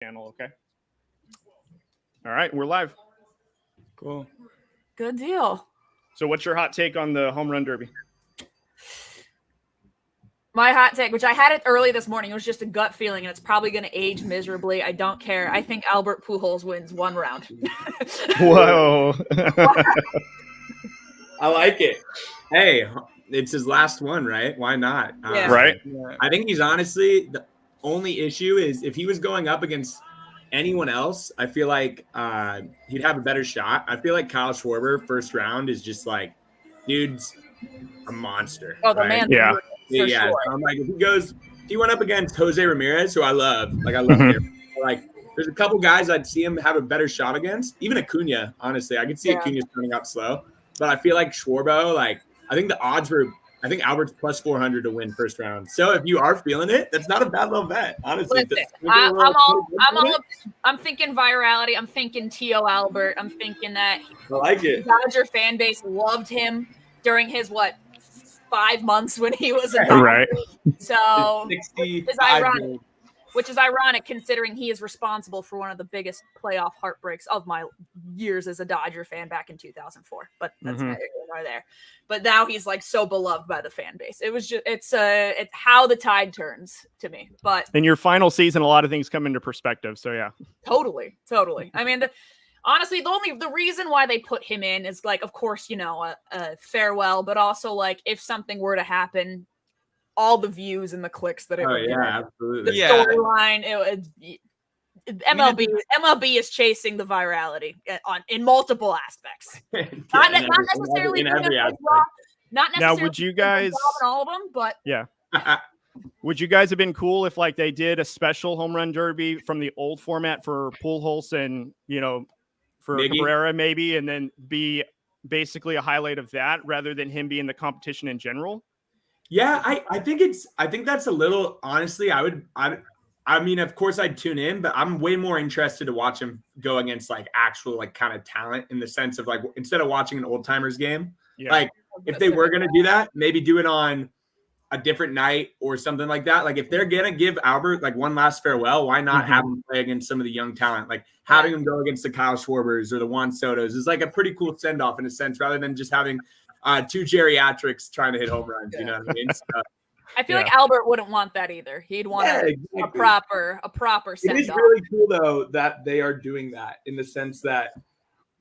channel, okay? All right, we're live. Cool. Good deal. So what's your hot take on the home run derby? My hot take, which I had it early this morning, it was just a gut feeling, and it's probably going to age miserably. I don't care. I think Albert Pujols wins one round. Whoa. I like it. Hey, it's his last one, right? Why not? Yeah. Right. I think he's honestly, the only issue is if he was going up against anyone else, I feel like he'd have a better shot. I feel like Kyle Schwarber, first round, is just like, dude's a monster. Oh, the right? man. Yeah. For Yeah. sure. So I'm like, if he went up against Jose Ramirez, who I love. Like, I love Mhm. him. Like, there's a couple guys I'd see him have a better shot against. Even Acuna, honestly. I could see Yeah. Acuna turning up slow. But I feel like Schwarbo, like, I think the odds were, I think Albert's plus 400 to win first round. So if you are feeling it, that's not a bad little bet, honestly. Listen, I'm thinking virality. I'm thinking T.O. Albert. I'm thinking that I like the it. Dodger fan base loved him during his, 5 months when he was a Dodger. Right. So, 65 which is ironic considering he is responsible for one of the biggest playoff heartbreaks of my years as a Dodger fan back in 2004. But that's neither here nor there. But now he's like so beloved by the fan base. It was just it's how the tide turns to me. But In your final season, a lot of things come into perspective. So yeah. totally. I mean, honestly, the reason why they put him in is like, of course, a farewell, but also like if something were to happen, all the views and the clicks that it would get. Absolutely. The storyline, MLB is chasing the virality in multiple aspects. Not necessarily in every aspect. Not necessarily. Now, would you guys in all of them, but yeah. Would you guys have been cool if like they did a special home run derby from the old format for Pujols and for Miggy? Cabrera maybe, and then be basically a highlight of that rather than him being the competition in general? Yeah, I think that's a little, honestly, I mean, of course I'd tune in, but I'm way more interested to watch him go against like actual like kind of talent in the sense of like, instead of watching an old timers game, like if they were going to do that, maybe do it on a different night or something like that. Like if they're going to give Albert like one last farewell, why not have him play against some of the young talent? Like having him go against the Kyle Schwarbers or the Juan Sotos is like a pretty cool send off in a sense, rather than just having two geriatrics trying to hit home runs. You know what I mean? So, I feel like Albert wouldn't want that either. He'd want a proper send off. It is really cool though that they are doing that in the sense that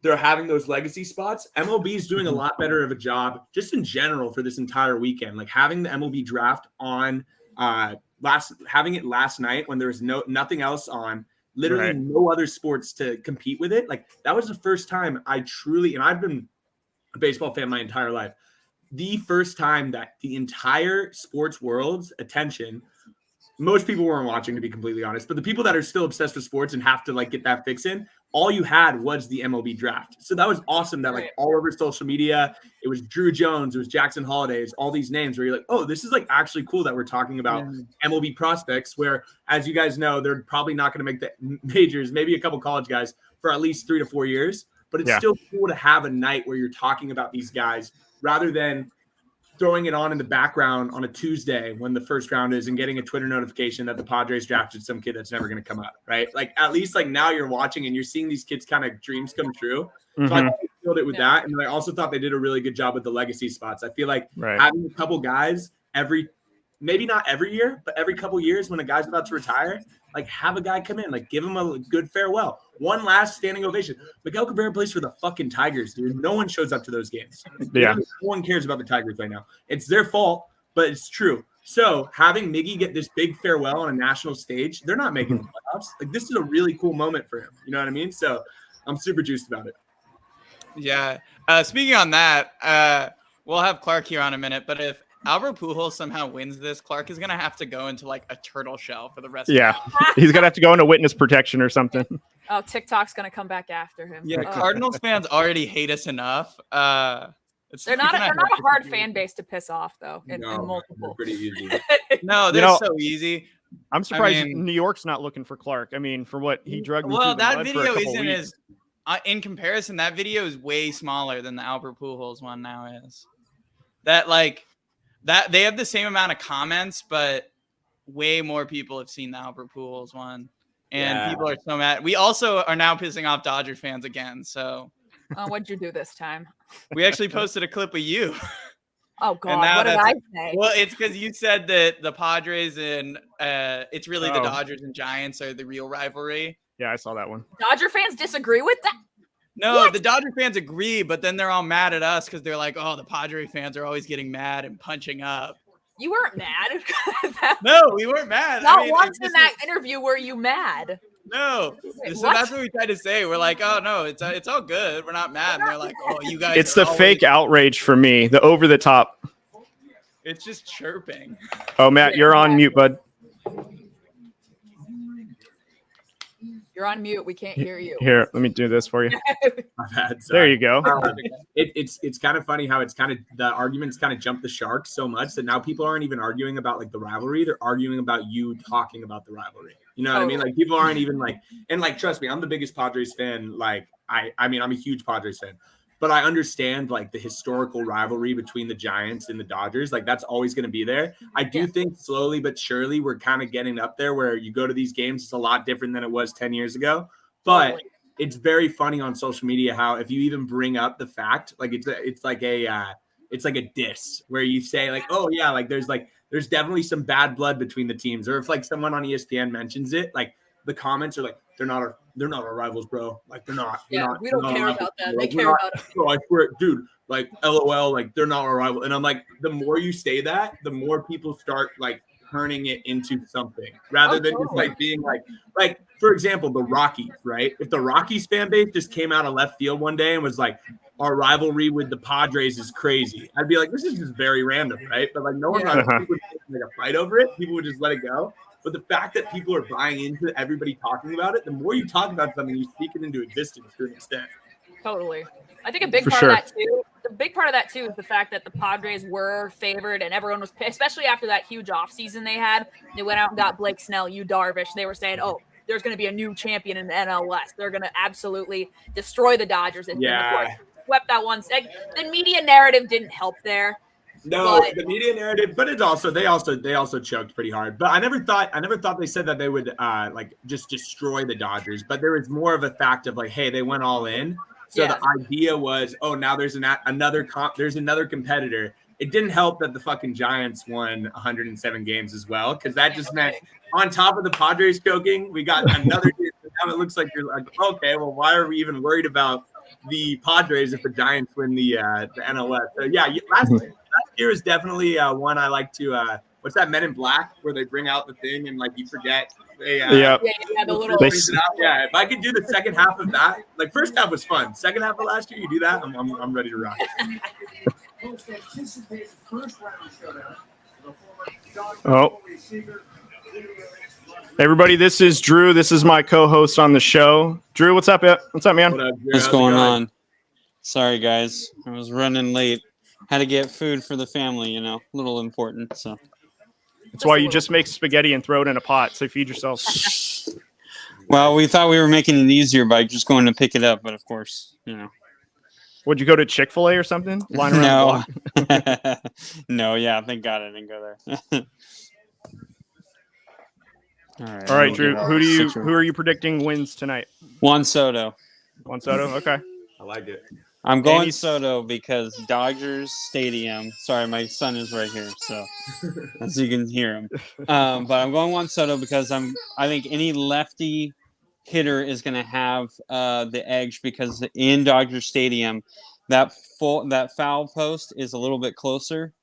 they're having those legacy spots. MLB is doing a lot better of a job just in general for this entire weekend. Like having the MLB draft on having it last night when there was nothing else on, literally no other sports to compete with it. Like that was the first time I truly, and I've been a baseball fan my entire life, the first time that the entire sports world's attention, most people weren't watching, to be completely honest, but the people that are still obsessed with sports and have to like get that fix in, all you had was the MLB draft. So that was awesome that like all over social media, it was Drew Jones, it was Jackson Holidays, all these names where you're like, oh, this is like actually cool that we're talking about MLB prospects where, as you guys know, they're probably not going to make the majors, maybe a couple college guys for at least 3 to 4 years. But it's still cool to have a night where you're talking about these guys rather than throwing it on in the background on a Tuesday when the first round is and getting a Twitter notification that the Padres drafted some kid that's never going to come up, right? Like at least like now you're watching and you're seeing these kids kind of dreams come true. So I thought they killed it with that. And I also thought they did a really good job with the legacy spots. I feel like having a couple guys maybe not every year, but every couple years when a guy's about to retire, like have a guy come in, like give him a good farewell. One last standing ovation. Miguel Cabrera plays for the fucking Tigers, dude. No one shows up to those games. Yeah. No one cares about the Tigers right now. It's their fault, but it's true. So having Miggy get this big farewell on a national stage, they're not making the playoffs. Like this is a really cool moment for him. You know what I mean? So I'm super juiced about it. Yeah. Speaking on that, we'll have Clark here on a minute, but if Albert Pujols somehow wins this, Clark is going to have to go into like a turtle shell for the rest of the He's going to have to go into witness protection or something. Oh, TikTok's going to come back after him. Yeah, Cardinals fans already hate us enough. They're not a hard fan base to piss off, though. In multiple. Pretty easy. No, they're so easy. I'm surprised New York's not looking for Clark. I mean, for what he drugged me through the mud video for a isn't weeks. as in comparison. That video is way smaller than the Albert Pujols one now is. That they have the same amount of comments, but way more people have seen the Albert Pujols one. and people are so mad. We also are now pissing off Dodger fans again. So What'd you do this time? we actually posted a clip of you. Oh God, what did I say? Well, it's because you said that the Padres and it's really the Dodgers and Giants are the real rivalry. Yeah, I saw that one. Dodger fans disagree with that? No, What? the Dodger fans agree, but then they're all mad at us because they're like, oh, the Padre fans are always getting mad and punching up. You weren't mad. No, we weren't mad. Not once in that interview were you mad. No. Wait, so that's what we tried to say. We're like, oh, no, it's all good. We're not mad. And they're like, oh, you guys It's the fake outrage for me, the over the top. It's just chirping. Oh, Matt, you're on mute, bud. You're on mute. We can't hear you. Here, let me do this for you. My bad, There you go. It's kind of funny how it's kind of the arguments kind of jumped the shark so much that now people aren't even arguing about like the rivalry. They're arguing about you talking about the rivalry. You know what I mean? Like people aren't even like, and like, trust me, I'm the biggest Padres fan. Like I mean, I'm a huge Padres fan, but I understand like the historical rivalry between the Giants and the Dodgers. Like that's always going to be there. I do think slowly but surely we're kind of getting up there where you go to these games. It's a lot different than it was 10 years ago, but it's very funny on social media how if you even bring up the fact, like it's like a diss where you say like, oh yeah, like there's definitely some bad blood between the teams. Or if like someone on ESPN mentions it, like the comments are like, they're not our rivals, bro. Like they're not. We don't care about that. Like, they care about us. Bro, I swear, dude, like LOL, like they're not our rival. And I'm like, the more you say that, the more people start like turning it into something rather than just like being like, for example, the Rockies, right? If the Rockies fan base just came out of left field one day and was like, our rivalry with the Padres is crazy, I'd be like, this is just very random, right? But like no one would make a fight over it. People would just let it go. But the fact that people are buying into everybody talking about it, the more you talk about something, you speak it into existence to an extent. Totally. I think a big part of that too. The big part of that too is the fact that the Padres were favored, and everyone was, especially after that huge offseason they had. They went out and got Blake Snell, Yu Darvish. They were saying, "Oh, there's going to be a new champion in the NL West. They're going to absolutely destroy the Dodgers." And swept that one. The media narrative didn't help there. No, the media narrative, but it's also they also choked pretty hard. But I never thought they said that they would like just destroy the Dodgers. But there was more of a fact of like, hey, they went all in. So the idea was, oh, now there's another competitor. It didn't help that the fucking Giants won 107 games as well, because that just meant on top of the Padres choking, we got another. Now it looks like you're like, okay, well, why are we even worried about the Padres if the Giants win the NL West? So yeah, last year is definitely one I like to. What's that Men in Black where they bring out the thing and like you forget? The little. Yeah, if I could do the second half of that, like first half was fun. Second half of last year, you do that, I'm ready to rock. Oh. Everybody, this is Drew. This is my co-host on the show. Drew, what's up? What's up, man? What's going on? Sorry, guys. I was running late. Had to get food for the family, you know, a little important. So that's why you just make spaghetti and throw it in a pot. So feed yourself. Well, we thought we were making it easier by just going to pick it up, but of course, you know. Would you go to Chick-fil-A or something? Line around no. the block? No, yeah, thank God I didn't go there. All right, Drew. Who are you predicting wins tonight? Juan Soto. Juan Soto. Okay. I like it. I'm going Soto because Dodgers Stadium. Sorry, my son is right here, so as you can hear him. But I'm going Juan Soto because I think any lefty hitter is going to have the edge because in Dodger Stadium, that foul post is a little bit closer.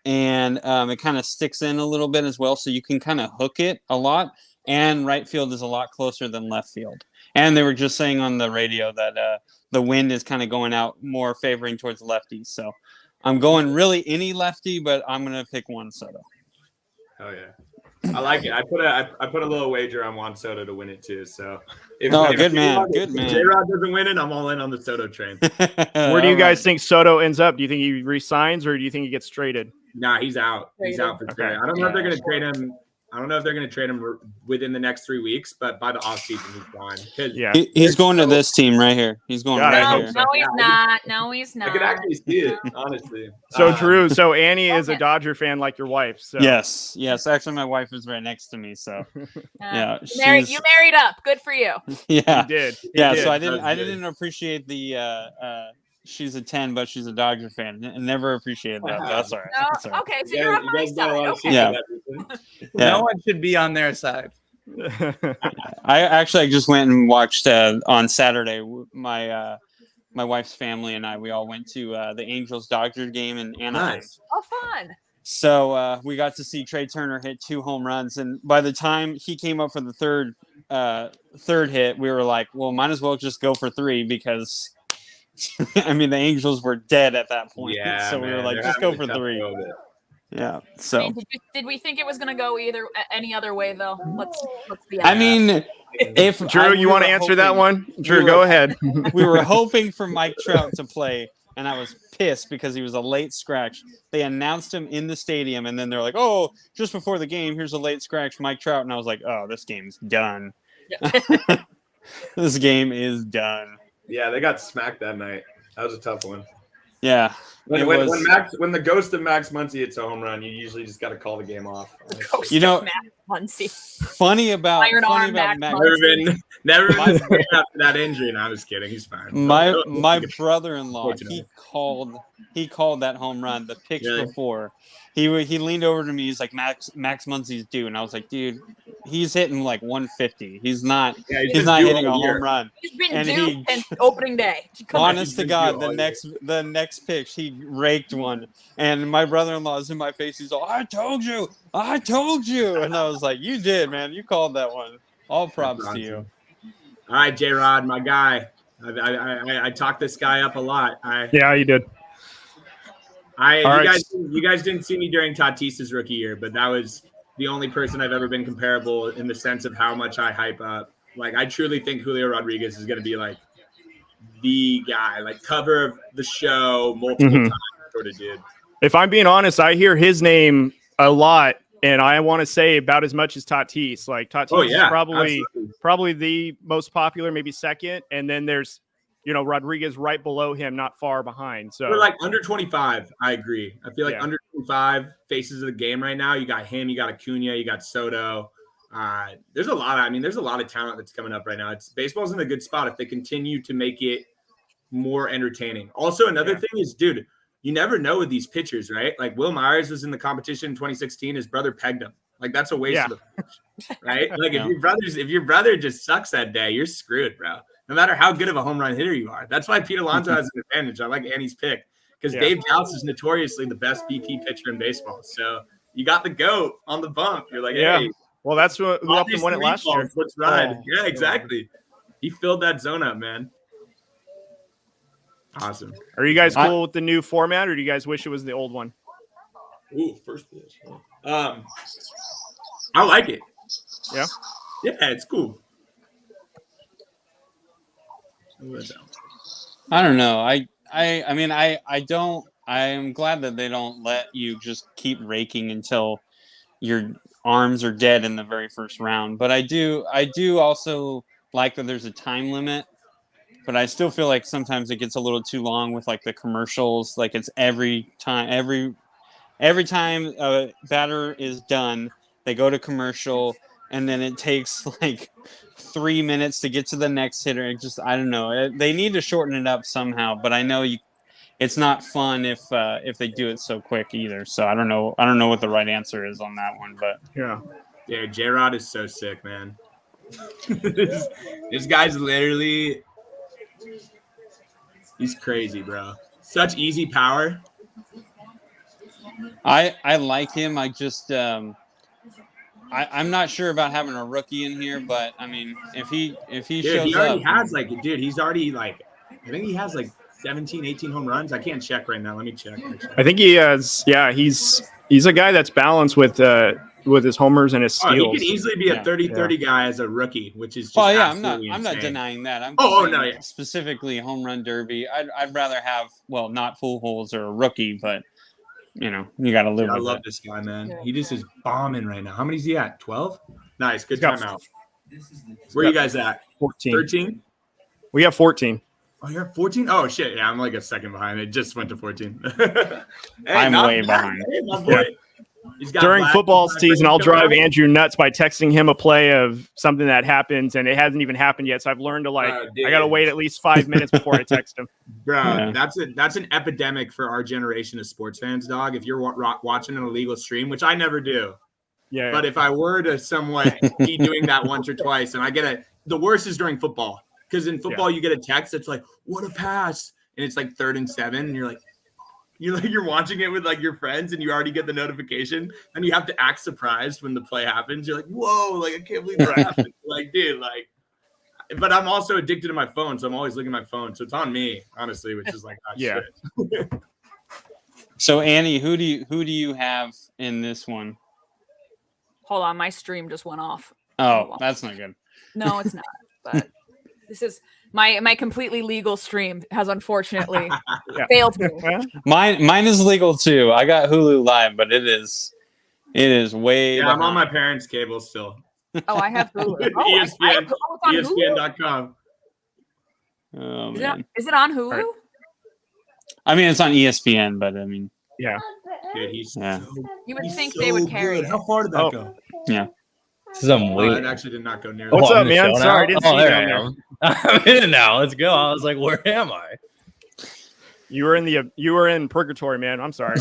And it kind of sticks in a little bit as well, so you can kind of hook it a lot. And right field is a lot closer than left field. And they were just saying on the radio that the wind is kind of going out more favoring towards lefties. So I'm going really any lefty, but I'm going to pick Juan Soto. Oh, yeah. I like it. I put a little wager on Juan Soto to win it, too. So if good man. J-Rod doesn't win it, I'm all in on the Soto train. Where do you guys think Soto ends up? Do you think he resigns or do you think he gets traded? Nah, he's out. He's out for sure. I don't know if they're going to trade him. I don't know if they're going to trade him within the next 3 weeks, but by the offseason, he's gone. Yeah. He's going to this team right here. He's going Yeah, I right hope here. so. No, he's not. No, he's not. I could actually see it, honestly. So Drew, so Annie is a Dodger fan like your wife. So Yes. Actually, my wife is right next to me, so yeah. You married up. Good for you. Yeah. you did. Yeah. You So I did. didn't appreciate the she's a 10, but she's a Dodger fan. I never appreciated that. That's all right. No, That's all right. okay, so you're on my side. Okay. Yeah. No one should be on their side. I just went and watched on Saturday. My wife's family and we all went to the Angels Dodgers game in Anaheim. Nice. Oh, fun. So we got to see Trey Turner hit 2 home runs, and by the time he came up for the third hit, we were like, well, might as well just go for 3 because I mean the Angels were dead at that point. Yeah, so we were man, like, they're just having go a for tough 3. go of it. Yeah. I So mean, did we think it was going to go any other way though? Let's be I honest. mean, if Drew, we you want were to answer that hoping- one? Drew, we go were- ahead. We were hoping for Mike Trout to play, and I was pissed because he was a late scratch. They announced him in the stadium, and then they're like, "Oh, just before the game, here's a late scratch, Mike Trout." And I was like, "Oh, this game's done. This game is done." Yeah, they got smacked that night. That was a tough one. Yeah. When the ghost of Max Muncy hits a home run, you usually just got to call the game off. Ghost You know- of Matt Muncy. Funny about Iron arm Max. Max Never been great after that injury, and I was kidding. He's fine. My brother-in-law, he Fortunately. called that home run the pitch Really? before. He leaned over to me. He's like, Max Muncy's due, and I was like, dude, he's hitting like 150. He's not Yeah, he's not hitting a home run. He's been And due since opening day. Come on. Honest to He's God, due the all next pitch, he raked one, and my brother-in-law is in my face. He's all, I told you, and I was like, you did, man, you called that one. All props to you. All right, J-Rod, my guy. I talked this guy up a lot. Yeah, you did. You guys didn't see me during Tatis's rookie year, but that was the only person I've ever been comparable in the sense of how much I hype up. Like, I truly think Julio Rodriguez is going to be like the guy, like cover of the show multiple times sort of dude. If I'm being honest, I hear his name a lot, and I want to say about as much as Tatis. Like Tatis is probably the most popular, maybe second, and then there's Rodriguez right below him, not far behind. So we're like under 25. I agree. I feel like Yeah. under 25 faces of the game right now. You got him, you got Acuna, you got Soto. There's a lot. There's a lot of talent that's coming up right now. Baseball's in a good spot if they continue to make it more entertaining. Also, another thing is, dude, you never know with these pitchers, right? Like Will Myers was in the competition in 2016. His brother pegged him. Like that's a waste of the pitch, right? Like if your brother just sucks that day, you're screwed, bro. No matter how good of a home run hitter you are. That's why Pete Alonso has an advantage. I like Annie's pick because Dave Dallas is notoriously the best BP pitcher in baseball. So you got the GOAT on the bump. You're like, hey, well, that's who helped him win it last year. Let's ride. Yeah, exactly. He filled that zone up, man. Awesome. Are you guys cool with the new format, or do you guys wish it was the old one? Ooh, first pitch. I like it. Yeah? Yeah, it's cool. I don't know. I don't. I am glad that they don't let you just keep raking until your arms are dead in the very first round. But I do also like that there's a time limit. But I still feel like sometimes it gets a little too long with like the commercials. Like it's every time a batter is done, they go to commercial, and then it takes like 3 minutes to get to the next hitter. I don't know. They need to shorten it up somehow, but I know it's not fun if they do it so quick either. So I don't know what the right answer is on that one, but yeah, J-Rod is so sick, man. this guy's literally, he's crazy, bro. Such easy power. I like him. I just I'm not sure about having a rookie in here, but I mean, if he shows he already up, has he's already like, I think he has like 17, 18 home runs. I can't check right now. Let me check. I think he has. Yeah, he's a guy that's balanced with his homers and his steals. He could easily be a 30-30 guy as a rookie, which is just I'm insane. not denying that. I'm specifically home run derby. I'd rather have not Pujols or a rookie, but you got to live with I love it. this guy, man. He just is bombing right now. How many is he at? 12? Nice. Good timeout. Where are you guys at? 14. 13? We have 14. Oh, you're at 14? Oh, shit. Yeah, I'm like a second behind. It just went to 14. I'm way behind. Hey, my boy. During football season, I'll drive Andrew nuts by texting him a play of something that happens, and it hasn't even happened yet. So I've learned to I got to wait at least 5 minutes before I text him. Bro, that's an epidemic for our generation of sports fans, dog. If you're watching an illegal stream, which I never do. Yeah. But if I were to somewhat be doing that once or twice, and I get the worst is during football. Because in football, you get a text that's like, what a pass. And it's like 3rd and 7. And you're like, you're watching it with like your friends and you already get the notification and you have to act surprised when the play happens. You're like, whoa, like I can't believe that happened. Like, dude, like, but I'm also addicted to my phone. So I'm always looking at my phone. So it's on me, honestly, which is like, shit. So Annie, who do you have in this one? Hold on, my stream just went off. Oh, that's not good. No, it's not. But this is my completely legal stream has unfortunately failed me. Mine is legal too. I got Hulu Live, but it is way. Yeah, I'm on my parents' cable still. Oh, I have Hulu. ESPN, on ESPN.com. Oh, is it on Hulu? Right. I mean, it's on ESPN, but I mean, yeah. Dude, you would think they would carry it. How far did that go? Yeah. It actually did not go near. What's up, man? Sorry, I didn't see you down there. I'm in it now. Let's go. I was like, where am I? You were in purgatory, man. I'm sorry.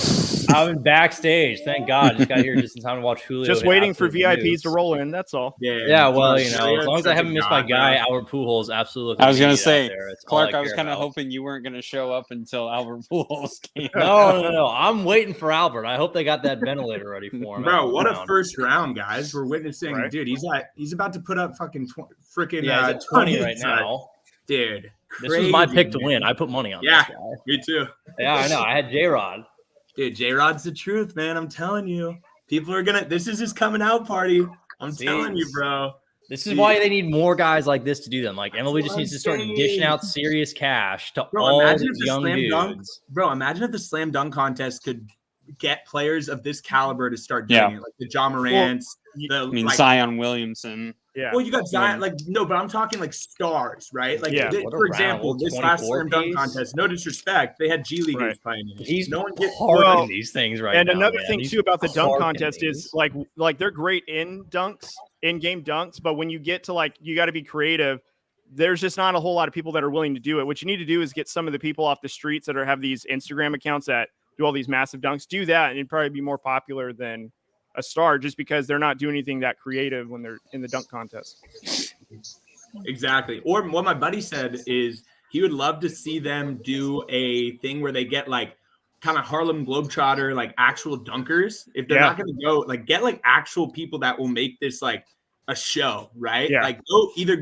I'm backstage. Thank God. Just got here just in time to watch Hulu. Just waiting for VIPs to roll in. That's all. Yeah. Well, as long as I haven't missed my guy, Albert Pujols, absolutely. I was gonna say, Clark. I was kind of hoping you weren't gonna show up until Albert Pujols came. No. I'm waiting for Albert. I hope they got that ventilator ready for him. Bro, what a first round, guys. We're witnessing, dude. He's about to put up fucking 20 right now, dude. This was my pick to win. I put money on this guy. Me too. Yeah, I know. I had J-Rod. Dude, J-Rod's the truth, man. I'm telling you. People are this is his coming out party. I'm telling you, bro. This is why they need more guys like this to do them. Like MLB just needs to start dishing out serious cash to all these young dudes. Imagine if the slam dunk contest could get players of this caliber to start doing it, like the John Morants. Zion Williamson. Yeah. Well, you got Zion, but I'm talking like stars, right? Like, for example, this last slam dunk contest, no disrespect, they had G Leaguers playing it. He's no one gets hard in these things right and now. And another thing too about the dunk contest is like they're great in game dunks, but when you get to you got to be creative. There's just not a whole lot of people that are willing to do it. What you need to do is get some of the people off the streets that have these Instagram accounts that do all these massive dunks. Do that, and it'd probably be more popular than a star, just because they're not doing anything that creative when they're in the dunk contest. Exactly. Or what my buddy said is he would love to see them do a thing where they get kind of Harlem Globetrotter, actual dunkers. If they're not going to go, get actual people that will make this a show, right? Yeah.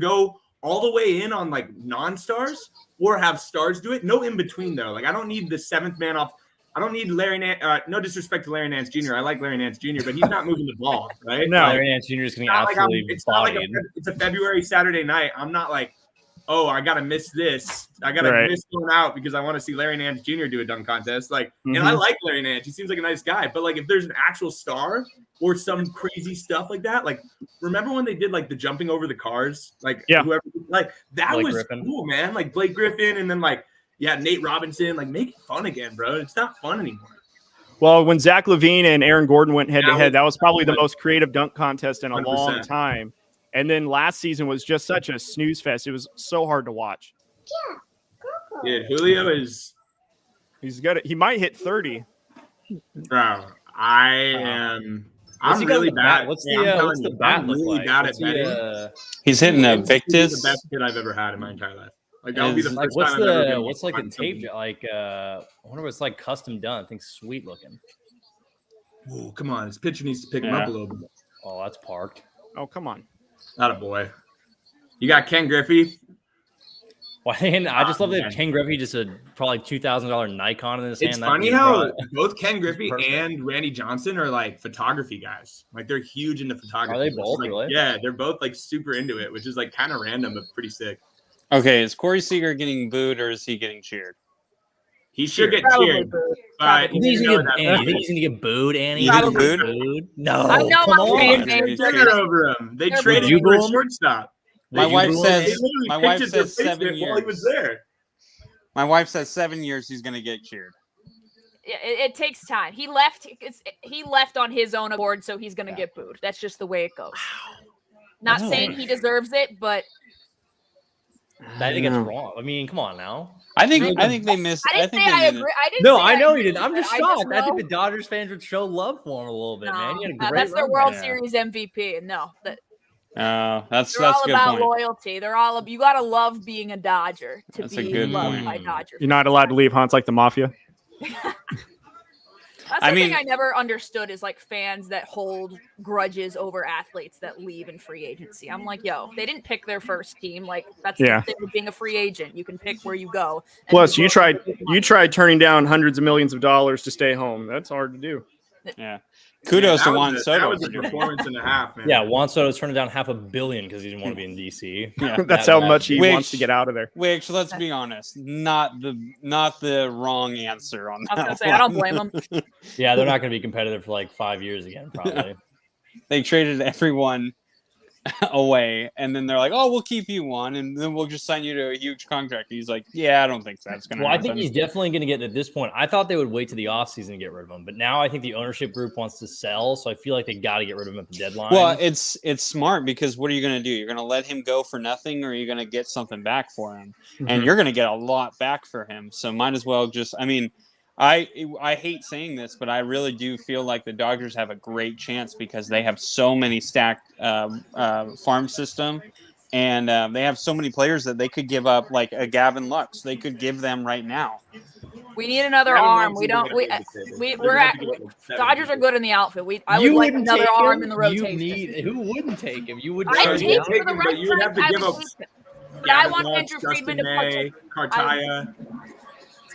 Go all the way in on non-stars or have stars do it. No in between though. I don't need the seventh man off. I don't need Larry Nance. No disrespect to Larry Nance Jr. I like Larry Nance Jr., but he's not moving the ball, right? No, Larry Nance Jr. is going to be absolutely bodied. It's a February Saturday night. I'm not I got to miss this. I got to miss going out because I want to see Larry Nance Jr. do a dunk contest. And I like Larry Nance. He seems like a nice guy. But if there's an actual star or some crazy stuff like that, remember when they did the jumping over the cars? Whoever, that Blake was Griffin. Cool, man. Blake Griffin and then Nate Robinson. Make it fun again, bro. It's not fun anymore. Well, when Zach LaVine and Aaron Gordon went head to head, that was probably the most creative dunk contest in a 100%. Long time. And then last season was just such a snooze fest. It was so hard to watch. Yeah, Julio is. He's good. He might hit 30. Bro, I'm really bad. What's the bat look really like? bad at betting. He's hitting a Victus. He's the best kid I've ever had in my entire life. That would be the first what's time the what's the tape I wonder what's custom done. I think sweet looking. Oh, come on. His pitcher needs to pick him up a little bit. Oh, that's parked. Oh, come on. Not a boy. You got Ken Griffey. Well, I just love that Ken Griffey just a probably $2,000 Nikon in his hand. It's funny how both Ken Griffey and Randy Johnson are photography guys. They're huge into photography. Are they both really? Yeah, they're both super into it, which is kind of random but pretty sick. Okay, is Corey Seager getting booed or is he getting cheered? He should get cheered. But you think he's gonna get booed, Annie? You think he's booed? No. I know Come I'm on. saying over him. They traded him for a shortstop. My wife says while 7 he was years. there. My wife says 7 years he's gonna get cheered. Yeah, it takes time. He left on his own accord, so he's gonna get booed. That's just the way it goes. Not saying he deserves it, but I think it's wrong. I mean, come on now. I think they missed. I didn't say I agree. I know you didn't. I'm just shocked. I think the Dodgers fans would show love for him a little bit, man. That's their World Series MVP, and that's all good about point. loyalty. You gotta love being a Dodger to be loved by Dodgers. You're not allowed to leave Hans like the mafia. That's the thing I never understood is like fans that hold grudges over athletes that leave in free agency. I'm like, yo, they didn't pick their first team. Like that's the thing with being a free agent. You can pick where you go. Plus, you tried turning down hundreds of millions of dollars to stay home. That's hard to do. Yeah. Kudos to Juan Soto. That was a performance and a half, man. Yeah, Juan Soto's turning down $500 million because he didn't want to be in DC. Yeah. That's how much he wants to get out of there. Which, let's be honest, not the wrong answer on that. I was gonna say, I don't blame them. Yeah, they're not going to be competitive for like 5 years again, probably. They traded everyone away, and then they're like, "Oh, we'll keep you one, and then we'll just sign you to a huge contract." He's like, "Yeah, I don't think that's going to happen." I think he's definitely going to get at this point. I thought they would wait to the offseason to get rid of him, but now I think the ownership group wants to sell, so I feel like they got to get rid of him at the deadline. Well, it's smart because what are you going to do? You're going to let him go for nothing, or are you going to get something back for him? Mm-hmm. And you're going to get a lot back for him, so might as well just. I mean, I hate saying this, but I really do feel like the Dodgers have a great chance because they have so many stacked farm system, and they have so many players that they could give up, like a Gavin Lux. They could give them right now. We need another arm. Dodgers are good in the outfield. I would like another arm in the rotation. Who wouldn't take him? You would. I'd take him for the right you would have to give up. I want Andrew Friedman to play. Cartaya.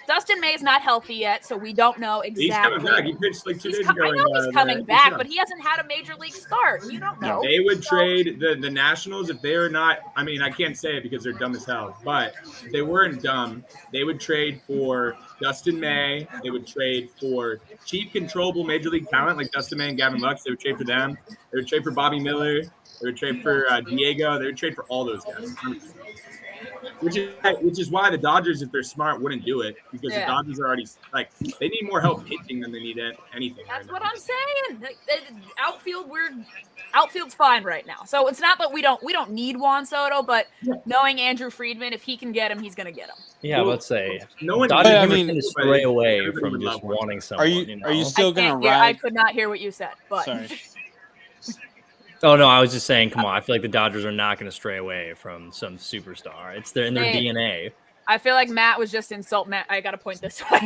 Dustin May's not healthy yet, so we don't know exactly. He's coming back. He pitched like 2 days ago. I know he's coming back, but he hasn't had a major league start. You don't know. They would trade the Nationals if they are not. I mean, I can't say it because they're dumb as hell. But if they weren't dumb, they would trade for Dustin May. They would trade for cheap, controllable major league talent like Dustin May and Gavin Lux. They would trade for them. They would trade for Bobby Miller. They would trade for Diego. They would trade for all those guys. Which is why the Dodgers, if they're smart, wouldn't do it because the Dodgers are already like they need more help pitching than they need anything. That's what I'm saying. Outfield's fine right now. So it's not that we don't need Juan Soto, but knowing Andrew Friedman, if he can get him, he's gonna get him. Yeah, let's say no one. Dodgers to stray away from just wanting someone. Are you still gonna ride? I could not hear what you said, but. Sorry. Oh no, I was just saying. Come on, I feel like the Dodgers are not going to stray away from some superstar. It's in their DNA. I feel like Matt was just insulting Matt. I got to point this way.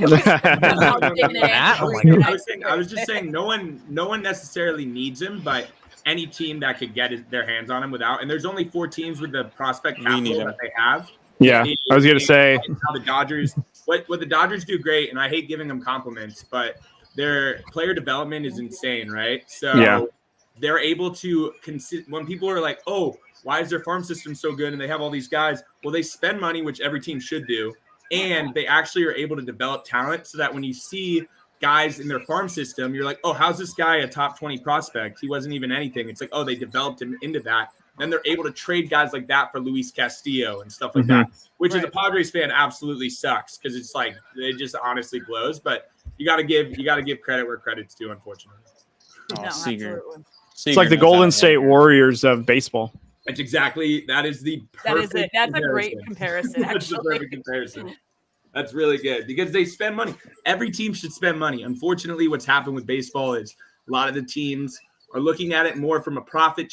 I was just saying, no one necessarily needs him, but any team that could get their hands on him without. And there's only 4 teams with the prospect capital that they have. Yeah, I was going to say how the Dodgers. What the Dodgers do great, and I hate giving them compliments, but their player development is insane, right? So they're able to when people are like, oh, why is their farm system so good and they have all these guys? Well, they spend money, which every team should do, and they actually are able to develop talent so that when you see guys in their farm system, you're like, oh, how's this guy a top 20 prospect? He wasn't even anything. It's like, oh, they developed him into that. Then they're able to trade guys like that for Luis Castillo and stuff like that, which as a Padres fan absolutely sucks because it's like it just honestly blows. But you got to give credit where credit's due, unfortunately. Oh, Seager. It's like the Golden State Warriors of baseball. That is the perfect. That's a great comparison. That's the perfect comparison. That's really good because they spend money. Every team should spend money. Unfortunately, what's happened with baseball is a lot of the teams are looking at it more from a profit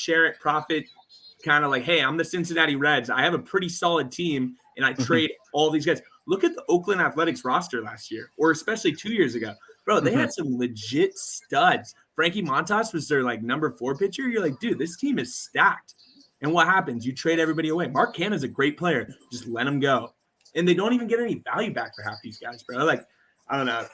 kind of like, hey, I'm the Cincinnati Reds. I have a pretty solid team, and I trade all these guys. Look at the Oakland Athletics roster last year, or especially 2 years ago. Bro, they had some legit studs. Frankie Montas was their number 4 pitcher. You're like, dude, this team is stacked. And what happens? You trade everybody away. Mark Canha's a great player. Just let him go. And they don't even get any value back for half these guys, bro. Like, I don't know.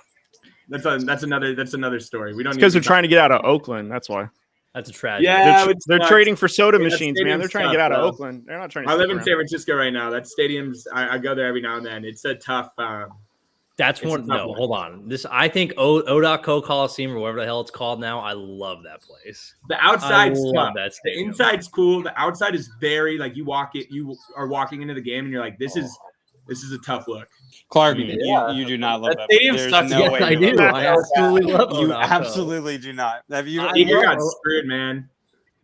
That's another story. We don't because they're trying to get out of Oakland. That's why. That's a tragedy. Yeah, they're trading for soda machines, man. They're trying to get out of Oakland. They're not trying to. I live in San Francisco right now. That stadium's. I go there every now and then. It's a tough. That's one. No, hold on. I think O.Co Coliseum or whatever the hell it's called now. I love that place. The outside's tough. That the inside's cool. The outside is very like you are walking into the game and you're like, this is a tough look. Clark, you do not love that. Stadium sucks. No way I do. I absolutely love You O.Co. absolutely do not. Have you? You got screwed, man.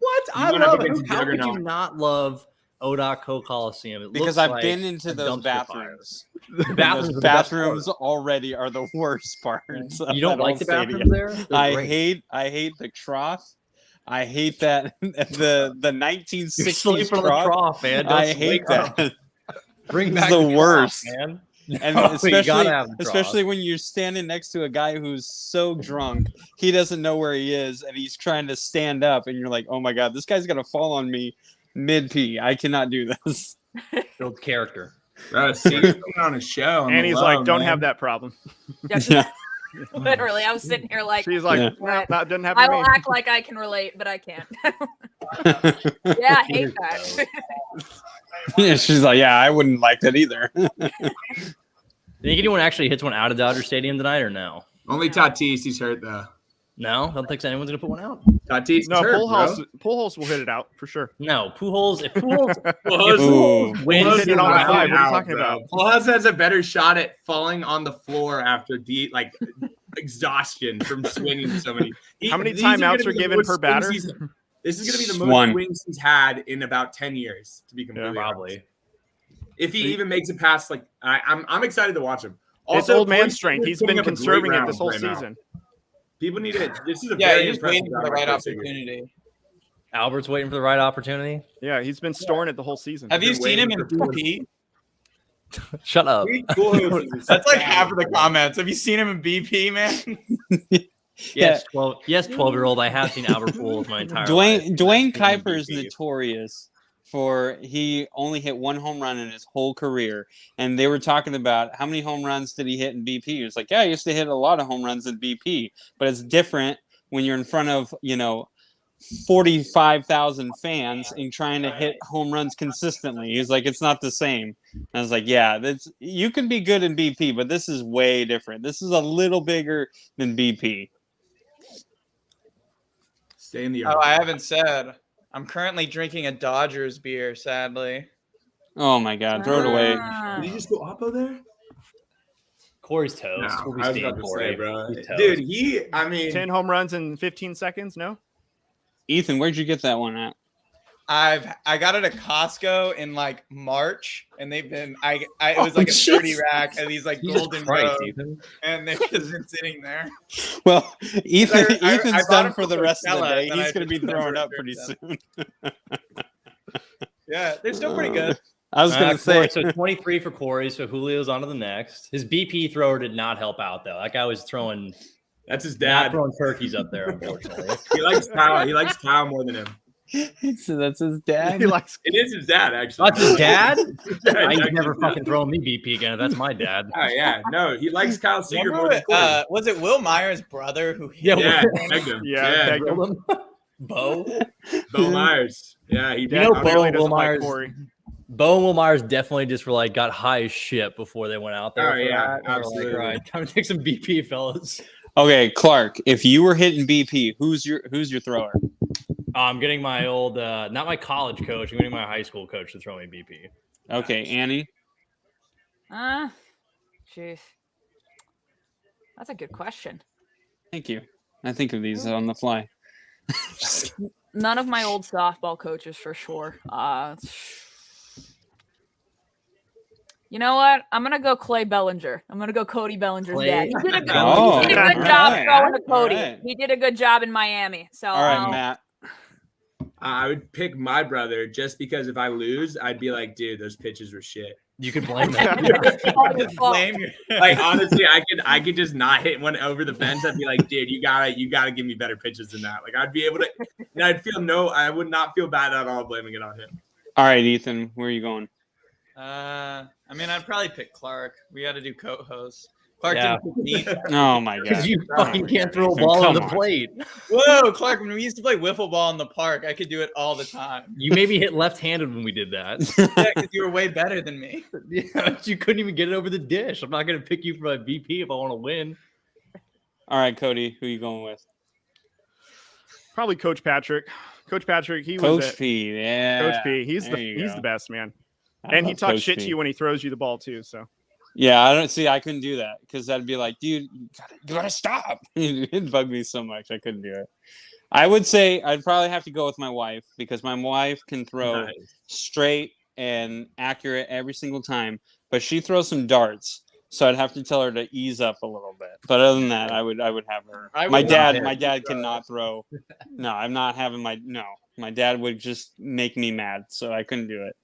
What? I love it. How could you not love O.Co Coliseum? Because I've been into those bathrooms. The bathrooms already are the worst parts. You don't like the bathrooms there? I hate the trough. I hate that the 1960s trough, man. I hate that. Bring back the worst, trough, man. And especially when you're standing next to a guy who's so drunk, he doesn't know where he is, and he's trying to stand up, and you're like, oh my god, this guy's gonna fall on me mid-pee. I cannot do this. Build character. Bro, see you on a show, and he's like, "Don't have that problem." Yeah. Literally, I was sitting here like, she's like, "Well, that doesn't happen." I will act like I can relate, but I can't. Yeah, I hate that. Yeah, she's like, "Yeah, I wouldn't like that either." Do you think anyone actually hits one out of Dodger Stadium tonight, or no? Only Tatis. He's hurt though. No, I don't think anyone's gonna put one out. Tatis, no, Pujols will hit it out for sure. No, Pujols. If Pujols wins it on the five, what are you talking about? Pujols has a better shot at falling on the floor after exhaustion from swinging so many. How many timeouts are given per batter? This is going to be the most swings he's had in about 10 years. To be completely probably. If he even makes it past, I'm excited to watch him. Also, it's old man strength. He's been conserving it this whole season. People need it. This is a very he's waiting for the right opportunity. Albert's waiting for the right opportunity. Yeah, he's been storing it the whole season. Have you seen him in BP? Shut up. That's like half of the comments. Have you seen him in BP, man? Yes, 12-year-old. I have seen Albert Pujols my entire life. Dwayne Kuiper is notorious for he only hit one home run in his whole career, and they were talking about how many home runs did he hit in BP. He was like, yeah, I used to hit a lot of home runs in BP, but it's different when you're in front of 45,000 fans and trying to hit home runs consistently. He's like, it's not the same. And I was like, yeah, you can be good in BP, but this is way different. This is a little bigger than BP. Stay in the yard. Oh, I haven't said. I'm currently drinking a Dodgers beer, sadly. Oh my god, throw it away. Did you just go Oppo there? Corey's toast. No, I was about to say, bro. Dude, 10 home runs in 15 seconds, no? Ethan, where'd you get that one at? I got it at Costco in March, and they've been it was like a 30 rack of these golden rows, and they've just been sitting there. Well, Ethan's done for the rest of the day. He's going to be throwing up pretty soon. Yeah, they're still pretty good. I was going to say. So 23 for Corey. So Julio's on to the next. His BP thrower did not help out though. That guy was throwing. That's his dad. Not throwing turkeys up there, unfortunately. He likes Kyle. He likes Kyle more than him. So that's his dad. It is his dad, actually. That's his dad. He's never fucking throwing me BP again. If that's my dad. Oh yeah, no, he likes Kyle Seager more than was it Will Myers' brother who? Pegged him. Pegged him. Bo Myers. Yeah, he did. Bo and Will Myers. Bo and Will Myers definitely just were got high as shit before they went out there. Oh yeah, absolutely. Right, time to take some BP, fellas. Okay, Clark, if you were hitting BP, who's your thrower? I'm getting my old, not my college coach. I'm getting my high school coach to throw me BP. Okay, Annie. Jeez, that's a good question. Thank you. I think of these on the fly. None of my old softball coaches for sure. You know what? I'm gonna go Clay Bellinger. I'm gonna go Cody Bellinger's dad. He did a good job throwing to Cody. Right. He did a good job in Miami. So all right, Matt. I would pick my brother just because if I lose, I'd be like, dude, those pitches were shit. You could blame that. Honestly, I could just not hit one over the fence. I'd be like, dude, you gotta give me better pitches than that. I'd be able to, and I would not feel bad at all blaming it on him. All right, Ethan, where are you going? I'd probably pick Clark. We got to do co-host. Clark didn't pick me. Oh my god! Because you fucking can't throw a ball on the plate. Whoa, Clark! When we used to play wiffle ball in the park, I could do it all the time. You maybe hit left-handed when we did that. Yeah, because you were way better than me. Yeah, you couldn't even get it over the dish. I'm not going to pick you for my VP if I want to win. All right, Cody, who are you going with? Probably Coach Patrick. Coach Patrick, Coach P. Yeah, Coach P. He's the best, man. And he talks shit to you when he throws you the ball too. So yeah, I couldn't do that because I'd be like, dude, you gotta stop. It'd bug me so much. I couldn't do it. I would say I'd probably have to go with my wife because my wife can throw straight and accurate every single time, but she throws some darts. So I'd have to tell her to ease up a little bit. But other than that, I would have her. My dad cannot throw. No, I'm not having my dad would just make me mad. So I couldn't do it.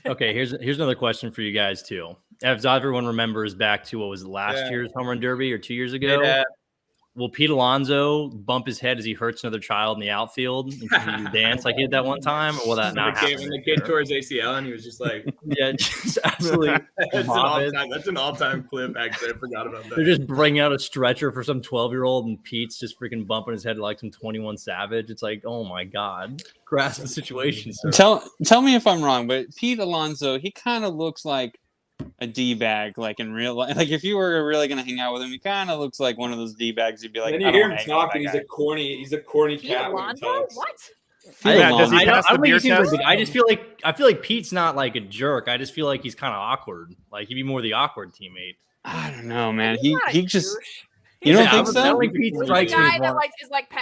Okay, here's another question for you guys too. As everyone remembers back to what was last year's home run derby or 2 years ago, will Pete Alonso bump his head as he hurts another child in the outfield and he dance like he did that one time, or will that not happen? When the kid tore his ACL and he was just like, yeah, just absolutely. That's an all-time clip. Actually, I forgot about that. They're just bringing out a stretcher for some 12-year-old, and Pete's just freaking bumping his head like some 21 Savage. It's like, oh my god, grasp the situation. Sir. Tell me if I'm wrong, but Pete Alonso, he kind of looks like a D-bag, like in real life. Like if you were really gonna hang out with him, he kind of looks like one of those D-bags. You'd be like, and you hear him talking, he's a corny cat. What? I just feel like Pete's not like a jerk. I just feel like he's kind of awkward. Like he'd be more the awkward teammate. I don't know, man. He just. You don't think so? He's the guy that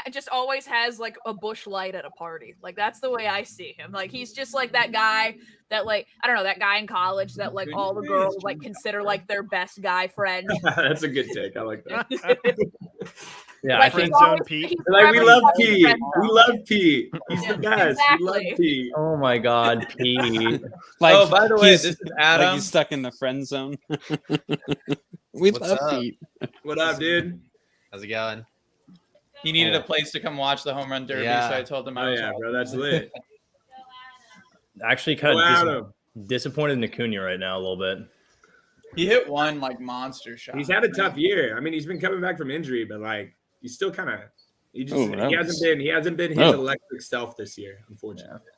is just always has like a bush light at a party. Like that's the way I see him. Like he's just like that guy that like I don't know, that guy in college that like all the girls like consider like their best guy friend. That's a good take. I like that. Yeah, like, I think so. Pete. Like we love Pete. We love Pete. He's the best. Exactly. We love Pete. Oh my god, Pete. Like, by the way, this is Adam. Like he's stuck in the friend zone. What's love up? Pete. What up, dude? How's it going? He needed a place to come watch the home run derby, so I told him bro, that's lit. Actually, kind of disappointed in Acuna right now a little bit. He hit one like monster shot. He's had a tough year. I mean, he's been coming back from injury, but like he's still kind of he hasn't been his electric self this year, unfortunately. Yeah.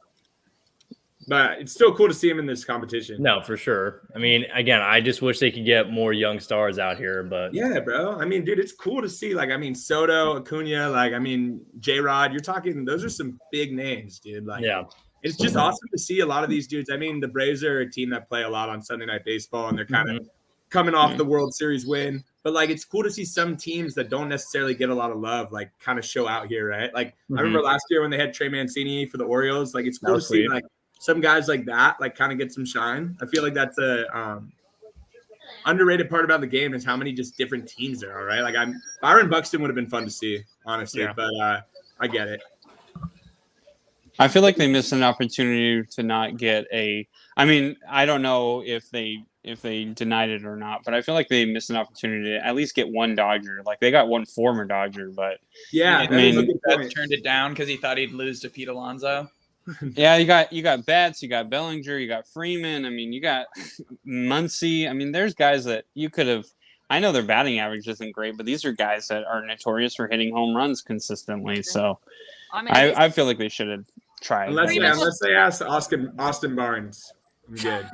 But it's still cool to see him in this competition. No, for sure. I mean, again, I just wish they could get more young stars out here. But yeah, bro. I mean, dude, it's cool to see. Like, I mean, Soto, Acuna, like, I mean, J-Rod. You're talking; those are some big names, dude. Like, yeah, it's just awesome to see a lot of these dudes. I mean, the Braves are a team that play a lot on Sunday Night Baseball, and they're kind of coming off the World Series win. But like, it's cool to see some teams that don't necessarily get a lot of love, like, kind of show out here, right? Like, I remember last year when they had Trey Mancini for the Orioles. Like, it's cool to see like some guys like that, like, kind of get some shine. I feel like that's a underrated part about the game is how many just different teams there are, right? Like, Byron Buxton would have been fun to see, honestly, but I get it. I feel like they missed an opportunity to not get I mean, I don't know if they denied it or not, but I feel like they missed an opportunity to at least get one Dodger. Like they got one former Dodger, but I mean, that turned it down because he thought he'd lose to Pete Alonso. Yeah, you got Betts, you got Bellinger, you got Freeman. I mean, you got Muncy. I mean, there's guys that you could have. I know their batting average isn't great, but these are guys that are notorious for hitting home runs consistently. So, I feel like they should have tried. Unless they ask Austin Barnes, I'm good.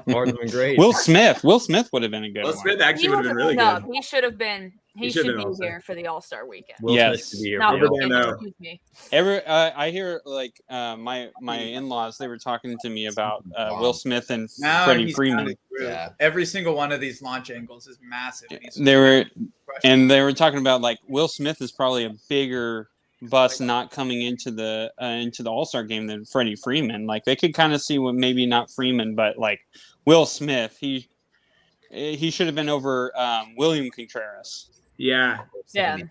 Barnes been great. Will Smith would have been a good one. Will Smith actually would have been really good. He should have been. He should be here for the All-Star weekend. Yes. Excuse me. I hear like my in-laws, they were talking to me about Will Smith and Freddie Freeman. Yeah. Every single one of these launch angles is massive. They were talking about like Will Smith is probably a bigger bust not coming into the All-Star game than Freddie Freeman. Like they could kind of see what maybe not Freeman, but like Will Smith, he should have been over William Contreras. Yeah. Jeez.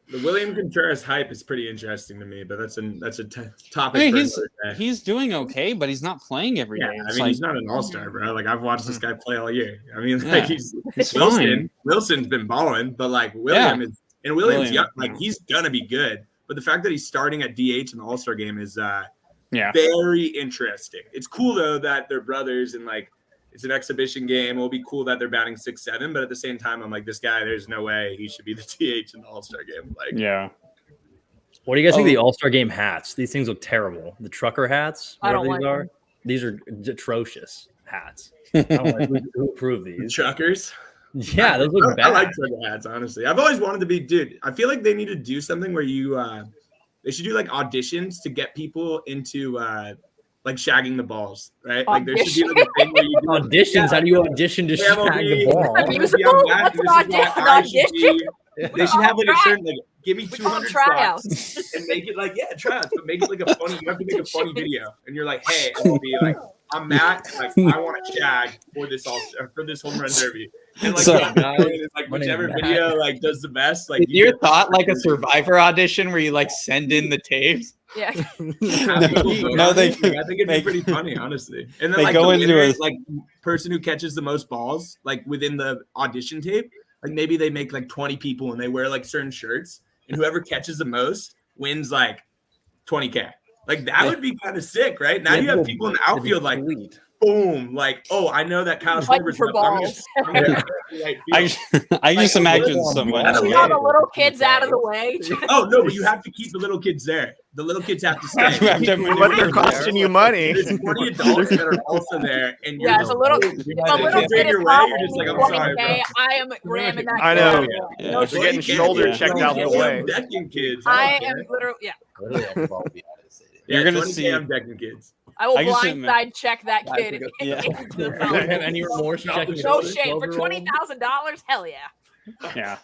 The William Contreras hype is pretty interesting to me, but that's a topic. I mean, he's doing okay, but he's not playing every day. I mean, he's not an all-star, bro. Like I've watched this guy play all year. I mean, like he's Wilson's been balling, but like William's young, like he's gonna be good. But the fact that he's starting at DH in the All-Star game is very interesting. It's cool though that they're brothers and like It's an exhibition game. It'll be cool that they're batting 6-7, but at the same time, I'm like, this guy, there's no way he should be the DH in the All-Star game. Like, yeah. What do you guys think of the All-Star game hats? These things look terrible. The trucker hats, whatever these are. These are atrocious hats. I don't know who approved these. Truckers? Yeah, those look bad. I like trucker hats, honestly. I've always wanted to be, dude, I feel like they need to do something where they should do like auditions to get people into like shagging the balls, right? Like there should be like a thing where you do auditions. How do you audition to shag the ball? They should have like a certain like give me 200 spots and make it like tryouts, but make it like a funny. You have to make a funny video, and you're like, hey, I'll be like, I'm Matt, like I want to shag for this home run derby, and like, like whichever video like does the best. Like your thought like a Survivor audition where you like send in the tapes. Yeah. I think it'd be pretty funny, honestly. And then like go into a like person who catches the most balls, like within the audition tape, like maybe they make like 20 people and they wear like certain shirts, and whoever catches the most wins like $20K. Like that would be kind of sick, right? Now you have people in the outfield like boom, like, oh, I know that Kyle Schwarber's for balls. I just imagine someone. All the little kids out of the way. Oh no, but you have to keep the little kids there. The little kids have to stay. But they're costing you money. There's 40 adults that are also there, and yeah, a little kid is your way. You're just like, I'm sorry, bro. I am ramming that. I know. Yeah. No, you're getting shoulder checked out the way. Decking kids. I am literally You're gonna see. I'm decking kids. I will blindside check that kid. Any remorse? No shame for $20,000. Hell yeah. Yeah.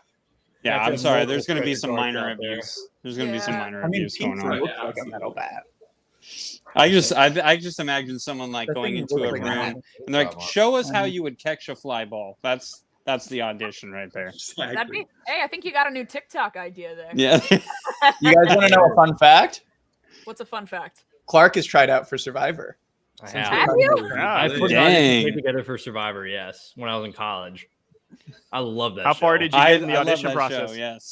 Yeah, I'm sorry. There's going to be some minor abuse. There's going to be some minor abuse going on. Like a metal bat. I just imagine someone like going into a room and they're like, "Show us how you would catch a fly ball." That's the audition right there. That'd be. Hey, I think you got a new TikTok idea there. Yeah. You guys want to know a fun fact? What's a fun fact? Clark has tried out for Survivor. Have you? I put it together for Survivor. Yes, when I was in college. I love that. How far did you get in the audition process? Yes.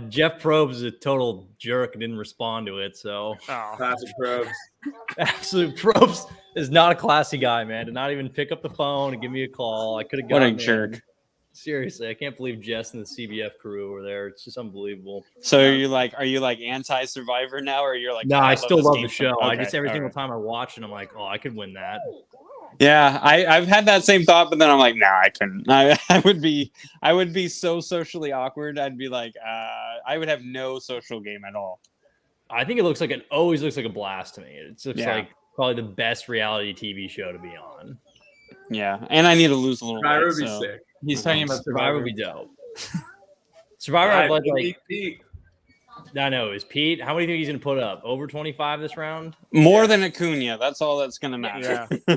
Jeff Probst is a total jerk and didn't respond to it. So classic Probst. Absolute Probst is not a classy guy, man. Did not even pick up the phone and give me a call. I could have got. What a jerk. Seriously, I can't believe Jess and the CBF crew were there. It's just unbelievable. So are you like anti-Survivor now, or you're like? No, I still love the show. Okay, I just every single time I watch it, I'm like, oh, I could win that. Yeah, I've had that same thought, but then I'm like, nah, I couldn't. I would be so socially awkward. I'd be like, I would have no social game at all. I think it always looks like a blast to me. It looks like probably the best reality TV show to be on. Yeah, and I need to lose a little Survivor weight. would be sick. He's talking about Survivor would be dope. Survivor, I'd like Pete. I know. Is Pete? How many do you think he's going to put up? Over 25 this round? More than Acuna. That's all that's going to matter. Yeah.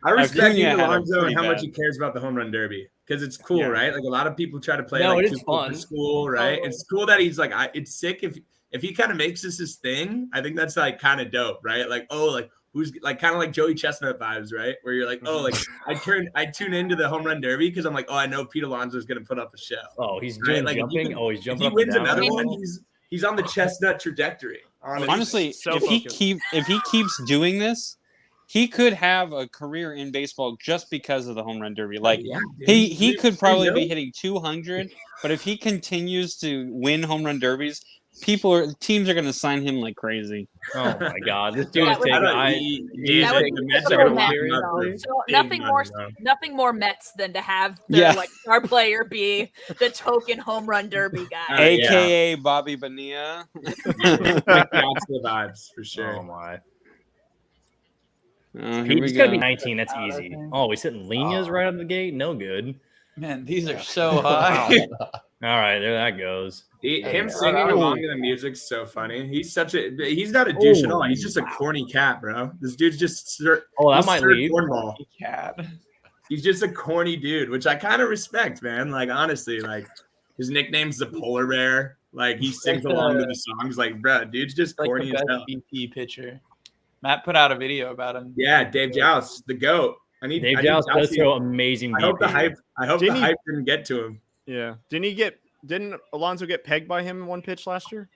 I respect Alonso and how much he cares about the home run derby because it's cool, right? Like a lot of people try to play like it's fun. School, right? It's cool that he's like, it's sick if he kind of makes this his thing. I think that's like kind of dope, right? Like, oh, like who's like kind of like Joey Chestnut vibes, right? Where you're like, oh, like I tune into the home run derby because I'm like, oh, I know Pete Alonso is going to put up a show. Oh, he's doing like jumping. He's jumping. If he wins another one, he's on the chestnut trajectory. Honestly, if he keeps doing this, he could have a career in baseball just because of the home run derby. Like he could probably be hitting 200, but if he continues to win home run derbies, teams are going to sign him like crazy. Oh my God, this dude is nothing more Mets than to have their like star player be the token home run derby guy, aka Bobby Bonilla. That's the vibes for sure. Oh my. He's gonna be 19. That's easy. Oh, he's hitting Linas right out of the gate. No good. Man, these are so high. All right, there that goes. Him singing along to the music's so funny. He's not a douche at all. He's just a corny cat, bro. This dude's just that might leave. Cat. He's just a corny dude, which I kind of respect, man. Like honestly, like his nickname's the Polar Bear. Like he sings along to the songs. Like, bro, dude's just corny as hell. BP pitcher. Matt put out a video about him. Yeah, Dave Joust, the GOAT. Dave Joust does throw amazing. I hope the hype didn't get to him. Yeah. Didn't Alonso get pegged by him in one pitch last year?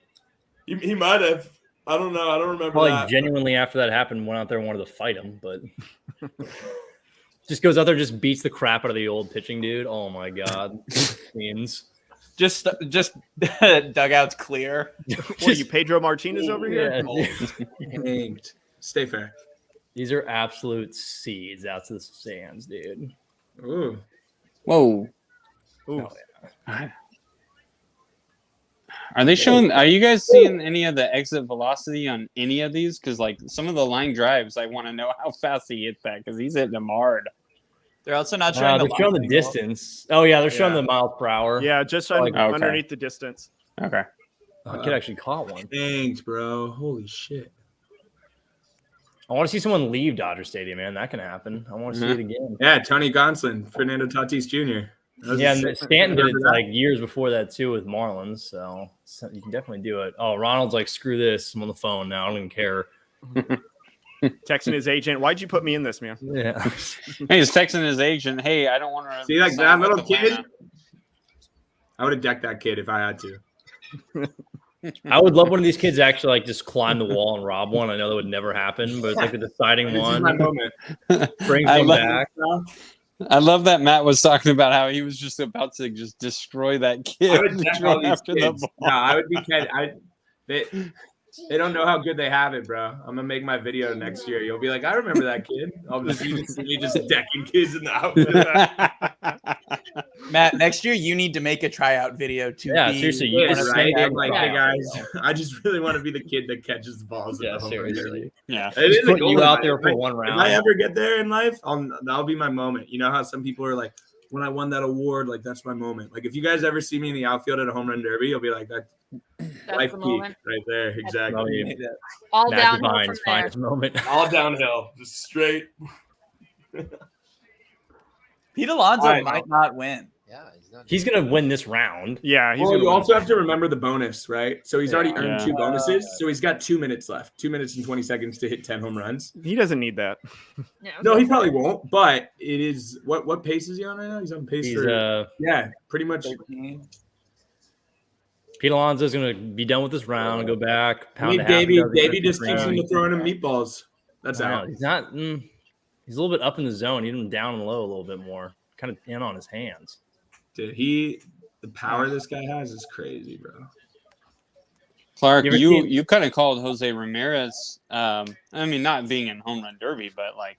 He might have. I don't know. I don't remember. Probably genuinely after that happened, went out there and wanted to fight him, but Just goes out there, just beats the crap out of the old pitching dude. Oh my god, means just dugouts clear. What are you, Pedro Martinez over here? Yeah, stay fair. These are absolute seeds out to the stands, dude. Ooh. Whoa. Ooh. Are they showing? Are you guys seeing any of the exit velocity on any of these? Because like some of the line drives, I want to know how fast he hit that because he's hitting them hard. They're also not showing. They're showing the distance. Oh yeah, they're showing the miles per hour. Yeah, just underneath the distance. Okay. The kid actually caught one. Thanks, bro. Holy shit. I want to see someone leave Dodger Stadium, man. That can happen. I want to see it again. Yeah, Tony Gonsolin, Fernando Tatis Jr. Yeah, and Stanton did it like years before that too with Marlins, so you can definitely do it. Oh, Ronald's like, screw this. I'm on the phone now. I don't even care. Texting his agent. Why'd you put me in this, man? Yeah. Hey, he's texting his agent. Hey, I don't want to see like that little kid. I would have decked that kid if I had to. I would love one of these kids actually like just climb the wall and rob one. I know that would never happen, but it's like the deciding one. Is my moment. Brings them back. I love that Matt was talking about how he was just about to just destroy that kid. I would after the ball. No, I would be kidding. They don't know how good they have it, bro. I'm gonna make my video next year. You'll be like, I remember that kid. I'll just see me just decking kids in the outfit. Matt, next year you need to make a tryout video too. Yeah, seriously, you right? I'm like, hey guys, I just really want to be the kid that catches the balls. Yeah, seriously. Yeah, it is put you out there for one round. If I ever get there in life, that'll be my moment. You know how some people are like, when I won that award, like that's my moment. Like if you guys ever see me in the outfield at a home run derby, you'll be like, that's life peak right there. Exactly. All Matt downhill Devine's from there. finest moment. All downhill, just straight. Pete Alonso might not win. Yeah, he's gonna win this round. Yeah, he's you also have to remember the bonus, right? So he's already earned 2 bonuses, so he's got 2 minutes left, 2 minutes and 20 seconds to hit 10 home runs. He doesn't need that. No, he probably won't. But it is what pace is he on right now? He's on pace for pretty much. Pete Alonso's gonna be done with this round. Go back. Davey just keeps him throwing him meatballs. That's out. He's not. He's a little bit up in the zone. He's down and low a little bit more. Kind of in on his hands. Dude, the power this guy has is crazy, bro. Clark, you kind of called Jose Ramirez. I mean, not being in Home Run Derby, but like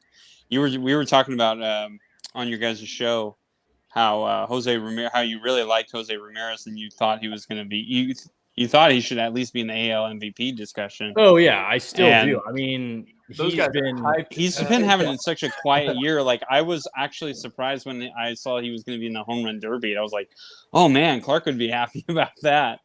we were talking about on your guys' show how Jose Ramirez, how you really liked Jose Ramirez, and you thought he was going to be you thought he should at least be in the AL MVP discussion. Oh yeah, I still do. I mean, he's been having such a quiet year. Like I was actually surprised when I saw he was going to be in the Home Run Derby. I was like, oh man, Clark would be happy about that.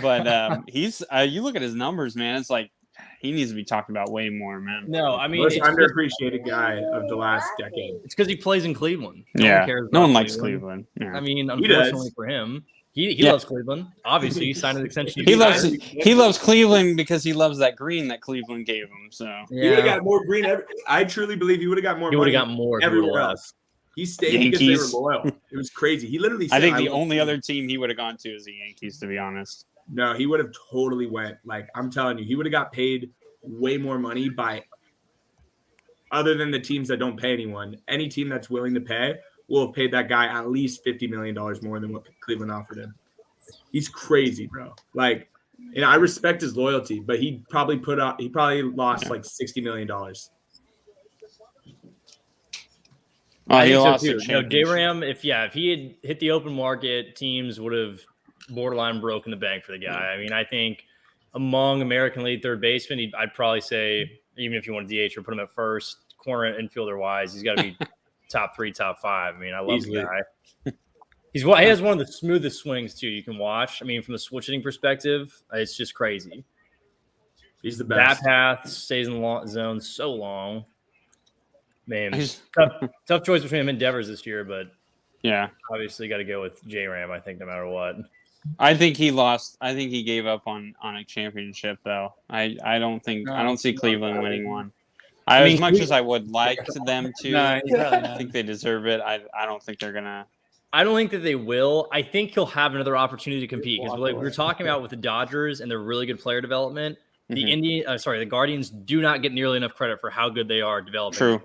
But he's you look at his numbers, man. It's like he needs to be talked about way more, man. No, I mean, most underappreciated guy of the last decade. It's because he plays in Cleveland. No one likes Cleveland. Yeah. I mean, unfortunately for him. He loves Cleveland. Obviously, he signed an extension. He loves Cleveland because he loves that green that Cleveland gave him. So he would have got more green. I truly believe he would have got more. He would have got more everywhere else. He stayed because they were loyal. It was crazy. He literally said, I think the only other team he would have gone to is the Yankees, to be honest. No, he would have totally went. Like I'm telling you, he would have got paid way more money by other than the teams that don't pay anyone. Any team that's willing to pay will have paid that guy at least $50 million more than what Cleveland offered him. He's crazy, bro. Like, and I respect his loyalty, but he probably lost like $60 million. Oh, he lost too. J-Ram, if he had hit the open market, teams would have borderline broken the bank for the guy. I mean, I think among American League third basemen, I'd probably say, even if you want to DH or put him at first, corner infielder wise, he's got to be top 3, top 5. I mean, I love the guy. He has one of the smoothest swings too. You can watch. I mean, from the switching perspective, it's just crazy. He's the best. That path stays in the zone so long. Man, tough choice between him and Devers this year, but yeah, obviously got to go with J-Ram. I think no matter what. I think he lost. I think he gave up on a championship though. I don't see Cleveland winning one. As much as I would like them to, I think they deserve it. I don't think they're gonna. I don't think that they will. I think he'll have another opportunity to compete because like we were talking about with the Dodgers and their really good player development. The Guardians do not get nearly enough credit for how good they are developing. True.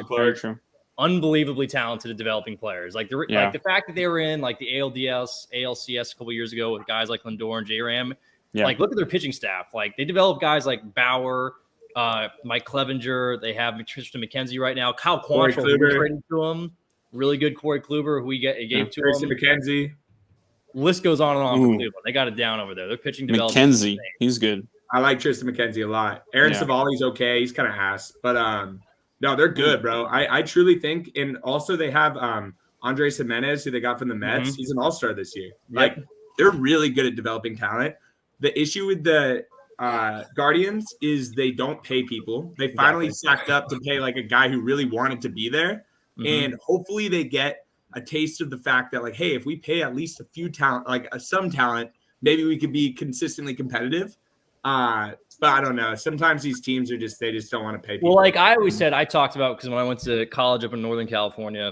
Very true. unbelievably talented developing players. Like the fact that they were in like the ALDS, ALCS a couple years ago with guys like Lindor and J-Ram. Yeah. Like, look at their pitching staff. Like, they developed guys like Bauer, Mike Clevenger. They have Tristan McKenzie right now. Kyle Quantrill, who traded to him. Really good Corey Kluber, who gave to Tristan McKenzie. List goes on and on for Cleveland. They got it down over there. They're pitching development. McKenzie, he's good. I like Tristan McKenzie a lot. Aaron Savali's okay. He's kind of ass, but no, they're good, bro. I truly think, and also they have Andres Jimenez, who they got from the Mets. Mm-hmm. He's an all-star this year. Like, they're really good at developing talent. The issue with the Guardians is they don't pay people. They finally sacked up to pay like a guy who really wanted to be there. Mm-hmm. And hopefully they get a taste of the fact that, like, hey, if we pay at least a few talent, like some talent, maybe we could be consistently competitive. But I don't know. Sometimes these teams are they just don't want to pay people. Well, like I always said, I talked about, because when I went to college up in Northern California,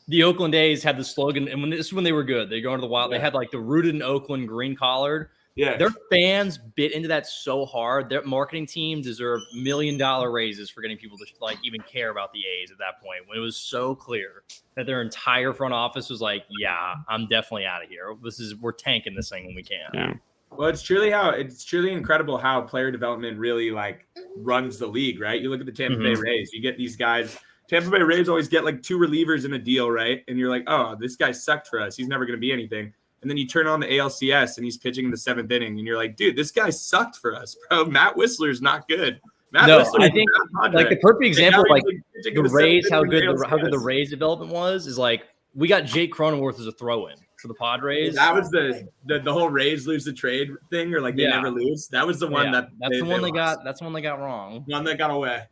the Oakland A's had the slogan, and this is when they were good. They go into the Wild. They had like the rooted in Oakland green collared. Yeah, their fans bit into that so hard. Their marketing team deserved $1 million raises for getting people to like even care about the A's at that point, when it was so clear that their entire front office was like, "Yeah, I'm definitely out of here. We're tanking this thing when we can." Yeah. Well, it's truly incredible how player development really like runs the league, right? You look at the Tampa Bay Rays. You get these guys. Tampa Bay Rays always get like 2 relievers in a deal, right? And you're like, oh, this guy sucked for us. He's never going to be anything. And then you turn on the ALCS and he's pitching in the 7th inning, and you're like, dude, this guy sucked for us, bro. Matt Whistler's not good. I think like the perfect example, like the Rays, how good the Rays development was, is like we got Jake Cronenworth as a throw-in for the Padres. That was the whole Rays lose the trade thing, or like they never lose. That was the one that's the one they got. That's the one they got wrong. One that got away.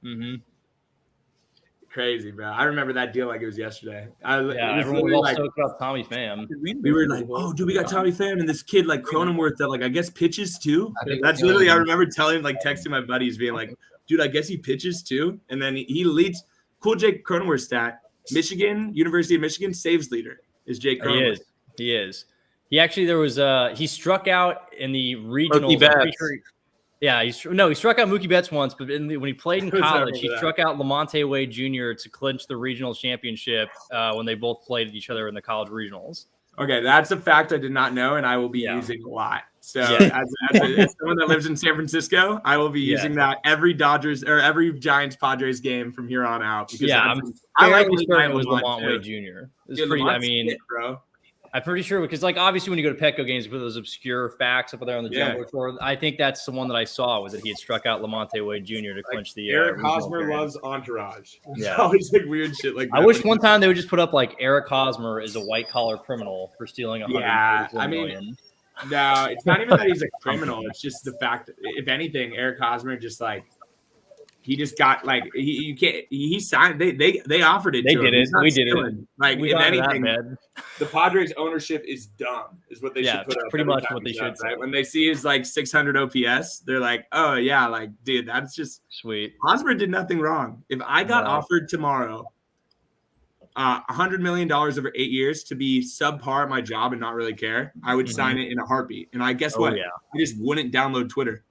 Mm-hmm. Crazy, bro. I remember that deal like it was yesterday. Everyone was all stoked about Tommy Pham. We were like, oh, dude, we got Tommy Pham and this kid like Cronenworth that like I guess pitches too. That's literally I remember texting my buddies being like, dude, I guess he pitches too. And then he leads. Cool Jake Cronenworth stat. University of Michigan saves leader is Jake Cronenworth. He is. He actually he struck out in the regionals. Yeah, he struck out Mookie Betts once, but when he played in college, he struck out Lamonte Wade Jr. to clinch the regional championship when they both played each other in the college regionals. Okay, that's a fact I did not know, and I will be using a lot. So as someone that lives in San Francisco, I will be using that every Dodgers or every Giants Padres game from here on out. Because I like it was Lamonte Wade Jr. It's pretty. Bro. I'm pretty sure, because like obviously when you go to Petco games, you put those obscure facts up there on the Jumbotron. I think that's the one that I saw, was that he had struck out Lamonte Wade Jr. to clinch the Eric Hosmer loves Entourage. Yeah, always like weird shit like that. I wish one time they would just put up like Eric Hosmer is a white collar criminal for stealing $100 million. No, it's not even that he's a criminal. It's just the fact that, if anything, Eric Hosmer just like. He just got like he signed. They offered it. They to did him. it. We did it. Like if anything, the Padres ownership is dumb. Is what they should put up. Pretty much what they should. Right? When they see his like 600 OPS, they're like, oh yeah, like dude, that's just sweet. Hosmer did nothing wrong. If I got offered tomorrow, $100 million over 8 years to be subpar at my job and not really care, I would sign it in a heartbeat. And I guess what? Yeah. I just wouldn't download Twitter.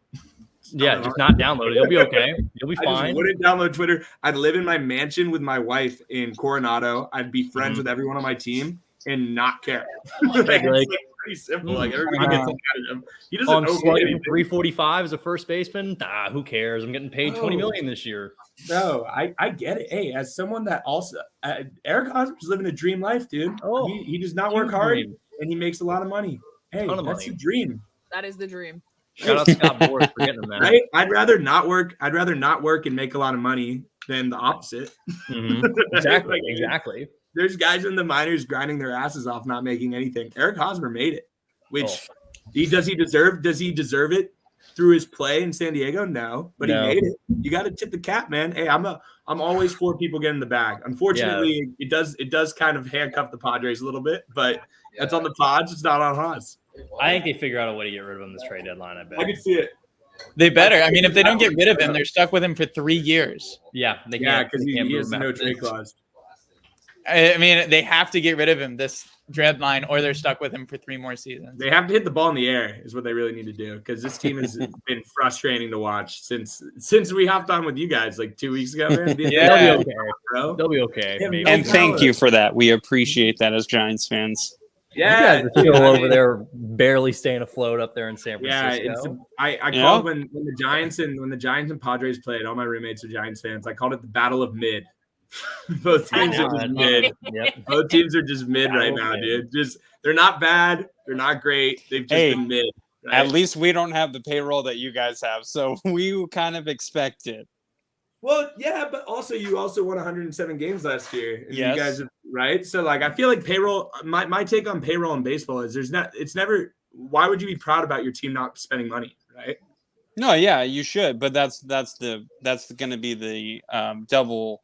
Yeah, just not download it. You'll be okay. You'll be fine. I just wouldn't download Twitter. I'd live in my mansion with my wife in Coronado. I'd be friends with everyone on my team and not care. It's pretty simple. Like everybody gets out of him. He doesn't know 345 as a first baseman. Who cares? I'm getting paid $20 million this year. No, I get it. Hey, as someone that also Eric Hosmer's living a dream life, dude. He does not work hard and he makes a lot of money. Hey, that's the dream. That is the dream. Shout out to Scott Boras for getting them that. Right? I'd rather not work and make a lot of money than the opposite. Exactly. There's guys in the minors grinding their asses off, not making anything. Eric Hosmer made it. Does he deserve it through his play in San Diego? No, but he made it. You got to tip the cap, man. Hey, I'm always for people getting the bag. Unfortunately, it does kind of handcuff the Padres a little bit, but that's on the Pods. It's not on Haas. I think they figure out a way to get rid of him this trade deadline. I bet. I can see it. They better. I mean, if they don't get rid of him, they're stuck with him for 3 years. Yeah, because he has no trade clause. I mean, they have to get rid of him this deadline, or they're stuck with him for 3 more seasons. They have to hit the ball in the air is what they really need to do, because this team has been frustrating to watch since we hopped on with you guys like 2 weeks ago, man. Yeah, they'll be okay, bro. They'll be okay. And thank you for that. We appreciate that as Giants fans. Yeah, you guys are still over there, barely staying afloat up there in San Francisco. Yeah, I called when the Giants and Padres played. All my roommates are Giants fans. I called it the Battle of Mid. Both teams are just mid. Yep. Both teams are just mid right now, dude. They're not bad. They're not great. They've just been mid. Right? At least we don't have the payroll that you guys have, so we kind of expect it. Well, yeah, but also you won 107 games last year. And yes. You guys have, right? So like I feel like payroll, my take on payroll in baseball is it's never, why would you be proud about your team not spending money, right? No, yeah, you should, but that's going to be the double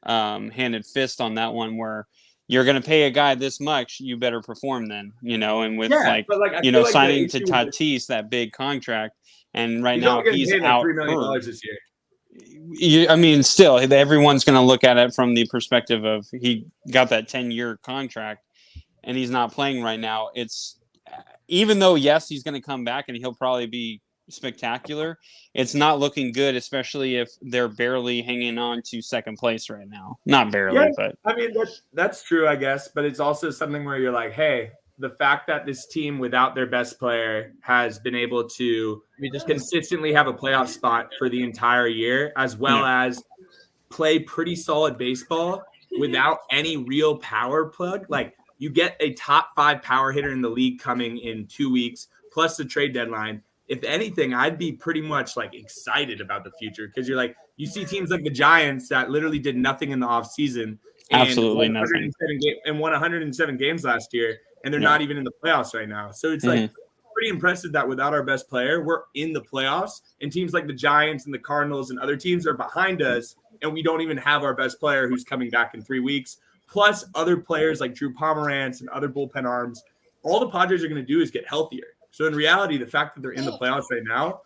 handed fist on that one, where you're going to pay a guy this much, you better perform then, and with signing to Tatis, that big contract, and right now he's out $3 million this year. I mean, still, everyone's going to look at it from the perspective of he got that 10-year contract and he's not playing right now. It's even though, yes, he's going to come back and he'll probably be spectacular, it's not looking good, especially if they're barely hanging on to second place right now. Not barely, but I mean, that's true, I guess. But it's also something where you're like, hey, the fact that this team without their best player has been able to consistently have a playoff spot for the entire year, as well as play pretty solid baseball without any real power plug. Like, you get a top 5 power hitter in the league coming in 2 weeks, plus the trade deadline. If anything, I'd be pretty much like excited about the future, because you're like, you see teams like the Giants that literally did nothing in the offseason. Absolutely nothing. And won 107 games last year. And they're not even in the playoffs right now. So it's like pretty impressive that without our best player, we're in the playoffs. And teams like the Giants and the Cardinals and other teams are behind us, and we don't even have our best player who's coming back in 3 weeks. Plus other players like Drew Pomerantz and other bullpen arms. All the Padres are going to do is get healthier. So in reality, the fact that they're in the playoffs right now,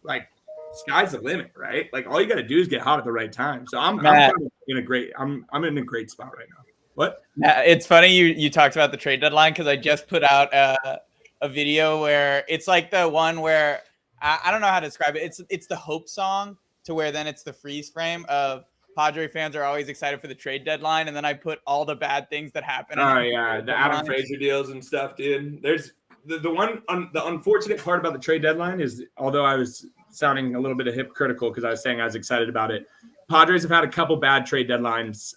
like, sky's the limit, right? Like, all you got to do is get hot at the right time. So I'm in a great spot right now. What? It's funny you talked about the trade deadline, because I just put out a video where it's like the one where I don't know how to describe it. It's the hope song, to where then it's the freeze frame of Padre fans are always excited for the trade deadline, and then I put all the bad things that happen. Oh yeah, the Adam Frazier deals and stuff, dude. There's the unfortunate part about the trade deadline is, although I was sounding a little bit hypocritical because I was saying I was excited about it, Padres have had a couple bad trade deadlines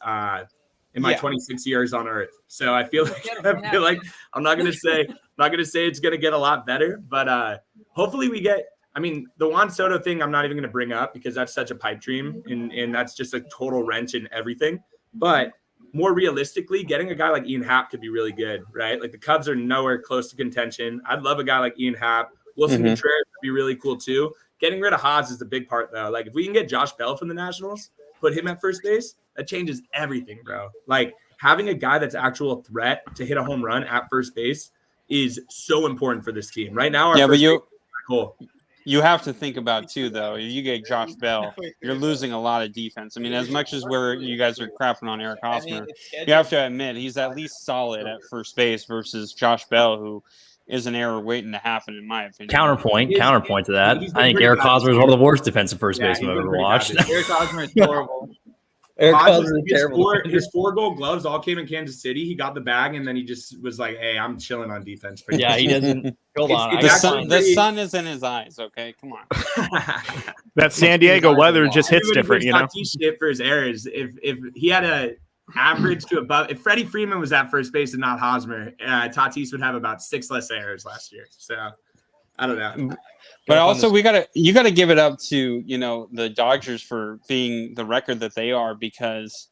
in my 26 years on Earth. So I feel like I'm not gonna say it's gonna get a lot better, but hopefully we get. I mean, the Juan Soto thing I'm not even gonna bring up, because that's such a pipe dream, and that's just a total wrench in everything. But more realistically, getting a guy like Ian Happ could be really good, right? Like, the Cubs are nowhere close to contention. I'd love a guy like Ian Happ. Wilson Contreras would be really cool too. Getting rid of Haas is the big part, though. Like, if we can get Josh Bell from the Nationals, put him at first base, that changes everything, bro. Like, having a guy that's actual threat to hit a home run at first base is so important for this team right now. You have to think about too, though. If you get Josh Bell, you're losing a lot of defense. I mean, as much as you guys are crapping on Eric Hosmer, you have to admit he's at least solid at first base versus Josh Bell, who is an error waiting to happen, in my opinion. Counterpoint to that. I think Eric Hosmer is one of the worst defensive first basemen I've ever watched. Eric Hosmer is horrible. His 4 Gold Gloves all came in Kansas City. He got the bag, and then he just was like, "Hey, I'm chilling on defense." Yeah, he doesn't. Hold on, the sun is in his eyes. Okay, come on. That San Diego weather just hits different, Shit for his errors. If he had a average to above, if Freddie Freeman was at first base and not Hosmer, Tatis would have about 6 less errors last year. So I don't know. But also, you gotta give it up to the Dodgers for being the record that they are, because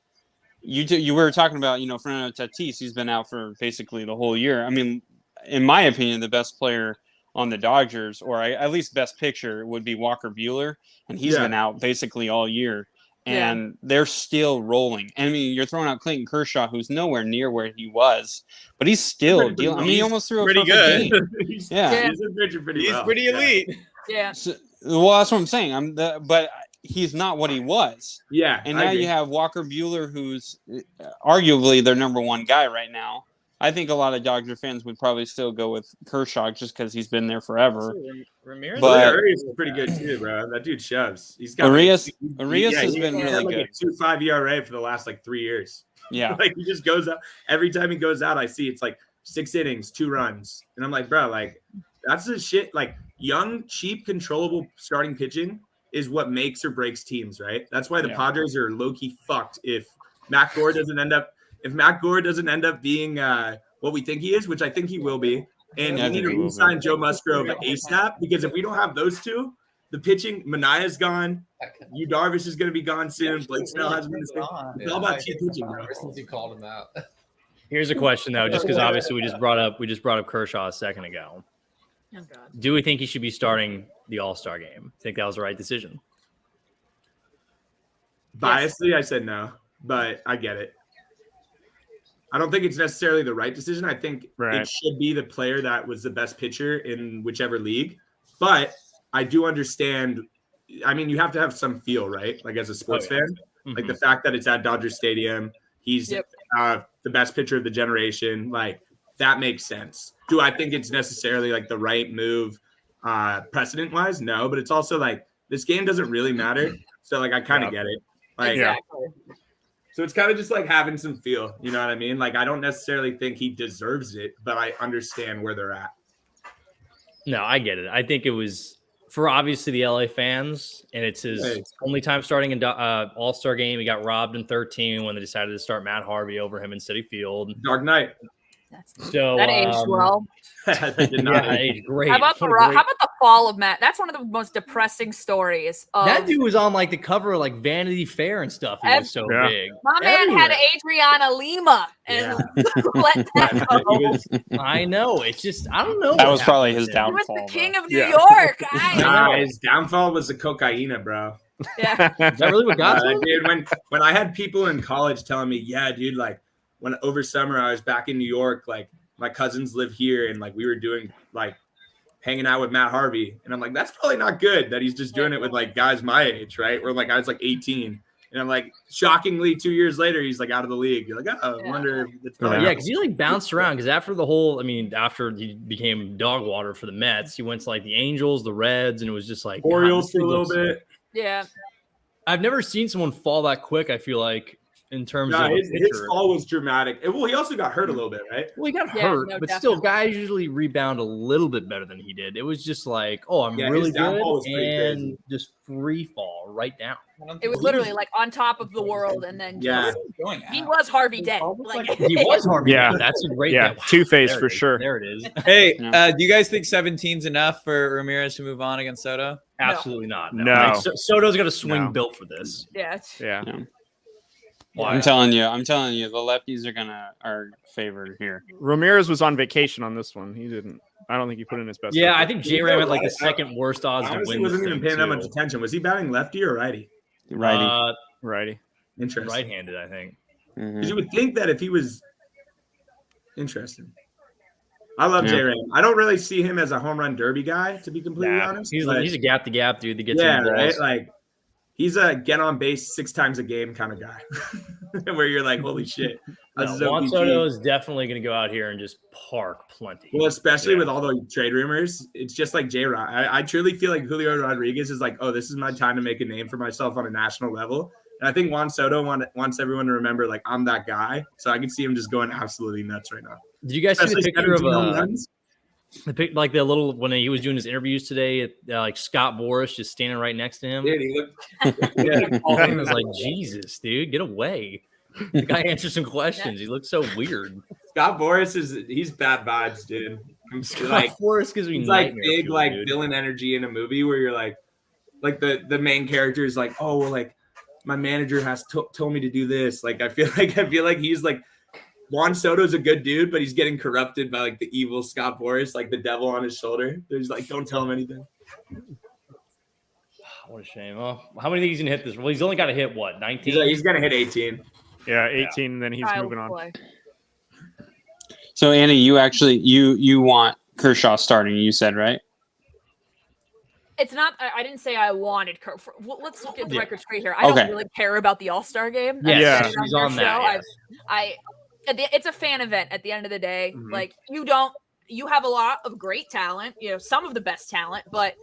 you were talking about Fernando Tatis. He's been out for basically the whole year. I mean, in my opinion, the best player on the Dodgers, or at least best pitcher, would be Walker Buehler, and he's been out basically all year. And they're still rolling. I mean, you're throwing out Clayton Kershaw, who's nowhere near where he was, but he's still dealing. I mean, he almost threw a perfect game. He's a pitcher pretty well. He's pretty elite. Yeah. So, well, that's what I'm saying. But he's not what he was. Yeah. And now you have Walker Buehler, who's arguably their number one guy right now. I think a lot of Dodger fans would probably still go with Kershaw just because he's been there forever. Ramirez, but Urias is pretty good too, bro. That dude shoves. He's got Urias has been really like good. A 2.5 ERA for the last like 3 years. Yeah, like he just goes out every time he goes out. I see it's like 6 innings, 2 runs, and I'm like, bro, like that's the shit. Like young, cheap, controllable starting pitching is what makes or breaks teams, right? That's why the Padres are low key fucked if Matt Gore doesn't end up being what we think he is, which I think he will be. And we need to re-sign Joe Musgrove ASAP because if we don't have those two, the pitching, Manaya's gone. Yu Darvish is going to be gone soon. Blake Snell hasn't been. It's all about cheap pitching, bro. Since you called him out. Here's a question though, just because obviously we just brought up Kershaw a second ago. Oh, God. Do we think he should be starting the All-Star game? Think that was the right decision? Biasly, I said no, but I get it. I don't think it's necessarily the right decision. I think it should be the player that was the best pitcher in whichever league. But I do understand. I mean, you have to have some feel, right? Like as a sports fan, like the fact that it's at Dodger Stadium, he's the best pitcher of the generation. Like that makes sense. Do I think it's necessarily like the right move precedent wise? No, but it's also like this game doesn't really matter. So like I kind of get it. Like, exactly. So it's kind of just like having some feel, you know what I mean? Like I don't necessarily think he deserves it, but I understand where they're at. No, I get it. I think it was for obviously the LA fans, and it's his only time starting in All-Star game. He got robbed in 13 when they decided to start Matt Harvey over him in Citi Field. Dark Knight. So that aged well. That did not age great. How about the fall of Matt? That's one of the most depressing stories. That dude was on like the cover of like Vanity Fair and stuff. He was so big. My man had Adriana Lima and let that go. I know. It's just I don't know. That was probably his downfall. He was the king of New York. His downfall was the cocaina, bro. Yeah. Is that really what got him? Dude, when I had people in college telling me, yeah, dude, like when over summer I was back in New York, like my cousins live here and like we were doing like hanging out with Matt Harvey. And I'm like, that's probably not good that he's just doing it with like guys my age, right? Where like I was like 18. And I'm like, shockingly, 2 years later, he's like out of the league. You're like, oh, I wonder if it's probably because he like bounced around because after he became dog water for the Mets, he went to like the Angels, the Reds, and it was just like Orioles for a little bit. Yeah. I've never seen someone fall that quick, I feel like. In terms of his fall was dramatic. Well, he also got hurt a little bit, right? Well, he got hurt, but still, guys usually rebound a little bit better than he did. It was just like, oh, I'm really good, and just free fall right down. It was literally like on top of the world, and then he was Harvey Dent. Like, he was Harvey Dent. That's a great Two-Face for sure. There it is. Hey, do you guys think 17's enough for Ramirez to move on against Soto? Absolutely not. No. Like, Soto's got a swing built for this. Yeah. Wow. I'm telling you, the lefties are favored here. Ramirez was on vacation on this one. He didn't. I don't think he put in his best. Yeah, I think J-Ram had like the second worst odds to win. He wasn't even paying that much attention. Was he batting lefty or righty? Righty. Interesting. Right-handed, I think. Because you would think that if he was interesting. I love J-Ram. I don't really see him as a home run derby guy, to be completely honest. He's a gap-to-gap dude that gets in the balls. Right? Like he's a get on base 6 times a game kind of guy, where you're like, holy shit. Juan Soto is definitely going to go out here and just park plenty. Well, especially with all the trade rumors, it's just like J-Rod. I truly feel like Julio Rodriguez is like, oh, this is my time to make a name for myself on a national level. And I think Juan Soto wants everyone to remember, like, I'm that guy. So I can see him just going absolutely nuts right now. Did you guys see the picture of like the little when he was doing his interviews today, like Scott Boras just standing right next to him? Yeah, he looked. I was like, Jesus, dude, get away! The guy answered some questions. He looked so weird. Scott Boras he's bad vibes, dude. Scott Boras gives me he's like big like villain energy in a movie where you're like the main character is like, oh, well, like my manager has told me to do this. Like I feel like he's like. Juan Soto's a good dude, but he's getting corrupted by like the evil Scott Boras, like the devil on his shoulder. There's like, don't tell him anything. What a shame. Oh, how many think he's gonna hit this? Well, he's only got to hit what, 19? He's gonna hit 18. Yeah, 18, and then he's moving on. So Annie, you actually you want Kershaw starting? You said right? It's not. I didn't say I wanted. Let's get the record straight here. I don't really care about the All-Star game. Yeah, she's on that. It's a fan event at the end of the day. Mhm. Like you have a lot of great talent. Some of the best talent, but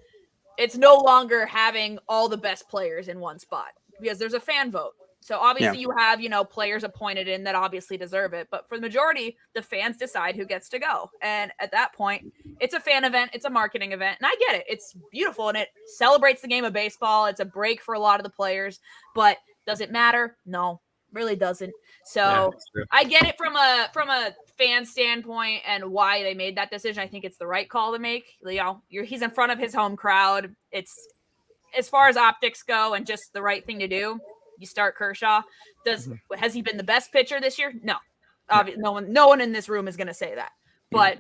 it's no longer having all the best players in one spot because there's a fan vote. So obviously you have, players appointed in that obviously deserve it. But for the majority, the fans decide who gets to go. And at that point, it's a fan event. It's a marketing event. And I get it. It's beautiful. And it celebrates the game of baseball. It's a break for a lot of the players. But does it matter? No, really doesn't. So I get it from a fan standpoint and why they made that decision. I think it's the right call to make. He's in front of his home crowd. It's as far as optics go and just the right thing to do. You start Kershaw. Has he been the best pitcher this year? No. No one in this room is going to say that. But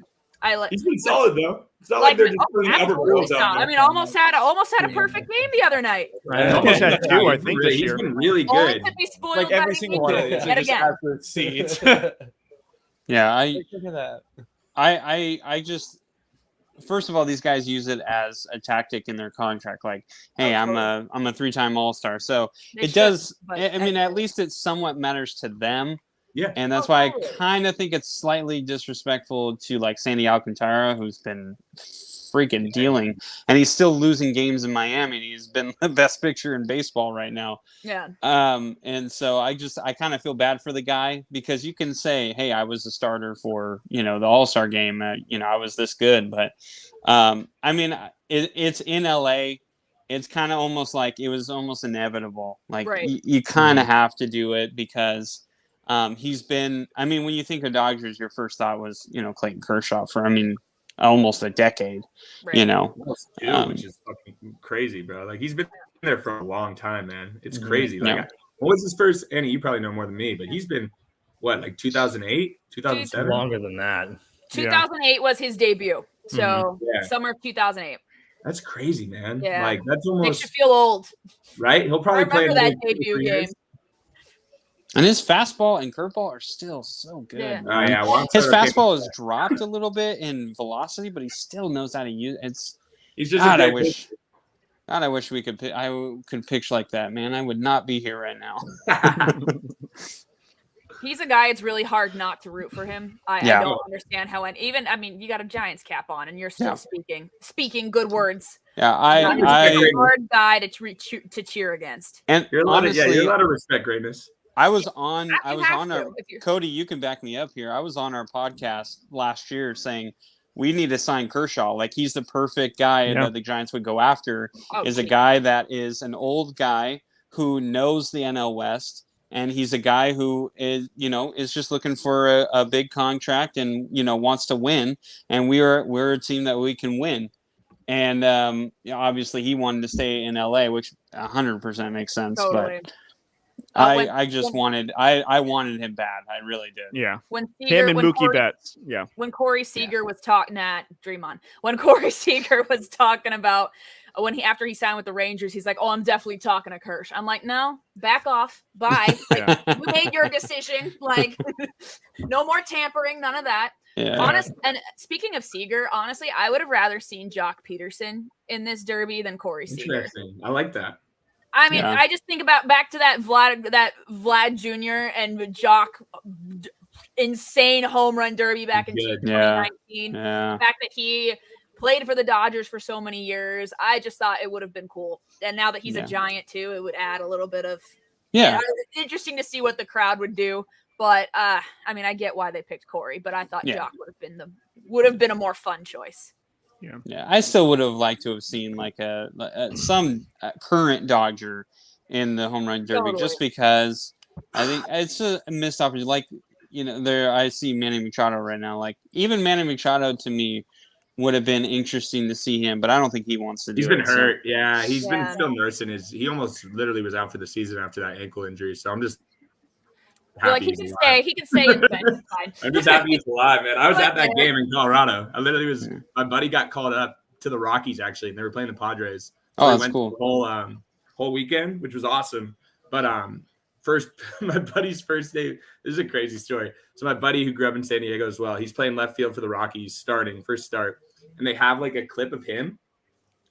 he's been solid though. It's not like they're just putting other rules out there. I mean, almost had a perfect game the other night. Right. Almost had two, I think, this year. He's been really good. Like every single one of these are just absolute seeds. Yeah, Look at that. I just, first of all, these guys use it as a tactic in their contract. Like, hey, I'm a 3-time All-Star. So it does. I mean, at least it somewhat matters to them. Yeah. And that's why I kind of think it's slightly disrespectful to like Sandy Alcantara, who's been freaking dealing, and he's still losing games in Miami. He's been the best pitcher in baseball right now. Yeah. And so I kind of feel bad for the guy because you can say, hey, I was a starter for, the All-Star game. I was this good, but I mean, it's in LA. It's kind of almost like it was almost inevitable. Like you kind of have to do it because he's been, I mean, when you think of Dodgers, your first thought was, Clayton Kershaw for, almost a decade, which is fucking crazy, bro. Like he's been there for a long time, man. It's crazy. Like, what was his first? Annie, you probably know more than me, but he's been like 2008, 2007, longer than that. 2008 was his debut, so summer of 2008. That's crazy, man. Yeah, like that's almost makes you feel old, right? He'll probably play that debut game. And his fastball and curveball are still so good. Yeah. His fastball has dropped a little bit in velocity, but he still knows how to use it. He's just I wish we could. I could pitch like that, man. I would not be here right now. He's a guy. It's really hard not to root for him. I don't understand how. You got a Giants cap on, and you're still speaking good words. Yeah, he's a hard guy to cheer against. And you're honestly, you're a lot of respect, greatness. I was on our Cody, you can back me up here. I was on our podcast last year saying we need to sign Kershaw. Like he's the perfect guy that the Giants would go after. A guy that is an old guy who knows the NL West, and he's a guy who is just looking for a big contract and wants to win. And we're a team that we can win. And obviously he wanted to stay in LA, which 100% makes sense. Totally. But I wanted him bad. I really did. Yeah. Him and Mookie Betts. Yeah. When Corey Seager was talking when Corey Seager was talking about after he signed with the Rangers, he's like, "Oh, I'm definitely talking to Kersh." I'm like, "No, back off. Bye. Like, you made your decision. Like, no more tampering. None of that." Yeah. And speaking of Seager, honestly, I would have rather seen Jock Peterson in this derby than Corey Seager. Interesting. I like that. I mean, I just think back to that Vlad Jr. and Jock insane home run derby back in 2019. Yeah. The fact that he played for the Dodgers for so many years, I just thought it would have been cool. And now that he's a Giant too, it would add a little bit of interesting to see what the crowd would do. But I get why they picked Corey, but I thought Jock would have been a more fun choice. Yeah. I still would have liked to have seen like some current Dodger in the home run derby, just because I think it's a missed opportunity. Like I see Manny Machado right now. Like even Manny Machado to me would have been interesting to see him, but I don't think he wants to do it. He's been hurt. Yeah, he's been still nursing he almost literally was out for the season after that ankle injury. So I'm just happy he can stay. He can stay in the bench. Fine. I'm just happy he's alive, man. I was at that game in Colorado. I literally was. My buddy got called up to the Rockies actually, and they were playing the Padres. So that's cool. The whole weekend, which was awesome. But my buddy's first day. This is a crazy story. So my buddy who grew up in San Diego as well, he's playing left field for the Rockies, first start, and they have like a clip of him,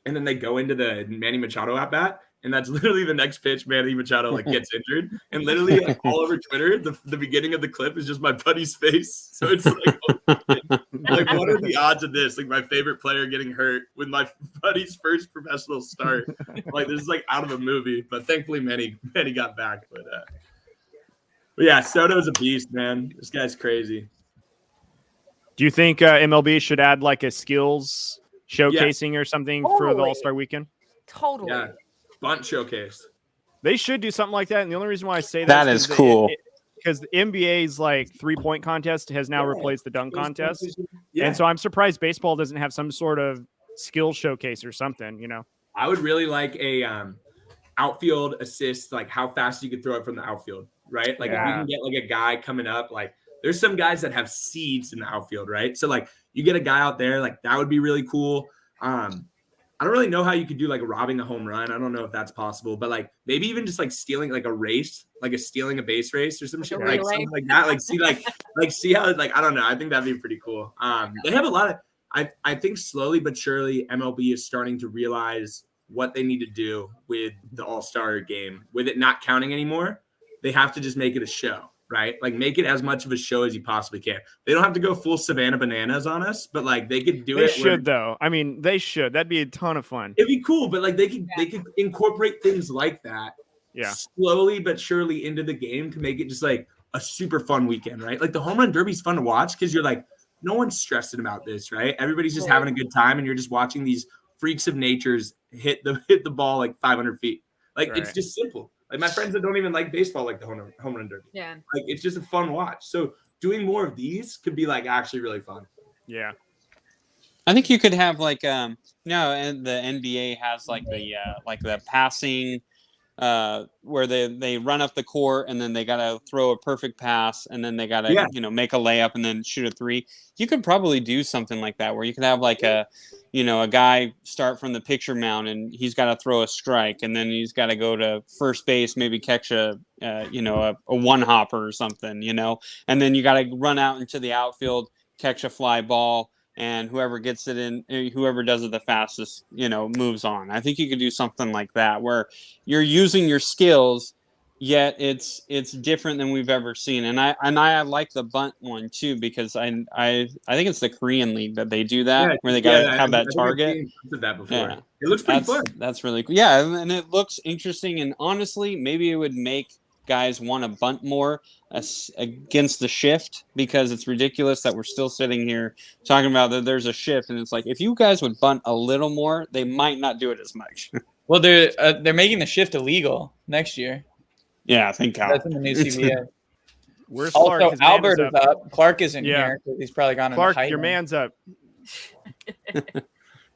and then they go into the Manny Machado at bat. And that's literally the next pitch. Manny Machado like gets injured, and literally like, all over Twitter, the beginning of the clip is just my buddy's face. So it's like, like what are the odds of this? Like my favorite player getting hurt with my buddy's first professional start. Like this is like out of a movie. But thankfully, Manny got back. But yeah, Soto's a beast, man. This guy's crazy. Do you think MLB should add like a skills showcasing or something for the All-Star weekend? Totally. Yeah. Bunt showcase. They should do something like that. And the only reason why I say that is cool. Because the NBA's like 3-point contest has now replaced the dunk contest. Yeah. And so I'm surprised baseball doesn't have some sort of skill showcase or something, you know? I would really like a outfield assist, like how fast you could throw it from the outfield, right? Like if you can get like a guy coming up, like there's some guys that have seeds in the outfield, right? So like you get a guy out there, like that would be really cool. I don't really know how you could do like robbing a home run. I don't know if that's possible, but like maybe even just like stealing like a race, like stealing a base race or some shit like something like that. Like see how like I don't know. I think that'd be pretty cool. They have a lot of I think slowly but surely MLB is starting to realize what they need to do with the All-Star game. With it not counting anymore, they have to just make it a show. Right? Like make it as much of a show as you possibly can. They don't have to go full Savannah Bananas on us, but like they could do it. They should though. I mean, they should. That'd be a ton of fun. It'd be cool, but like they could incorporate things like that. Yeah. Slowly but surely into the game to make it just like a super fun weekend, right? Like the Home Run Derby is fun to watch because you're like, no one's stressing about this, right? Everybody's just having a good time and you're just watching these freaks of natures hit the ball like 500 feet. Like it's just simple. Like my friends that don't even like baseball like the home run derby. Yeah. Like it's just a fun watch. So doing more of these could be like actually really fun. Yeah. I think you could have like and the NBA has like the passing where they run up the court and then they gotta throw a perfect pass and then they gotta make a layup and then shoot a three. You could probably do something like that where you could have like a guy start from the picture mound and he's got to throw a strike and then he's got to go to first base, maybe catch a one hopper or something, and then you got to run out into the outfield, catch a fly ball, and whoever gets it in, whoever does it the fastest, moves on. I think you could do something like that where you're using your skills, yet it's different than we've ever seen. And I like the bunt one too because I think it's the Korean League that they do that where they gotta have that target. That before. Yeah. It looks pretty fun. That's really cool. Yeah, and it looks interesting. And honestly, maybe it would make guys want to bunt more against the shift because it's ridiculous that we're still sitting here talking about that there's a shift, and it's like if you guys would bunt a little more, they might not do it as much. Well, they're making the shift illegal next year. Yeah, thank God. That's in the new CBA. Where's also, Clark? Albert is up. Clark isn't here. He's probably gone. Clark, your man's up.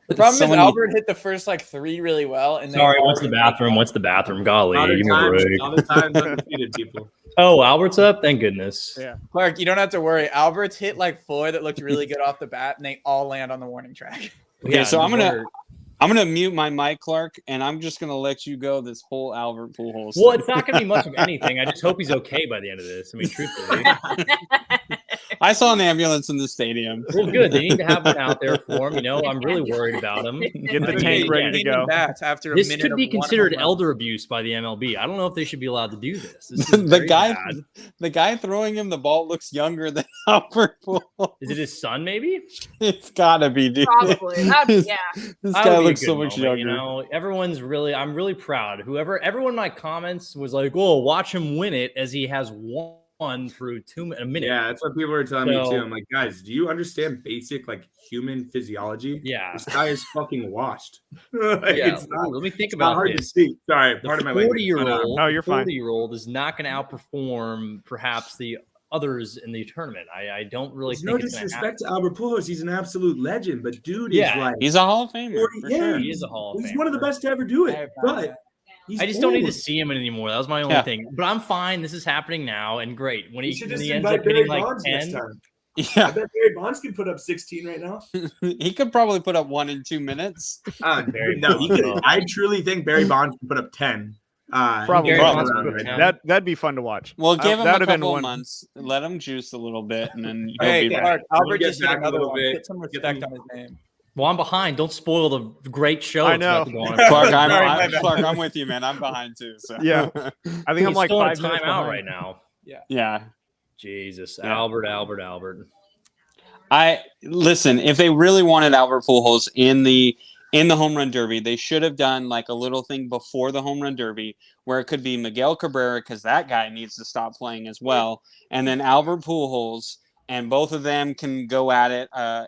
The problem is Albert hit the first like three really well. And sorry, what's the bathroom? What's the bathroom? Golly, give me a break. All the times undefeated people. Oh, Albert's up. Thank goodness. Yeah, Clark, you don't have to worry. Albert's hit like four that looked really good off the bat, and they all land on the warning track. Okay, so I'm gonna mute my mic, Clark, and I'm just gonna let you go this whole Albert Pujols. Well, it's not gonna be much of anything. I just hope he's okay by the end of this. I mean, truthfully. I saw an ambulance in the stadium. Well, good. They need to have one out there for him. I'm really worried about him. Get the tank ready to go. After this could be considered elder abuse by the MLB. I don't know if they should be allowed to do this. The guy throwing him the ball looks younger than Albert Pujols. Is it his son? Maybe it's gotta be, dude. Probably. Yeah. This guy looks so much younger. Everyone's really. I'm really proud. Everyone in my comments was like, "Oh, watch him win it," as he has won through a minute. Yeah, that's what people were telling me too. I'm like, guys, do you understand basic like human physiology? Yeah, this guy is fucking washed. Let me think about hard this. To see. Sorry, part of my language. 40-year-old. No, you're fine. 40-year-old is not going to outperform perhaps the others in the tournament. I don't really think no disrespect to Albert Pujols. He's an absolute legend, but dude is like he's a Hall of Famer. Sure. He is a Hall of Famer. He's one of the best to ever do it. But I just don't need to see him anymore. That was my only thing. But I'm fine. This is happening now, and great. When he ends up hitting like 10. Yeah, I bet Barry Bonds could put up 16 right now. He could probably put up 1 in 2 minutes. I truly think Barry Bonds can put up 10. Probably. That'd be fun to watch. Well, give him a couple of months. Let him juice a little bit, and then Albert just hit another one. Put some respect on his name. Well, I'm behind. Don't spoil the great show. I know. Clark, I'm with you, man. I'm behind too. So yeah, I think I'm like 5 minutes out behind right now. Yeah. Jesus, Yeah. Albert. Listen. If they really wanted Albert Pujols in the home run derby, they should have done like a little thing before the home run derby where it could be Miguel Cabrera, because that guy needs to stop playing as well, and then Albert Pujols. And both of them can go at it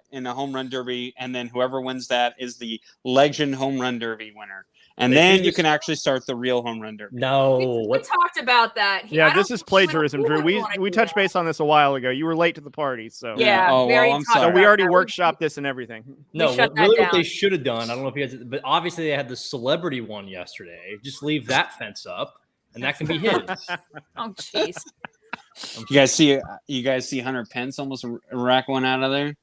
in a home run derby, and then whoever wins that is the Legend Home Run Derby winner. And then you can actually start the real home run derby. No, we talked about that. Yeah, this is plagiarism, Drew. We touched base on this a while ago. You were late to the party, so yeah. I'm sorry. So we already workshopped this and everything. No, what they should have done. I don't know if you guys, but obviously they had the celebrity one yesterday. Just leave that fence up, and that can be his. Oh, jeez. You guys see Hunter Pence almost rack one out of there?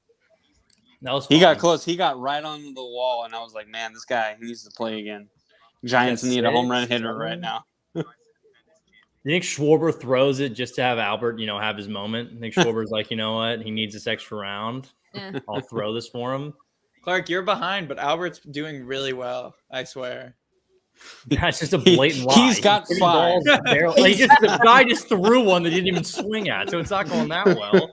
That was he got close. He got right on the wall, and I was like, man, this guy, he needs to play again. Giants need a home run hitter right now. You think Schwarber throws it just to have Albert, have his moment? I think Schwarber's like, you know what? He needs this extra round. I'll throw this for him. Clark, you're behind, but Albert's doing really well. I swear. That's just a blatant lie. He's got 5. The guy just threw one that he didn't even swing at, so it's not going that well.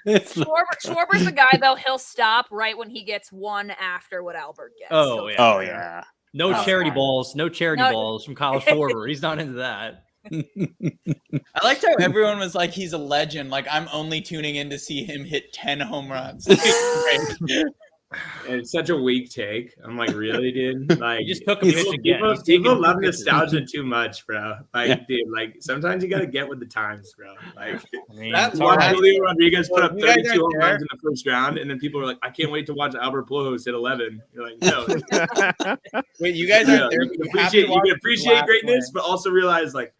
Schwarber's the guy, though. He'll stop right when he gets one after what Albert gets. Oh, yeah. Oh, yeah. No charity balls from Kyle Schwarber. He's not into that. I liked how everyone was like, he's a legend. Like, I'm only tuning in to see him hit 10 home runs. It's such a weak take. I'm like, really, dude? Like, you just took a pitch again. People love nostalgia too much, bro. Like, dude, like sometimes you gotta get with the times, bro. Like, that's why Julio Rodriguez put up 32 home runs in the first round, and then people were like, I can't wait to watch Albert Pujols hit 11. You're like, no. Wait, you guys aren't there. You can appreciate greatness, but also realize, like,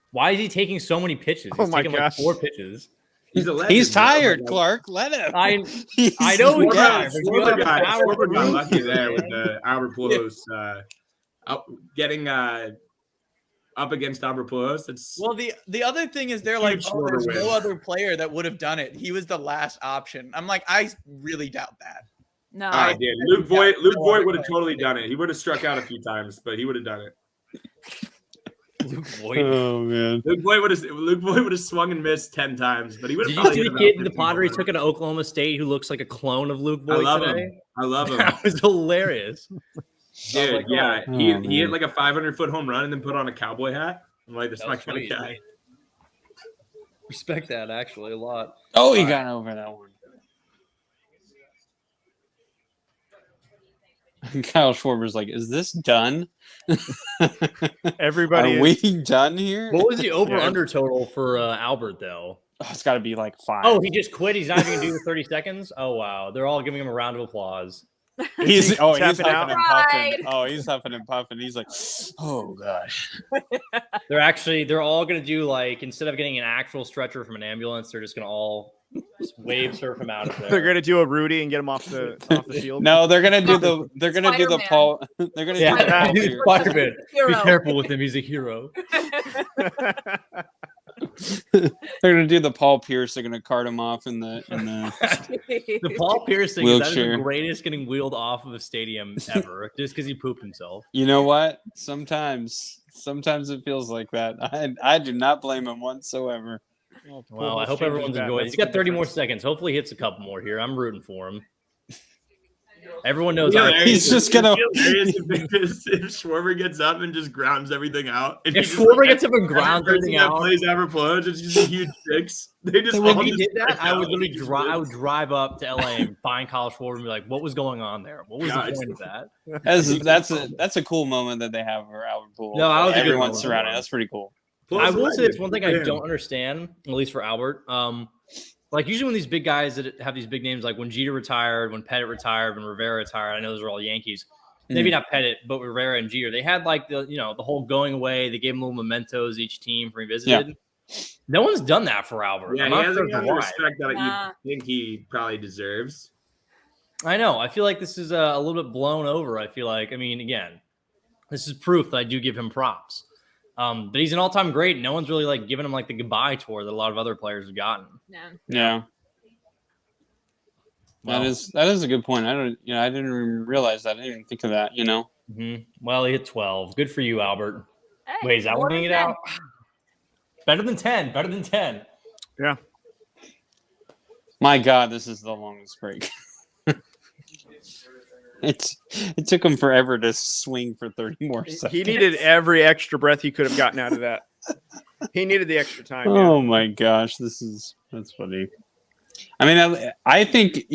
why is he taking so many pitches? He's taking like 4 pitches. He's tired, Clark. Let him. I know he's tired. Schwarber got lucky there with the Albert Pujols getting up against Albert Pujols. Well, the other thing is they're like, there's no other player that would have done it. He was the last option. I'm like, I really doubt that. No, I did. Luke Voigt would have totally done it. He would have struck out a few times, but he would have done it. Luke Voigt. Oh man, Luke Voigt would have swung and missed 10 times, but he would have. Did you see the kid the Padres took it to Oklahoma State who looks like a clone of Luke Voigt today? I love him. That was hilarious. Dude, like, yeah, he hit like a 500-foot home run and then put on a cowboy hat. I'm like, that's my kind of guy. Respect that actually a lot. Oh, he got over that one. Kyle Schwarber's like, is this done? Everybody, are we done here? What was the over/under total for Albert though? Oh, it's got to be like 5. Oh, he just quit. He's not even gonna do the 30 seconds. Oh wow, they're all giving him a round of applause. He's huffing and Right. puffing. Oh, he's huffing and puffing. He's like, oh gosh. They're all gonna do like, instead of getting an actual stretcher from an ambulance, they're just gonna all wave surf him out of there. They're gonna do a Rudy and get him off the field. No, they're gonna do the Paul. They're gonna do the Spider-Man. Be careful with him. He's a hero. They're gonna do the Paul Pierce. They're gonna cart him off in the the Paul Pierce thing is the greatest getting wheeled off of a stadium ever, just because he pooped himself. You know what? Sometimes it feels like that. I do not blame him whatsoever. Well, I hope everyone's enjoying it. He's got 30 more seconds. Hopefully he hits a couple more here. I'm rooting for him. Everyone knows he's just gonna. If Schwarber gets up and just grounds everything out. If Schwarber gets up and grounds everything out, plays Albert Pujols, it's just a huge fix. They just. When he did that, I would literally drive up to LA and find Kyle Schwarber and be like, "What was going on there? What was the point of that?" That's a cool moment that they have for Albert Pujols. No, everyone's surrounded. That's pretty cool. I will say this one thing I don't understand, at least for Albert. Like usually when these big guys that have these big names, like when Jeter retired, when Pettit retired, when Rivera retired, I know those are all Yankees. Maybe not Pettit, but Rivera and Jeter. They had like the whole going away. They gave them little mementos each team revisited. Yeah. No one's done that for Albert. Yeah, he hasn't got the respect that you think he probably deserves. I know. I feel like this is a little bit blown over. I feel like, again, this is proof that I do give him props. But he's an all-time great. No one's really like giving him like the goodbye tour that a lot of other players have gotten. Yeah. That is a good point. I didn't even realize that. I didn't even think of that. Mm-hmm. Well, he hit 12. Good for you, Albert. Hey, wait, is that winning it out? Better than 10. Better than 10. Yeah. My God, this is the longest break. It took him forever to swing for 30 more seconds. He needed every extra breath he could have gotten out of that. He needed the extra time. Oh my gosh, that's funny. I mean, I think,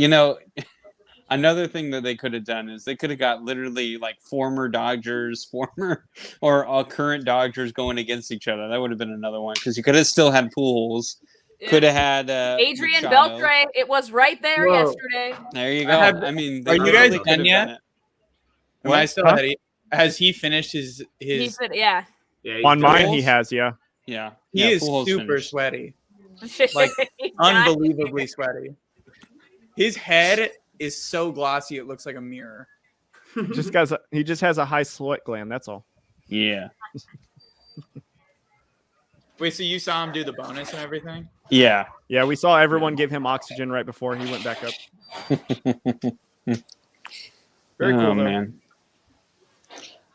another thing that they could have done is they could have got literally like former Dodgers, or current Dodgers going against each other. That would have been another one because you could have still had Pujols. Yeah. Could have had Adrian Beltre. It was right there yesterday. There you go. I mean, are you guys done yet? Am I still ready? Has he finished his? Yeah. On mine, he has. Yeah. Yeah. He is Pujols super finished. Sweaty. Like unbelievably sweaty. His head is so glossy it looks like a mirror. He just has a high sweat gland. That's all. Yeah. Wait, so you saw him do the bonus and everything? Yeah. Yeah, we saw everyone give him oxygen right before he went back up. Very cool, though. Man.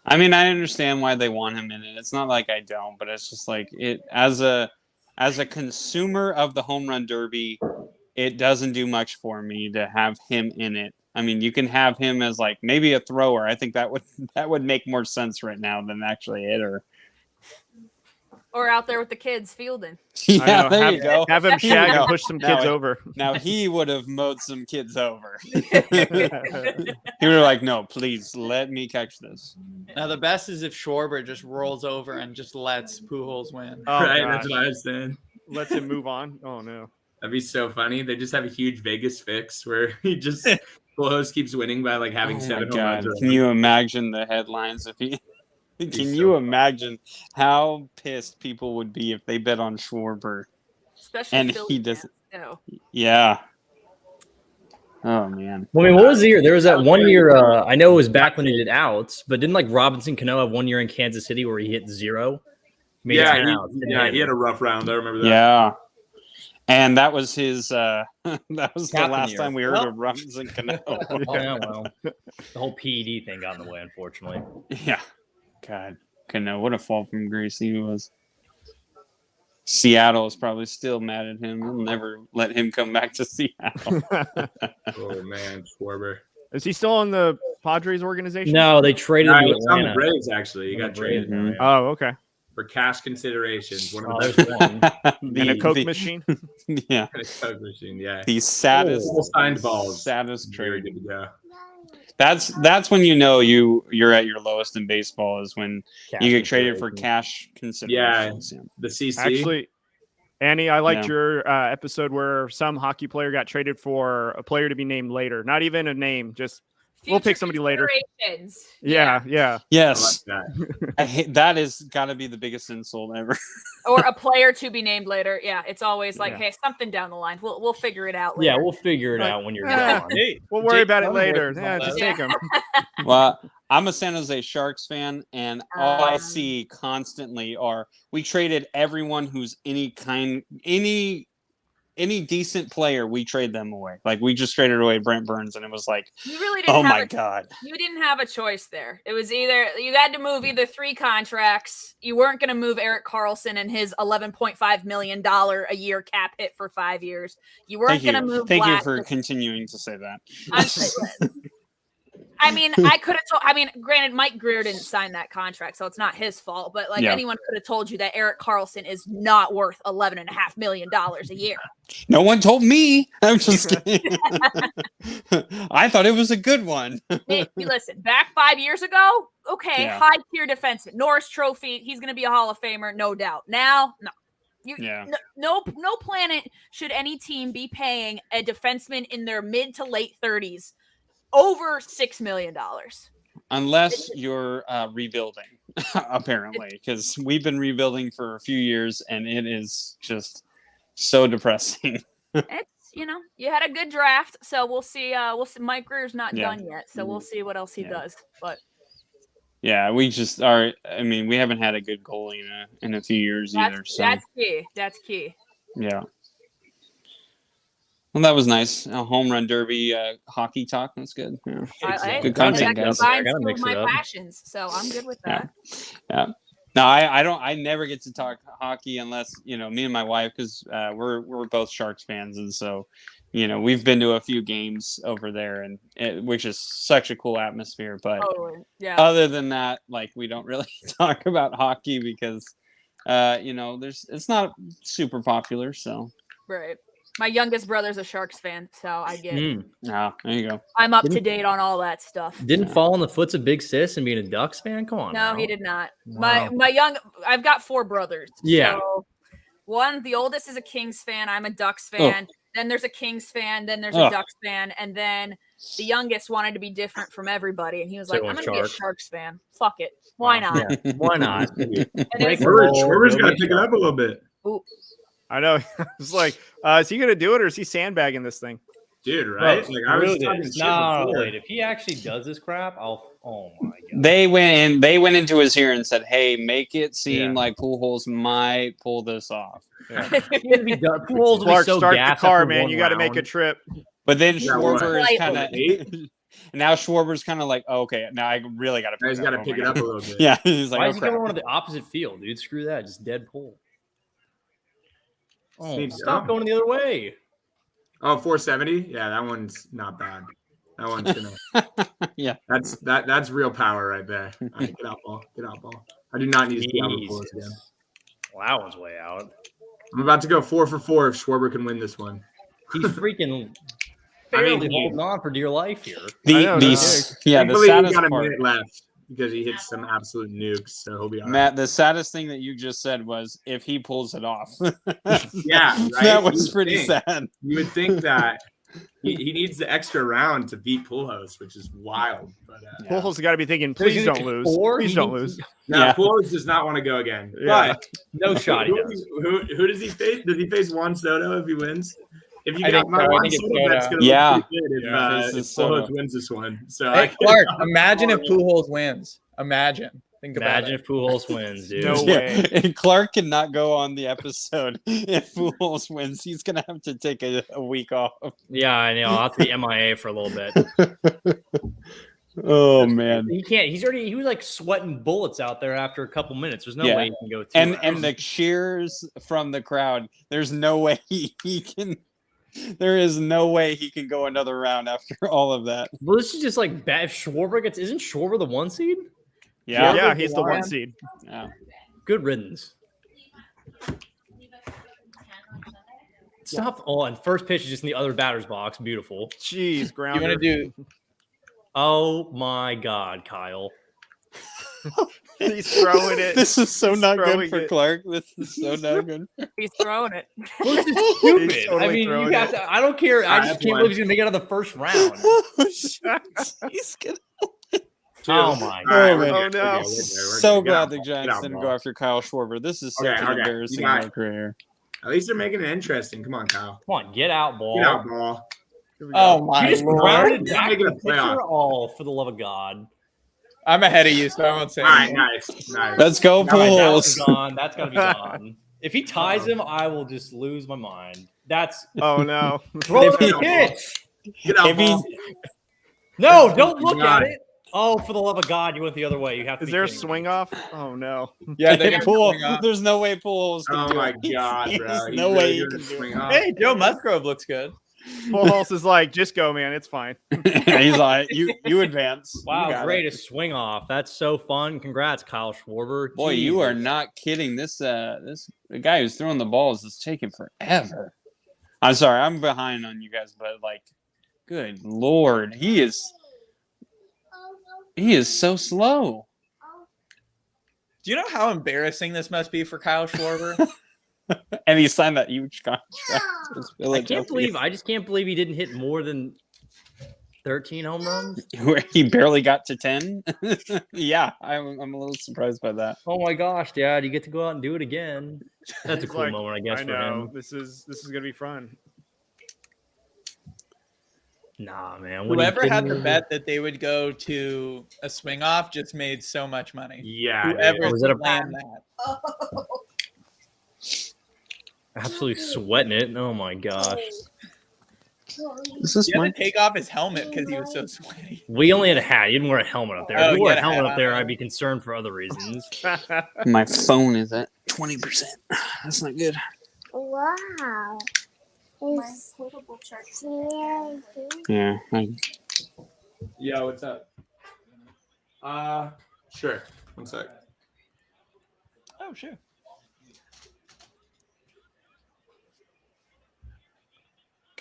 I mean, I understand why they want him in it. It's not like I don't, but it's just like it as a consumer of the home run derby, it doesn't do much for me to have him in it. I mean, you can have him as like maybe a thrower. I think that would make more sense right now than actually a hitter. Or out there with the kids fielding. Yeah, there you go. Have him shag and push some kids over. Now he would have mowed some kids over. He would have like, no, please let me catch this. Now the best is if Schwarber just rolls over and just lets Pujols win. Oh, right, gosh. That's what I was saying. Lets him move on. Oh no, that'd be so funny. They just have a huge Vegas fix where he just Pujols keeps winning by like having 7 home runs. Can you imagine the headlines if he? Can you imagine how pissed people would be if they bet on Schwarber? Especially and he doesn't. Yeah. Oh man. Well, I mean, what was the year? There was that 1 year. I know it was back when he did outs, but didn't like Robinson Cano have 1 year in Kansas City where he hit 0? He had a rough round. I remember that. Yeah. And that was his. That was the last time we heard of Robinson Cano. Yeah, well, the whole PED thing got in the way, unfortunately. Yeah. God, Cano, what a fall from grace he was. Seattle is probably still mad at him. They'll never let him come back to Seattle. Oh man, Schwarber. Is he still on the Padres organization? No, they traded him to Atlanta. On the Braves, actually. He got traded. Mm-hmm. Oh, okay. For cash considerations. One of the best. And a Coke machine? Yeah. And a Coke machine, yeah. The saddest signed balls. Saddest trade. Very good to go. That's when you know you're at your lowest in baseball is when you get traded for cash considerations. Yeah, the CC. Actually, Annie, I liked your episode where some hockey player got traded for a player to be named later. Not even a name, just we'll pick somebody later. Yeah. Yes. I like that. That is got to be the biggest insult ever. Or a player to be named later. Yeah, it's always like, hey, something down the line. We'll figure it out later. Yeah, we'll figure it out when you're gone. Hey, we'll worry about it later. Yeah, just take them. Well, I'm a San Jose Sharks fan, and all I see constantly are we traded everyone who's any decent player, we trade them away. Like we just traded away Brent Burns, and it was like, you really didn't God, you didn't have a choice there. It was either you had to move either 3 contracts. You weren't going to move Erik Karlsson and his $11.5 million a year cap hit for 5 years. You weren't going to move. Thank you for continuing to say that. I mean, I could have told. I mean, granted, Mike Greer didn't sign that contract, so it's not his fault. But anyone could have told you that Erik Karlsson is not worth $11.5 million a year. No one told me. I'm just kidding. I thought it was a good one. Hey, listen, back 5 years ago, okay, high tier defenseman, Norris Trophy. He's going to be a Hall of Famer, no doubt. Now, no. No planet should any team be paying a defenseman in their mid to late 30s over $6 million. Unless you're rebuilding, apparently, because we've been rebuilding for a few years and it is just so depressing. It's, you had a good draft, so we'll see. Mike Greer's not done yet, so we'll see what else he does. But yeah, we just are. I mean, we haven't had a good goalie in a few years either. So that's key. Yeah. Well, that was nice. A home run derby, hockey talk. That's good. Yeah. Good content, guys. That combines my passions, so I'm good with that. Yeah. No, I never get to talk hockey unless me and my wife, because we're both Sharks fans, and so we've been to a few games over there, and which is such a cool atmosphere. But other than that, like, we don't really talk about hockey because it's not super popular. So right. My youngest brother's a Sharks fan, so I get it. There you go. I'm up to date on all that stuff. Didn't fall on the foots of Big Sis and being a Ducks fan? Come on. No, he did not. Wow. I've got 4 brothers. Yeah. So the oldest is a Kings fan. I'm a Ducks fan. Oh. Then there's a Kings fan. Then there's a Ducks fan. And then the youngest wanted to be different from everybody. And he was like, I'm going to be a Sharks fan. Fuck it. Why not? Yeah. Why not? Schwarber's got to pick it up a little bit. Ooh. I know. It's like, is he going to do it or is he sandbagging this thing? Dude, right? Like, I was talking shit before. Wait, if he actually does this crap, oh my god. They went into his ear and said, "Hey, make it seem like Pujols might pull this off." Yeah. Pujols Clark, so start the car, man. You got to make a trip. But then Schwarber is kind of now Schwarber's kind of like, okay, now I really got to. He's got to pick it up a little bit. Yeah, he's like, why is he going on the opposite field, dude? Screw that, just dead pull. Oh, stop going the other way. Oh, 470? Yeah, that one's not bad. That one's gonna that's real power right there. All right, get out ball. I do not need to see out again. Well, that one's way out. I'm about to go 4 for 4 if Schwarber can win this one. He's freaking barely holding on for dear life here. The saddest got a part minute left because he hits some absolute nukes, so he'll be all right. Matt, the saddest thing that you just said was if he pulls it off. Yeah, right? That was pretty sad. You would think that he needs the extra round to beat Pujols, which is wild. But Pujols has got to be thinking, please don't lose. Please don't lose. No, Pujols does not want to go again. Yeah. But no shot he does. Who does he face? Does he face Juan Soto if he wins? If you got Juan Soto, that's going to look pretty good if Pujols wins this one. So hey, Clark, imagine if Pujols wins. Imagine if Pujols wins, dude. No way. And Clark cannot go on the episode if Pujols wins. He's gonna have to take a week off. Yeah, I know. I'll have to be MIA for a little bit. Oh man, he can't. He was like sweating bullets out there after a couple minutes. There's no way he can go. And the cheers from the crowd. There's no way he can. There is no way he can go another round after all of that. Well, this is just like bad. If Schwarber isn't Schwarber the 1 seed? Yeah, he's the 1 seed. Yeah. Good riddance. Stop. Oh, and first pitch is just in the other batter's box. Beautiful. Jeez, grounder. You want to do? Oh my God, Kyle. He's throwing it. This is so not good for Clark. This is so not good. He's throwing it. This is stupid. Totally I mean, you got to. I don't care. I just can't believe he's gonna make it out of the first round. He's gonna. Oh my God! Oh no! So glad the Giants didn't go after Kyle Schwarber. This is such an embarrassing career. At least they're making it interesting. Come on, Kyle. Come on, get out, ball. Get out, ball. Oh my Lord! Oh, for the love of God! I'm ahead of you, so I won't say. All right, nice. Let's go, Pujols. That's gotta be gone. If he ties him, I will just lose my mind. That's oh no! Throw the pitch. Get out, ball. No, don't look at it. Oh, for the love of God, you went the other way. You have to. Is there a swing off? Oh no! Yeah, there's no way Pujols can do it. Oh my God, bro! There's no way he can swing off. Hey, Joe Musgrove looks good. Pujols is like, just go, man. It's fine. He's like, you advance. Wow, great a swing off. That's so fun. Congrats, Kyle Schwarber. Boy, you are not kidding. The guy who's throwing the balls is taking forever. I'm sorry, I'm behind on you guys, but like, good Lord, he is so slow. Do you know how embarrassing this must be for Kyle Schwarber? And he signed that huge contract. I just can't believe he didn't hit more than 13 home runs. Where he barely got to 10. Yeah, I'm a little surprised by that. Oh my gosh, Dad, you get to go out and do it again. That's a cool moment, I guess. I know. This is gonna be fun. Nah, man. Whoever had the bet that they would go to a swing off just made so much money. Yeah. Whoever was that planned that. Absolutely sweating it. Oh my gosh. Is this He had mine? to take off his helmet because he was so sweaty. We only had a hat. You didn't wear a helmet up there. Oh, If you wore a yeah, helmet up there, I'd be concerned for other reasons. My phone is at 20%. That's not good. Wow. My portable chart. Yeah. Yeah, what's up? Sure. One sec. Oh, sure.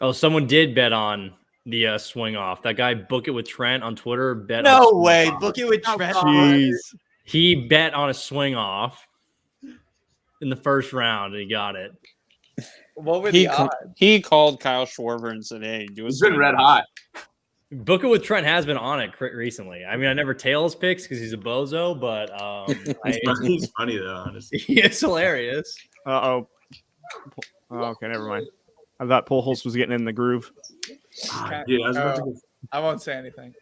Oh, someone did bet on the swing off. That guy Book It with Trent on Twitter bet. No on way. off. Book it with Trent. Jeez. He bet on a swing off in the first round, and he got it. What were He, the odds? he called Kyle Schwarber and said, "Hey, do a It's been swing red off." hot. Book It with Trent has been on it recently. I mean, I never tail his picks because he's a bozo, but He's funny though, honestly. he is hilarious. Oh, okay, never mind. I thought Pujols was getting in the groove. Dude, I was about to go. I won't say anything.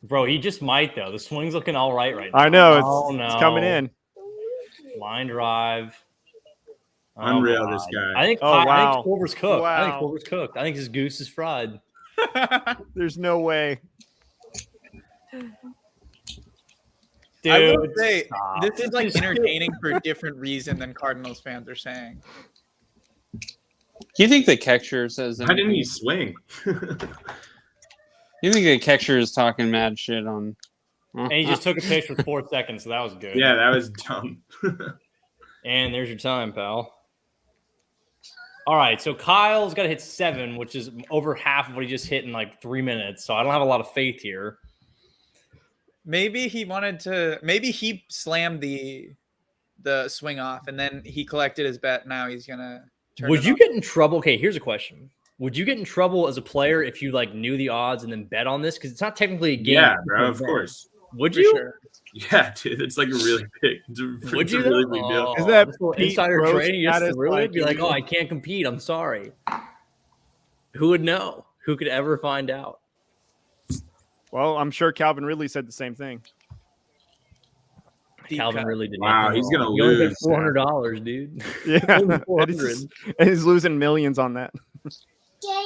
Bro, he just might, though. The swing's looking all right now. I know No. it's coming in. Line drive. Unreal, God. this guy. I think Schwarber's cooked. Wow. I think Schwarber's cooked. I think his goose is fried. There's no way. Dude, I will say stop. this is like entertaining for a different reason than Cardinals fans are saying. Do you think the catcher says Why didn't anything? he swing? You think the catcher is talking mad shit on? And he just took a pitch for 4 seconds, so that was good. Yeah, that was dumb. And there's your time, pal. All right, so Kyle's got to hit 7, which is over half of what he just hit in like 3 minutes. So I don't have a lot of faith here. Maybe he wanted to. Maybe he slammed the swing off, and then he collected his bet. Now he's gonna. Would you get in trouble? Okay, here's a question. Would you get in trouble as a player if you like knew the odds and then bet on this? Because it's not technically a game. Yeah, bro, of course. Would For you? sure. Yeah, dude, it's like a really big. Would you? Really big deal. Is that this little Pete insider Rose trading? You just status, threw it. like, Be like, oh, I can't compete. I'm sorry. Who would know? Who could ever find out? Well, I'm sure Calvin Ridley said the same thing. Deep Calvin cut. really did. Wow, he's gonna He only paid lose. $400, dude. Yeah, Only and 400. he's losing millions on that.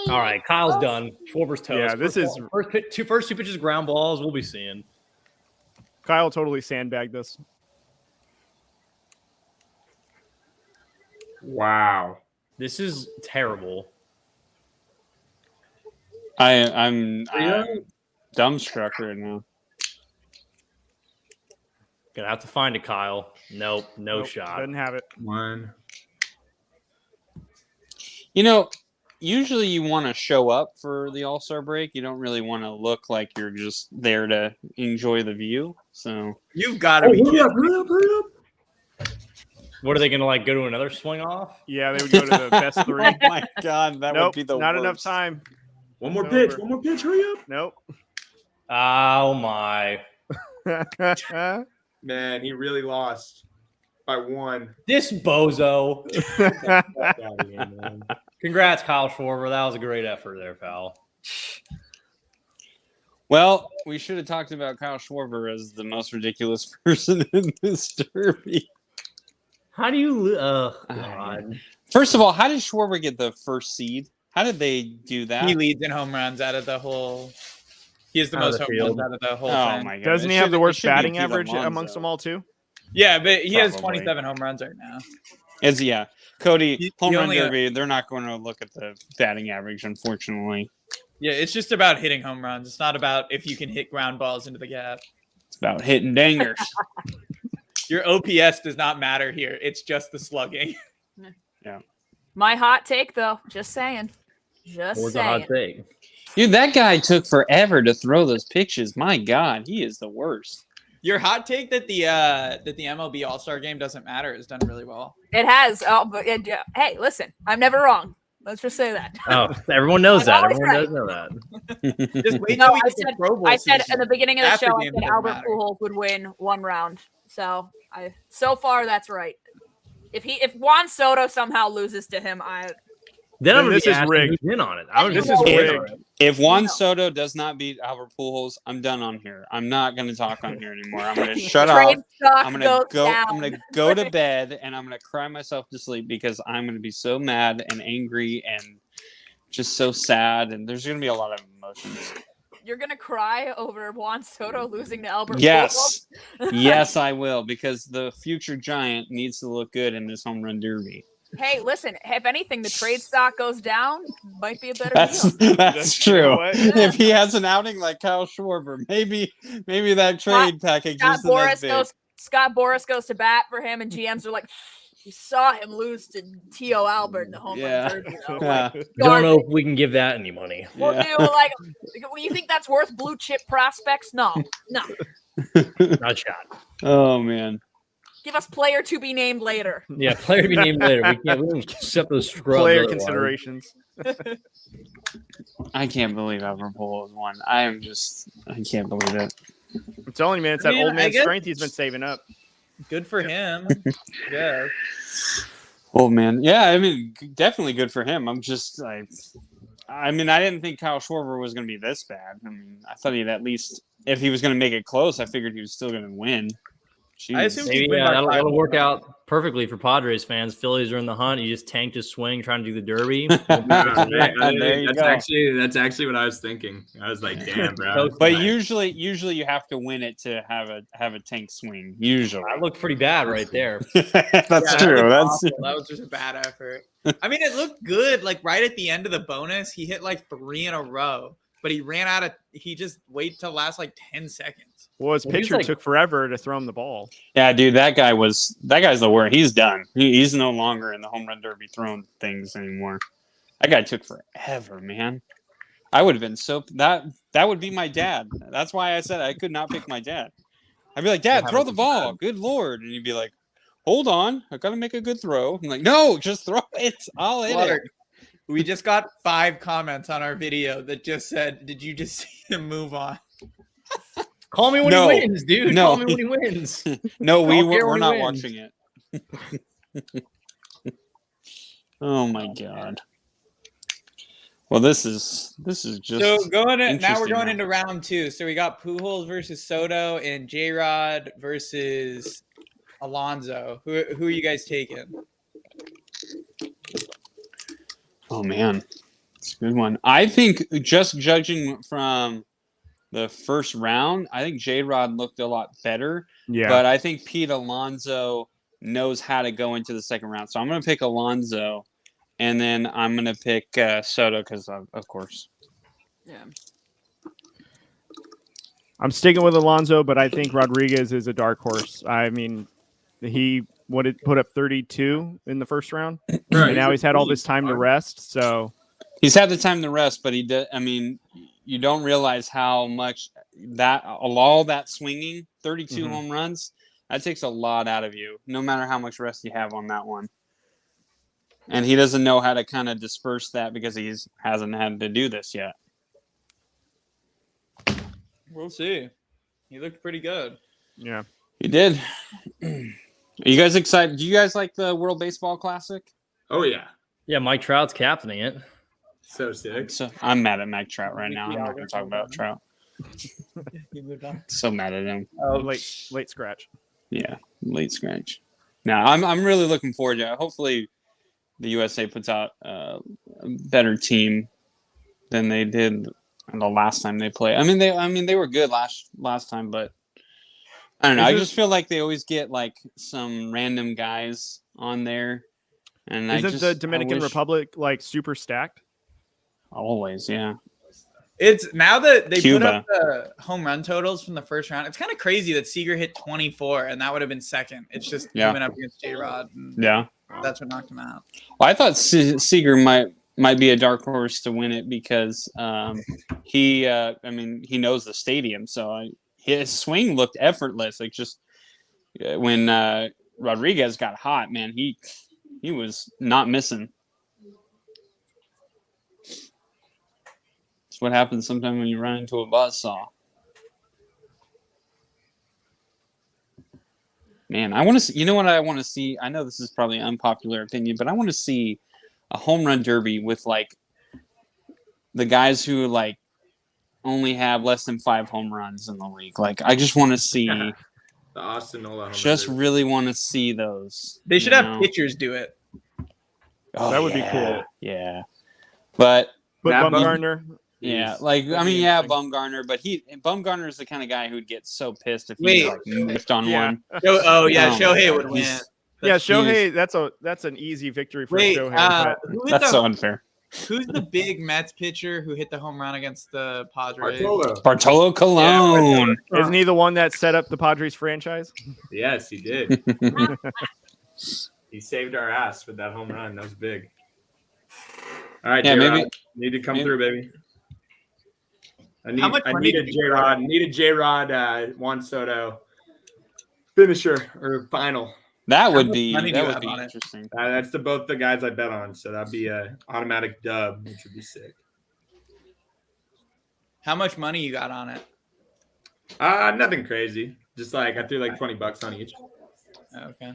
All right, Kyle's done. Schwarber's toast. Yeah, this is first two pitches ground balls. We'll be seeing. Kyle totally sandbagged this. Wow. This is terrible. I'm dumbstruck right now. Gonna have to find it, Kyle. Nope, no shot. Doesn't have it. One. You know, usually you want to show up for the All-Star break. You don't really want to look like you're just there to enjoy the view. So You've got to be kidding. Hurry up. What are they gonna like? Go to another swing off? Yeah, they would go to the best 3. oh my god, that Nope, would be the not worst. enough time. One more It's pitch. over. One more pitch. Hurry up. Nope. Oh my! Man, he really lost by 1. This bozo. Get out of here, man. Congrats, Kyle Schwarber. That was a great effort there, pal. Well, we should have talked about Kyle Schwarber as the most ridiculous person in this derby. How do you? Oh God! First of all, how did Schwarber get the first seed? How did they do that? He leads in home runs out of the whole. He has the Out of most the home field. runs out of the whole Oh thing. my god! Doesn't It he have should- the it worst should be batting Pete average Alonso. amongst them all too? Yeah, but he has Probably. 27 home runs right now. It's Cody, He home run only- derby. They're not going to look at the batting average, unfortunately. Yeah, it's just about hitting home runs. It's not about if you can hit ground balls into the gap. It's about hitting dangers. Your OPS does not matter here. It's just the slugging. My hot take, though, just saying. Just What's a hot saying. take? Dude, that guy took forever to throw those pitches. My God, he is the worst. Your hot take that the MLB All-Star game doesn't matter is done really well. It has. Oh, but hey, listen, I'm never wrong. Let's just say that. Oh, everyone knows that. always Everyone right. does know that. Just wait No, till we I get to said- Pro Bowl I said season. at the beginning of the After show, I games said doesn't Albert matter. Pujols would win 1 round. So far that's right. If Juan Soto somehow loses to him, Then I'm gonna This be is asking rigged. who's in on it. I don't This even is know who's rigged. on it. If Juan No. Soto does not beat Albert Pujols, I'm done on here. I'm not going to talk on here anymore. I'm going to shut off. trade stock I'm goes gonna go. down. I'm gonna go to bed and I'm gonna cry myself to sleep because I'm gonna be so mad and angry and just so sad, and there's going to be a lot of emotions. You're going to cry over Juan Soto losing to Albert Yes. Pujols? Yes, I will, because the future Giant needs to look good in this home run derby. Hey, listen, if anything, the trade stock goes down, might be a better deal. That's true. If he has an outing like Kyle Schwarber, maybe that trade package isn't that big. Scott Boras goes to bat for him, and GMs are like, "You saw him lose to T.O. Albert in the home run derby." Don't know if we can give that any money. Well, you think that's worth blue chip prospects? No. Not a shot. Oh man. Give us player to be named later. Yeah, player to be named later. We don't accept those scrubs. Player considerations. I can't believe Albert Pujols won. I can't believe it. I'm telling you, man, it's that old man strength he's been saving up. Good for him. Yeah. Old man. Yeah, I mean, definitely good for him. I didn't think Kyle Schwarber was going to be this bad. I mean, I thought he'd at least, if he was going to make it close, I figured he was still going to win. Jeez. I assume that'll work out perfectly for Padres fans. Phillies are in the hunt. You just tanked his swing trying to do the derby. That's actually what I was thinking. I was like, damn, bro. But usually you have to win it to have a tank swing. Usually, that looked pretty bad right there. That's true. That was just a bad effort. I mean, it looked good. Like right at the end of the bonus, he hit like 3 in a row, but he just waited till last like 10 seconds. Well, his pitcher took forever to throw him the ball. Yeah, dude, that guy's the worst. He's done. He's no longer in the home run derby throwing things anymore. That guy took forever, man. I would have been that would be my dad. That's why I said I could not pick my dad. I'd be like, Dad, throw the ball. Good Lord. And he'd be like, hold on. I got to make a good throw. I'm like, no, just throw it. I'll hit it. We just got 5 comments on our video that just said, did you just see him move on? Call me when he wins, dude. No. Call me when he wins. No, we're not watching it. Oh my God. Well, this is just so now we're going into round 2. So we got Pujols versus Soto and J-Rod versus Alonso. Who are you guys taking? Oh man, it's a good one. I think just judging from the first round, I think J-Rod looked a lot better. Yeah. But I think Pete Alonso knows how to go into the second round. So I'm going to pick Alonso, and then I'm going to pick Soto because, of course. Yeah. I'm sticking with Alonso, but I think Rodriguez is a dark horse. I mean, he put up 32 in the first round, and now he's had all this time to rest. So he's had the time to rest, but he did. I mean, you don't realize how much all that swinging, 32 home runs, that takes a lot out of you, no matter how much rest you have on that one. And he doesn't know how to kind of disperse that because he hasn't had to do this yet. We'll see. He looked pretty good. Yeah, he did. Are you guys excited? Do you guys like the World Baseball Classic? Oh yeah. Yeah, Mike Trout's captaining it. So sick. So I'm mad at Mike Trout right now. I'm not going to talk about Trout. So mad at him. Oh, late scratch. Yeah, late scratch. Now I'm really looking forward to it. Hopefully, the USA puts out a better team than they did the last time they played. I mean they were good last time, but I don't know. I just feel like they always get like some random guys on there. And Isn't the Dominican Republic like super stacked? Always, yeah. It's now that they Cuba. put up the home run totals from the first round. It's kind of crazy that Seager hit 24 and that would have been second. It's just coming up against J-Rod. Yeah. That's what knocked him out. Well, I thought Seager might be a dark horse to win it because he knows the stadium, so his swing looked effortless. Like just when Rodriguez got hot, man, he was not missing. It's what happens sometimes when you run into a buzzsaw. Man, I want to see. You know what I want to see? I know this is probably an unpopular opinion, but I want to see a home run derby with like the guys who like only have less than 5 home runs in the league. Like, I just want to see. The Austin Nola. Just really want to see those. They should have pitchers do it. Oh, that would be cool. Yeah, but But Bumgarner. Yeah, like I mean, yeah, Bumgarner, but Bumgarner is the kind of guy who'd get so pissed if he like missed on one. Shohei would win. Shohei. That's an easy victory for Shohei. That's so unfair. Who's the big Mets pitcher who hit the home run against the Padres? Bartolo Colon. Yeah, isn't he the one that set up the Padres franchise? Yes, he did. He saved our ass with that home run. That was big. All right, maybe need to come through, baby. I needed J-Rod. Needed J-Rod, Juan Soto finisher or final. That would be interesting. That's both the guys I bet on, so that'd be a automatic dub, which would be sick. How much money you got on it? Nothing crazy. Just like I threw like $20 on each. Okay.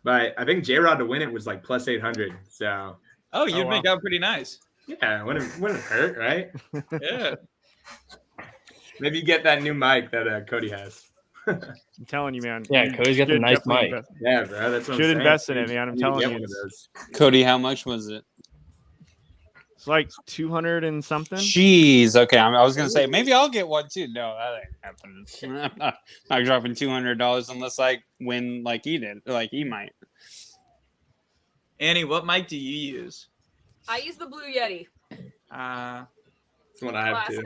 But I think J-Rod to win it was like plus 800. So. Oh, you'd make out pretty nice. Yeah, wouldn't hurt, right? Yeah. Maybe you get that new mic that Cody has. I'm telling you, man. Yeah, Cody's got the nice mic. Yeah, bro. That's what should invest in it, man. I'm telling you. Cody, how much was it? It's like 200 and something. Jeez. Okay, I was gonna say maybe I'll get one too. No, that ain't happening. I'm not dropping $200 unless I win like he did, like he might. Annie, what mic do you use? I use the Blue Yeti. That's what I have too.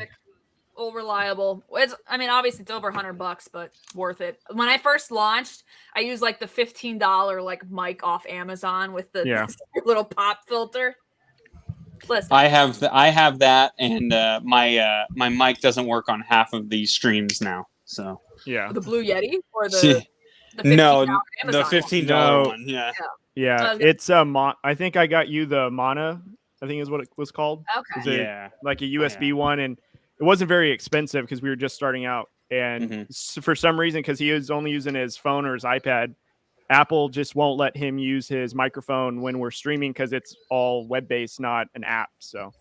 All reliable. Obviously it's over $100, but worth it. When I first launched, I used like the $15 like mic off Amazon with the little pop filter. Listen. I have that, and my mic doesn't work on half of these streams now. So the Blue Yeti or the $15 one. Yeah. It's I think I got you the Mana. I think is what it was called. Okay. Like a USB one, and it wasn't very expensive because we were just starting out. And for some reason, because he was only using his phone or his iPad, Apple just won't let him use his microphone when we're streaming because it's all web-based, not an app. So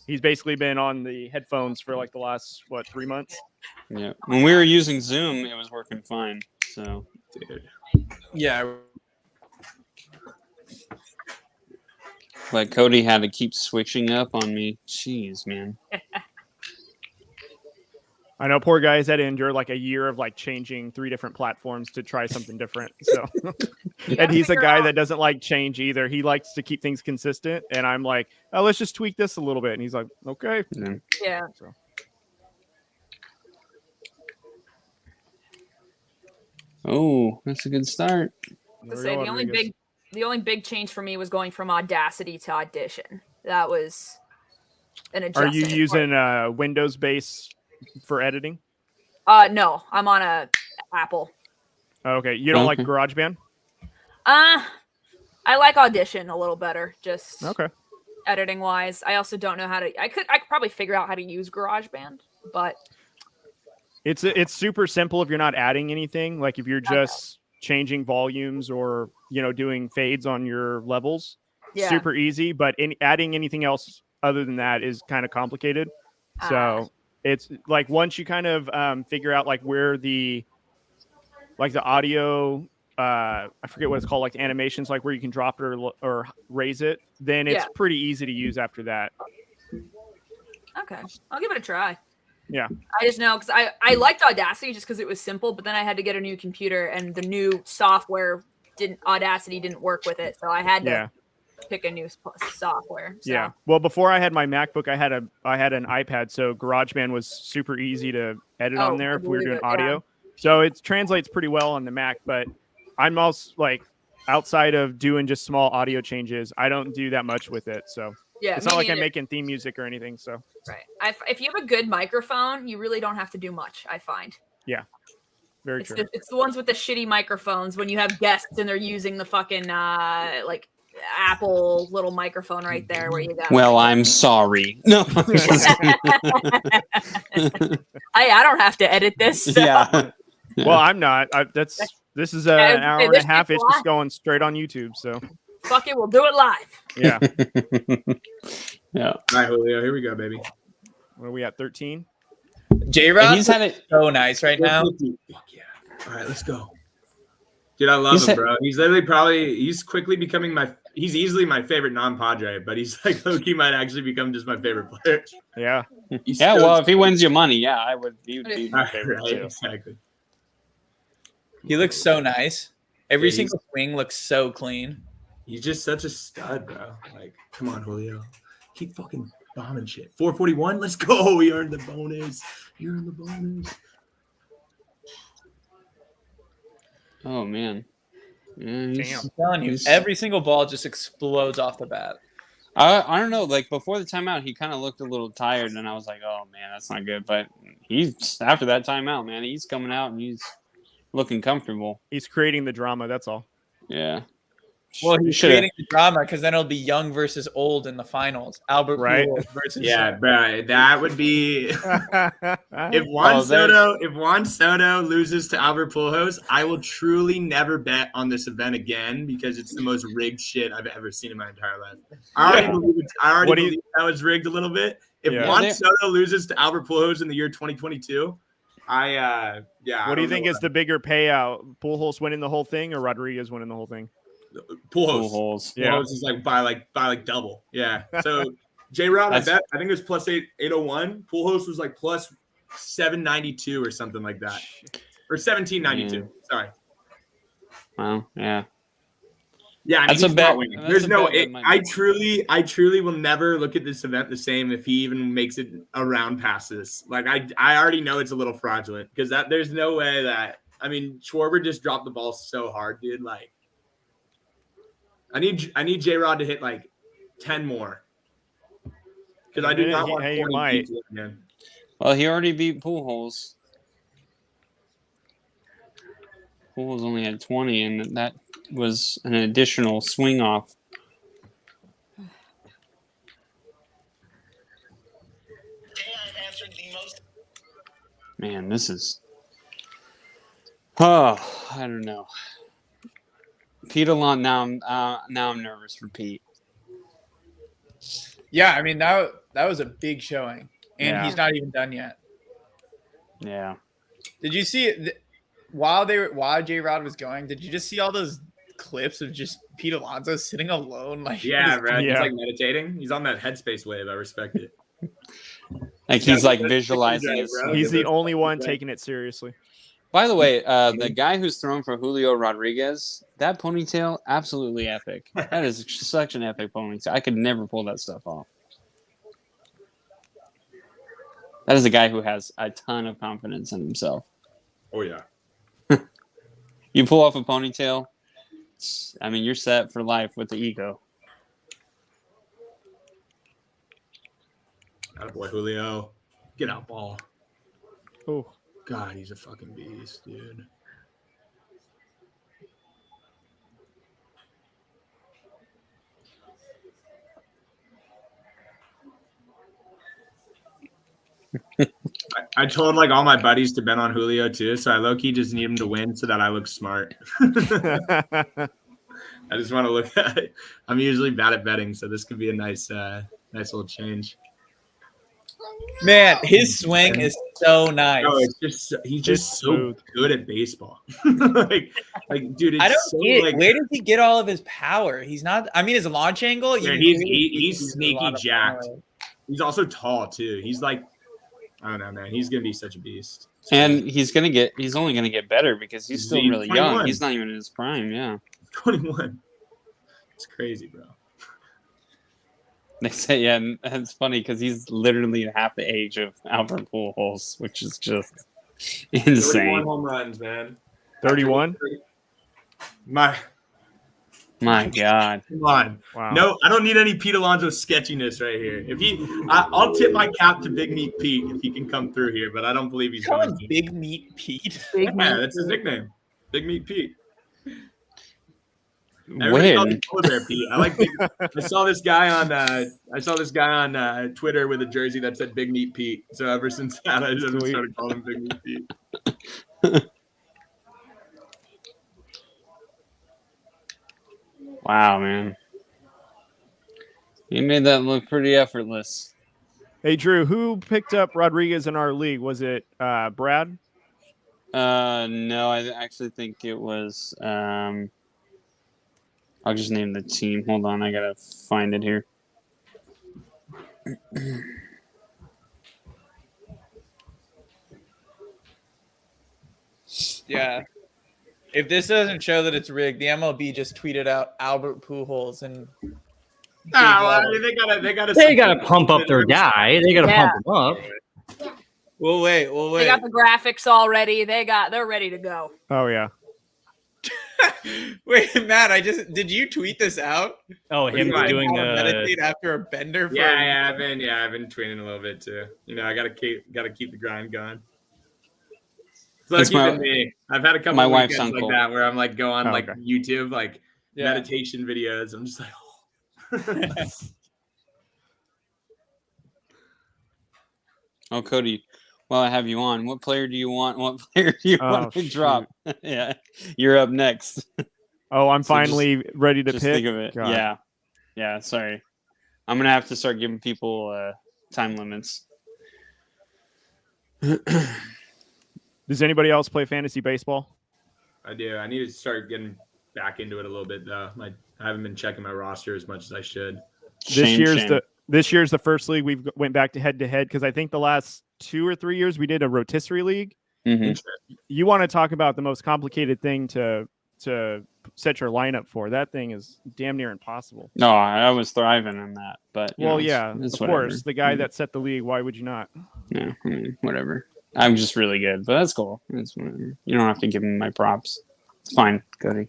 he's basically been on the headphones for like the last 3 months. Yeah, when we were using Zoom, it was working fine. So, yeah. But Cody had to keep switching up on me. Jeez, man. I know poor guys had to endure like a year of like changing 3 different platforms to try something different. So, and he's a guy that doesn't like change either. He likes to keep things consistent. And I'm like, oh, let's just tweak this a little bit. And he's like, okay. Yeah. So. Oh, that's a good start. The only big change for me was going from Audacity to Audition. That was an adjustment. Are you using Windows base for editing? No, I'm on a Apple. Okay, you don't like GarageBand? I like Audition a little better, just editing wise. I also don't know how to. I could probably figure out how to use GarageBand, but it's super simple if you're not adding anything. Like if you're just changing volumes or doing fades on your levels, super easy. But adding anything else other than that is kind of complicated. So it's like once you kind of figure out like where the audio, I forget what it's called, like the animations, like where you can drop it or raise it, then it's pretty easy to use after that. Okay, I'll give it a try. Yeah. I just know because I liked Audacity just because it was simple, but then I had to get a new computer and the new software Audacity didn't work with it, so I had to pick a new software. So. Yeah. Well, before I had my MacBook, I had an iPad, so GarageBand was super easy to edit on there if we were doing audio. Yeah. So it translates pretty well on the Mac, but I'm also like outside of doing just small audio changes, I don't do that much with it. So it's not like I'm making theme music or anything. So if you have a good microphone, you really don't have to do much, I find. Yeah. Very true. It's the ones with the shitty microphones when you have guests and they're using the fucking like Apple little microphone right there where you got. Well, I'm sorry. No. I don't have to edit this. So. Yeah. Well, I'm not. This is an hour and a half. It's just going straight on YouTube. So. Fuck it, we'll do it live. Yeah. Yeah. All right, Julio. Here we go, baby. What are we at? 13. J-Rod, he's had it so nice right now. Fuck yeah. All right, let's go. Dude, I love him, bro. He's literally he's quickly becoming he's easily my favorite non-Padre, but he's like low-key might actually become just my favorite player. Yeah. Well, if he wins you money, I would. He would be my favorite right, too. exactly. He looks so nice. Every Yeah, single swing looks so clean. He's just such a stud, bro. Like, come on, Julio. Keep fucking bombing shit. 441, let's go. We earned the bonus. You earned the bonus. Oh man. Yeah, Damn. I'm telling you, every single ball just explodes off the bat. I don't know. Like before the timeout, he kind of looked a little tired, and I was like, "Oh man, that's not good." But he's after that timeout, man, he's coming out and he's looking comfortable. He's creating the drama. That's all. Yeah. Well, he's creating the drama because then it'll be young versus old in the finals. Albert Pujols versus bro, that would be if Juan Soto loses to Albert Pujols, I will truly never bet on this event again because it's the most rigged shit I've ever seen in my entire life. I already believe that was rigged a little bit. If Juan Soto loses to Albert Pujols in the year 2022, what do you think is the bigger payout? Pujols winning the whole thing or Rodriguez winning the whole thing? Pujols. Yeah. Pujols is like by double. Yeah. So J-Rod, I think it was plus 801. Pujols was like plus 792 or something like that. Or 1792. Sorry. Well, yeah. Yeah, I mean, that's a bet. There's no. I truly will never look at this event the same if he even makes it around past this. Like I already know it's a little fraudulent because there's no way that. I mean, Schwarber just dropped the ball so hard, dude. Like, I need J-Rod to hit like 10 more because I do not want 40 again. Well, he already beat Pujols. Pujols only had 20, and that was an additional swing off. Man, this is. Oh, I don't know. Pete Alon, now I'm nervous for Pete. Yeah, I mean that was a big showing, and he's not even done yet. Yeah. Did you see it while J-Rod was going? Did you just see all those clips of just Pete Alonso sitting alone? Like he's like meditating. He's on that headspace wave. I respect it. Like he's like visualizing it. He's the only one taking it seriously. By the way, the guy who's thrown for Julio Rodriguez, that ponytail, absolutely epic. That is such an epic ponytail. I could never pull that stuff off. That is a guy who has a ton of confidence in himself. Oh, yeah. You pull off a ponytail, I mean, you're set for life with the ego. Attaboy, Julio. Get out, ball. Oh. God, he's a fucking beast, dude. I told like all my buddies to bet on Julio too, so I low-key just need him to win so that I look smart. I just want to look at it. I'm usually bad at betting, so this could be a nice little change. Man, his swing is so nice. No, he's just so good at baseball. like, dude, it's I don't so, get like, where does he get all of his power? He's not. I mean, his launch angle. Yeah, he's sneaky jacked. He's also tall too. He's like, I don't know, man. He's gonna be such a beast. And he's only gonna get better because he's still really 21. Young. He's not even in his prime. Yeah, 21. It's crazy, bro. They say, yeah, and it's funny because he's literally half the age of Albert Pujols, which is just insane. 31 home runs, man. 31? My God. Come on. Wow. No, I don't need any Pete Alonso sketchiness right here. I'll tip my cap to Big Meat Pete if he can come through here, but I don't believe he's going to. Big Meat Pete. That's his nickname. Big Meat Pete. When? Pete. I saw this guy on Twitter with a jersey that said Big Meat Pete. So ever since that, I just started calling him Big Meat Pete. Wow, man. You made that look pretty effortless. Hey, Drew, who picked up Rodriguez in our league? Was it Brad? No, I actually think it was I'll just name the team. Hold on, I gotta find it here. Yeah. If this doesn't show that it's rigged, the MLB just tweeted out Albert Pujols and they gotta pump up their guy. They gotta pump him up. We'll wait. They got the graphics already. They're ready to go. Oh yeah. Wait, Matt, did you tweet this out? Oh, him doing meditate after a bender. I've been tweeting a little bit too. I gotta keep the grind going. So I've had a couple of weekends like that where I'm like go on YouTube meditation videos. I'm just like, oh, Cody. While I have you on, what player do you want? What player do you want to drop? Yeah, you're up next. Oh, I'm finally ready to pick. Think of it. God. Yeah. Sorry, I'm gonna have to start giving people time limits. Does anybody else play fantasy baseball? I do. I need to start getting back into it a little bit though. I haven't been checking my roster as much as I should. This year's the first league we've went back to head because I think the last 2 or 3 years we did a rotisserie league. Mm-hmm. You want to talk about the most complicated thing to set your lineup for? That thing is damn near impossible. No, I was thriving in that, but it's of course the guy that set the league. Why would you not? Yeah, I mean, whatever. I'm just really good, but that's cool. It's whatever. You don't have to give me my props. It's fine, Cody.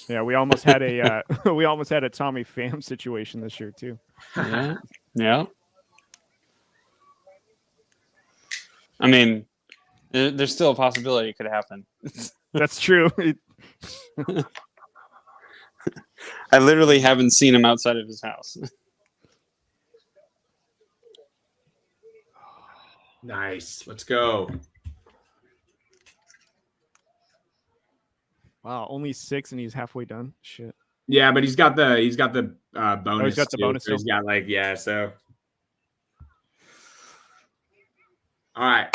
Yeah, we almost had a Tommy Pham situation this year too. Yeah. I mean, there's still a possibility it could happen. That's true. I literally haven't seen him outside of his house. Nice. Let's go. Wow, only 6 and he's halfway done. Shit. Yeah, but he's got the bonus. He's got the bonus. So he's got so. All right.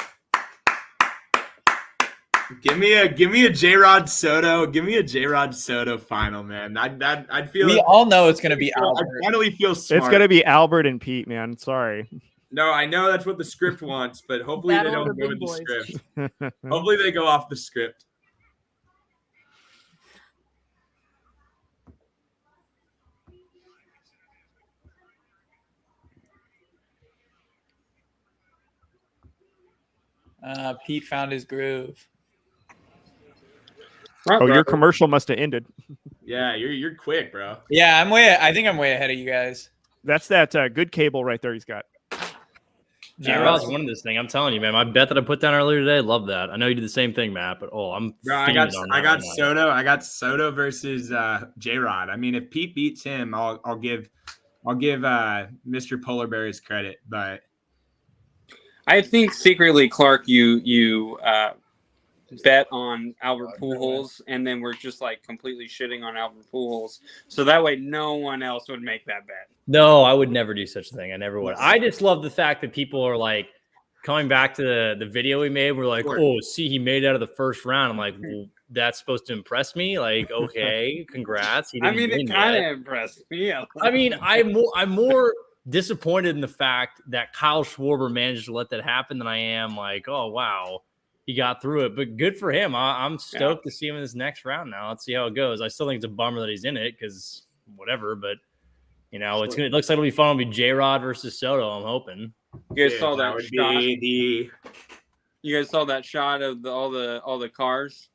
Give me a J-Rod Soto. Give me a J-Rod Soto final, man. I'd feel. We all know it's gonna be Albert. I finally feel smart. It's gonna be Albert and Pete, man. Sorry. No, I know that's what the script wants, but hopefully they don't go with the script. Hopefully they go off the script. Pete found his groove. Oh, your commercial must have ended. Yeah, you're quick, bro. Yeah, I think I'm way ahead of you guys. That's that good cable right there he's got. J-Rod's winning this thing. I'm telling you, man. My bet that I put down earlier today, love that. I know you did the same thing, Matt, but I got Soto. I got Soto versus J-Rod. I mean, if Pete beats him, I'll give Mr. Polar Bear his credit, but I think secretly, Clark, you bet on Albert Pujols, and then we're just like completely shitting on Albert Pujols, so that way no one else would make that bet. No, I would never do such a thing. I never would. I just love the fact that people are like coming back to the video we made. We're like, oh, see, he made it out of the first round. I'm like, well, that's supposed to impress me. Like, okay, congrats. I mean, it kind of impressed me. I mean, I'm more disappointed in the fact that Kyle Schwarber managed to let that happen than I am like, oh wow, he got through it. But good for him. I'm stoked to see him in this next round now. Let's see how it goes. I still think it's a bummer that he's in it because whatever, but it looks like it'll be fun. It'll be J-Rod versus Soto, I'm hoping. You guys saw that shot. You guys saw that shot of all the cars?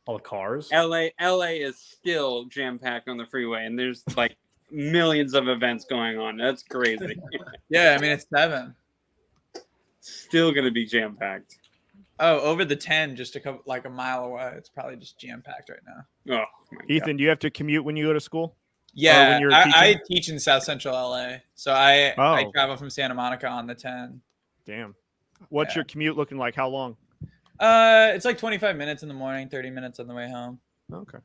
All the cars? LA is still jam-packed on the freeway, and there's like millions of events going on. That's crazy. Yeah, I mean, it's 7. Still going to be jam-packed. Oh, over the 10, just a mile away. It's probably just jam-packed right now. Oh, my Ethan, God. do you have to commute when you go to school? Yeah, I teach in South Central LA. So I travel from Santa Monica on the 10. Damn. What's your commute looking like? How long? It's like 25 minutes in the morning, 30 minutes on the way home. Okay.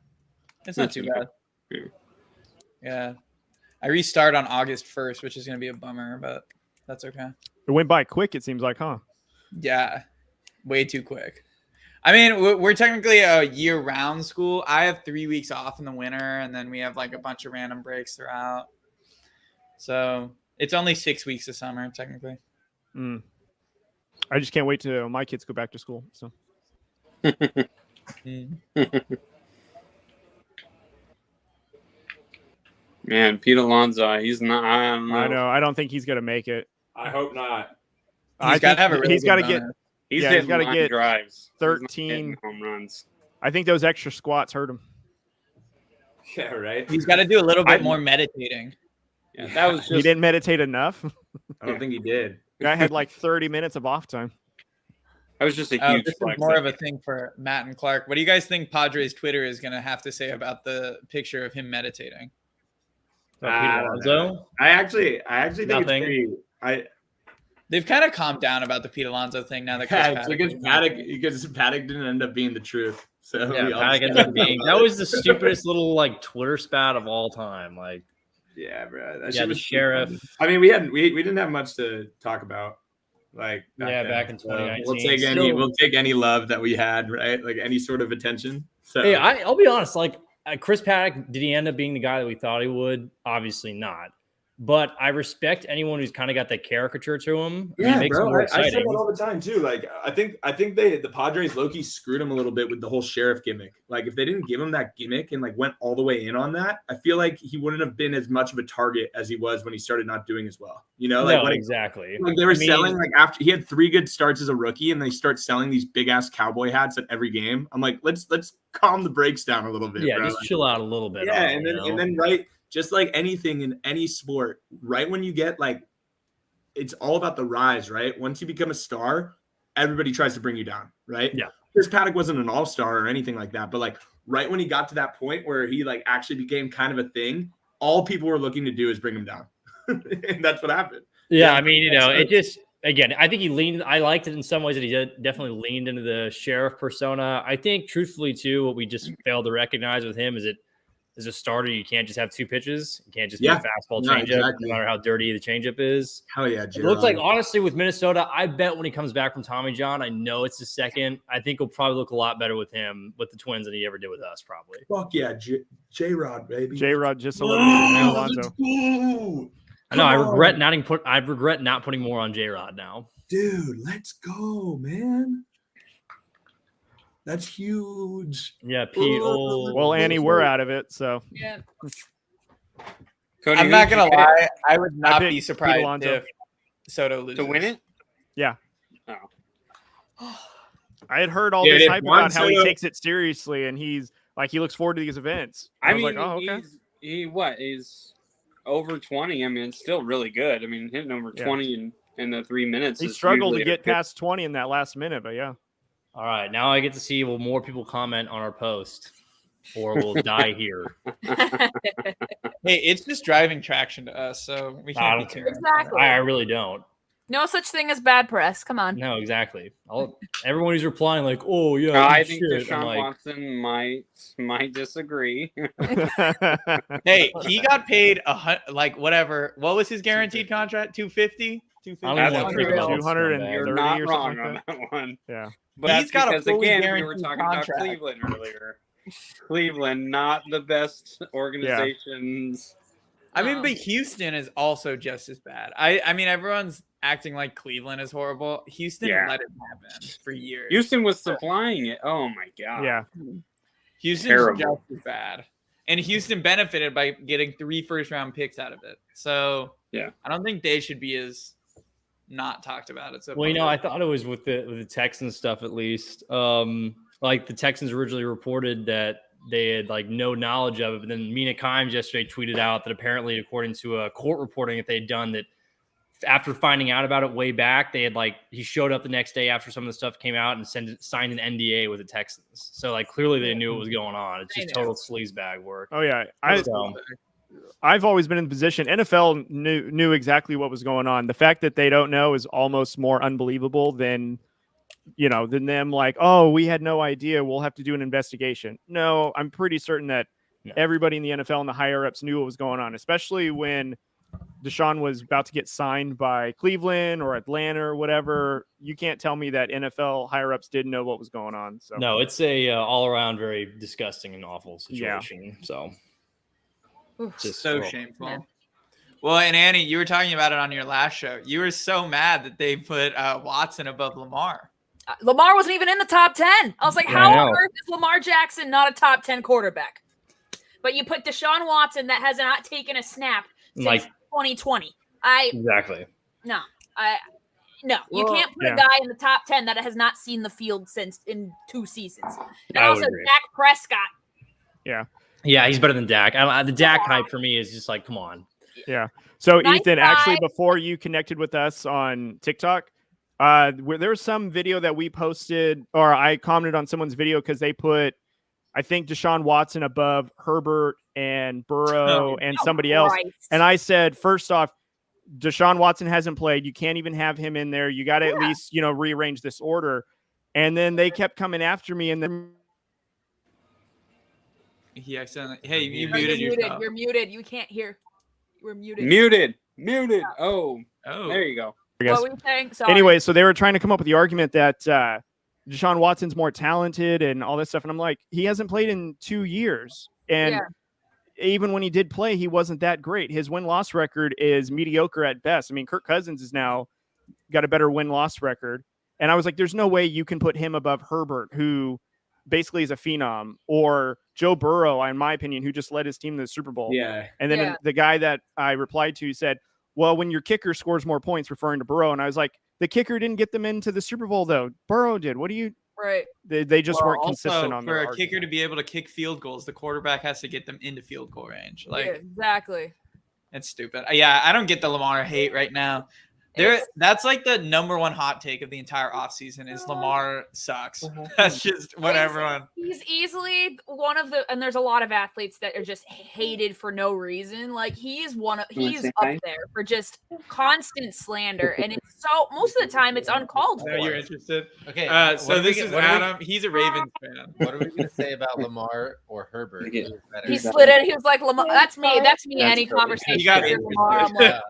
It's not too bad. Yeah. I restart on August 1st, which is going to be a bummer, but that's okay. It went by quick, it seems like, huh? Yeah. Way too quick. I mean, we're technically a year-round school. I have 3 weeks off in the winter, and then we have like a bunch of random breaks throughout. So it's only 6 weeks of summer, technically. I just can't wait till my kids go back to school. So. Man, Pete Alonso, he's not. I don't know. I know. I don't think he's gonna make it. I hope not. He's got to have a really he's got to get. He's got to get drives. 13 home runs. I think those extra squats hurt him. Yeah, right. He's got to do a little bit more meditating. Yeah, that was just. He didn't meditate enough. I don't think he did. Guy had like 30 minutes of off time. That was just a huge this flex. is more of a thing for Matt and Clark. What do you guys think Padres Twitter is going to have to say about the picture of him meditating? I actually think it's pretty. They've kind of calmed down about the Pete Alonso thing now that because Paddock didn't end up being the truth. So yeah, Paddock ended up being that was the stupidest little like Twitter spat of all time. Like, yeah, bro. That yeah, the sheriff. I mean, we didn't have much to talk about. Like back in 2019. We'll take any love that we had, right? Like any sort of attention. So hey, I'll be honest. Like Chris Paddock, did he end up being the guy that we thought he would? Obviously not. But I respect anyone who's kind of got that caricature to him. Yeah, bro. I say that all the time too. Like, I think the Padres low-key screwed him a little bit with the whole sheriff gimmick. Like, if they didn't give him that gimmick and like went all the way in on that, I feel like he wouldn't have been as much of a target as he was when he started not doing as well. You know, like exactly. Like they were selling like after he had 3 good starts as a rookie, and they start selling these big ass cowboy hats at every game. I'm like, let's calm the brakes down a little bit. Yeah, bro. just chill out a little bit. Yeah, and then right. Just like anything in any sport, right when you get like, it's all about the rise, right? Once you become a star, everybody tries to bring you down, right? Yeah. Chris Paddock wasn't an all-star or anything like that, but like right when he got to that point where he like actually became kind of a thing, all people were looking to do is bring him down. And that's what happened. Yeah, I mean, it just, again, I think he leaned, I liked it in some ways that he definitely leaned into the sheriff persona. I think truthfully too, what we just failed to recognize with him is that as a starter, you can't just have 2 pitches. You can't just be a fastball changeup, no matter how dirty the changeup is. Hell yeah, It looks like, honestly, with Minnesota, I bet when he comes back from Tommy John, I know it's his second. I think he'll probably look a lot better with him, with the Twins, than he ever did with us, probably. Fuck yeah, J-Rod, baby. J-Rod just eliminated Alonso. I know. I regret not putting more on J-Rod now. Dude, let's go, man. That's huge. Yeah, Pete. Well, Annie, we're out of it, so. Yeah. Cody, I'm not gonna lie. I would not be surprised if Soto loses to win it. Yeah. Oh. I had heard all this hype about how he takes it seriously, and he's like he looks forward to these events. I was like, oh, okay. He's over 20. I mean, it's still really good. I mean, hitting over 20 in the 3 minutes. He struggled to get past 20 in that last minute, but yeah. All right, now I get to see will more people comment on our post, or we'll die here. Hey, it's just driving traction to us, so we can't be caring. Exactly. I really don't. No such thing as bad press. Come on. No, exactly. Everyone who's replying like, "Oh yeah," I think Deshaun Watson might disagree. Hey, he got paid like whatever. What was his guaranteed contract? 250. 200 and you're not wrong on that one. Yeah. But he's got a fully guaranteed we were talking contract. About Cleveland earlier. Cleveland, not the best organizations. I mean, but Houston is also just as bad. I mean, everyone's acting like Cleveland is horrible. Houston let it happen for years. Houston was supplying it. Oh my god. Yeah. Houston's just as bad. And Houston benefited by getting 3 first-round picks out of it. So yeah, I don't think they should be as not talked about it. So well, you know, I thought it was with the Texans stuff at least. Like the Texans originally reported that they had like no knowledge of it, but then Mina Kimes yesterday tweeted out that apparently, according to a court reporting that they'd done, that after finding out about it way back, they had he showed up the next day after some of the stuff came out and signed an NDA with the Texans. So like clearly they knew what was going on. It's just total sleazebag work. Oh yeah, I've always been in the position. NFL knew exactly what was going on. The fact that they don't know is almost more unbelievable than them like, oh, we had no idea. We'll have to do an investigation. No, I'm pretty certain that everybody in the NFL and the higher ups knew what was going on, especially when Deshaun was about to get signed by Cleveland or Atlanta or whatever, you can't tell me that NFL higher ups didn't know what was going on. So no, it's a all around very disgusting and awful situation. Yeah. So just so shameful. Yeah. Well, and Annie, you were talking about it on your last show. You were so mad that they put Watson above Lamar. Lamar wasn't even in the top 10. I was like, how on earth is Lamar Jackson not a top 10 quarterback? But you put Deshaun Watson that has not taken a snap since 2020. Exactly. No, you can't put a guy in the top 10 that has not seen the field since in 2 seasons. And also Dak Prescott. Yeah. Yeah, he's better than Dak. The Dak hype for me is just like, come on. Yeah. So Ethan, actually, before you connected with us on TikTok, there was some video that we posted, or I commented on someone's video because they put, I think, Deshaun Watson above Herbert and Burrow and somebody else. And I said, first off, Deshaun Watson hasn't played. You can't even have him in there. You got to at least, rearrange this order. And then they kept coming after me. And then he accidentally, hey, you muted yourself. You're muted. You can't hear. We're muted. Muted. Oh, there you go. What were you saying? Sorry. Anyway, so they were trying to come up with the argument that Deshaun Watson's more talented and all this stuff. And I'm like, he hasn't played in 2 years. And even when he did play, he wasn't that great. His win-loss record is mediocre at best. I mean, Kirk Cousins is now got a better win-loss record. And I was like, there's no way you can put him above Herbert, who basically is a phenom, or Joe Burrow, in my opinion, who just led his team to the Super Bowl. Yeah. And then the guy that I replied to said, well, when your kicker scores more points, referring to Burrow. And I was like, the kicker didn't get them into the Super Bowl, though. Burrow did. What do you... Right. They just weren't consistent on their for a kicker to be able to kick field goals, the quarterback has to get them into field goal range. Exactly. It's stupid. Yeah, I don't get the Lamar hate right now. That's like the number one hot take of the entire offseason is Lamar sucks. That's just what everyone. He's easily one of the, and there's a lot of athletes that are just hated for no reason. Like he's up there for just constant slander, and it's so most of the time it's uncalled for. You're interested? Okay. So this is Adam. He's a Ravens fan. What are we gonna say about Lamar or Herbert? He slid in. He was like, Lamar. That's me. That's me. Any conversation. You got Lamar.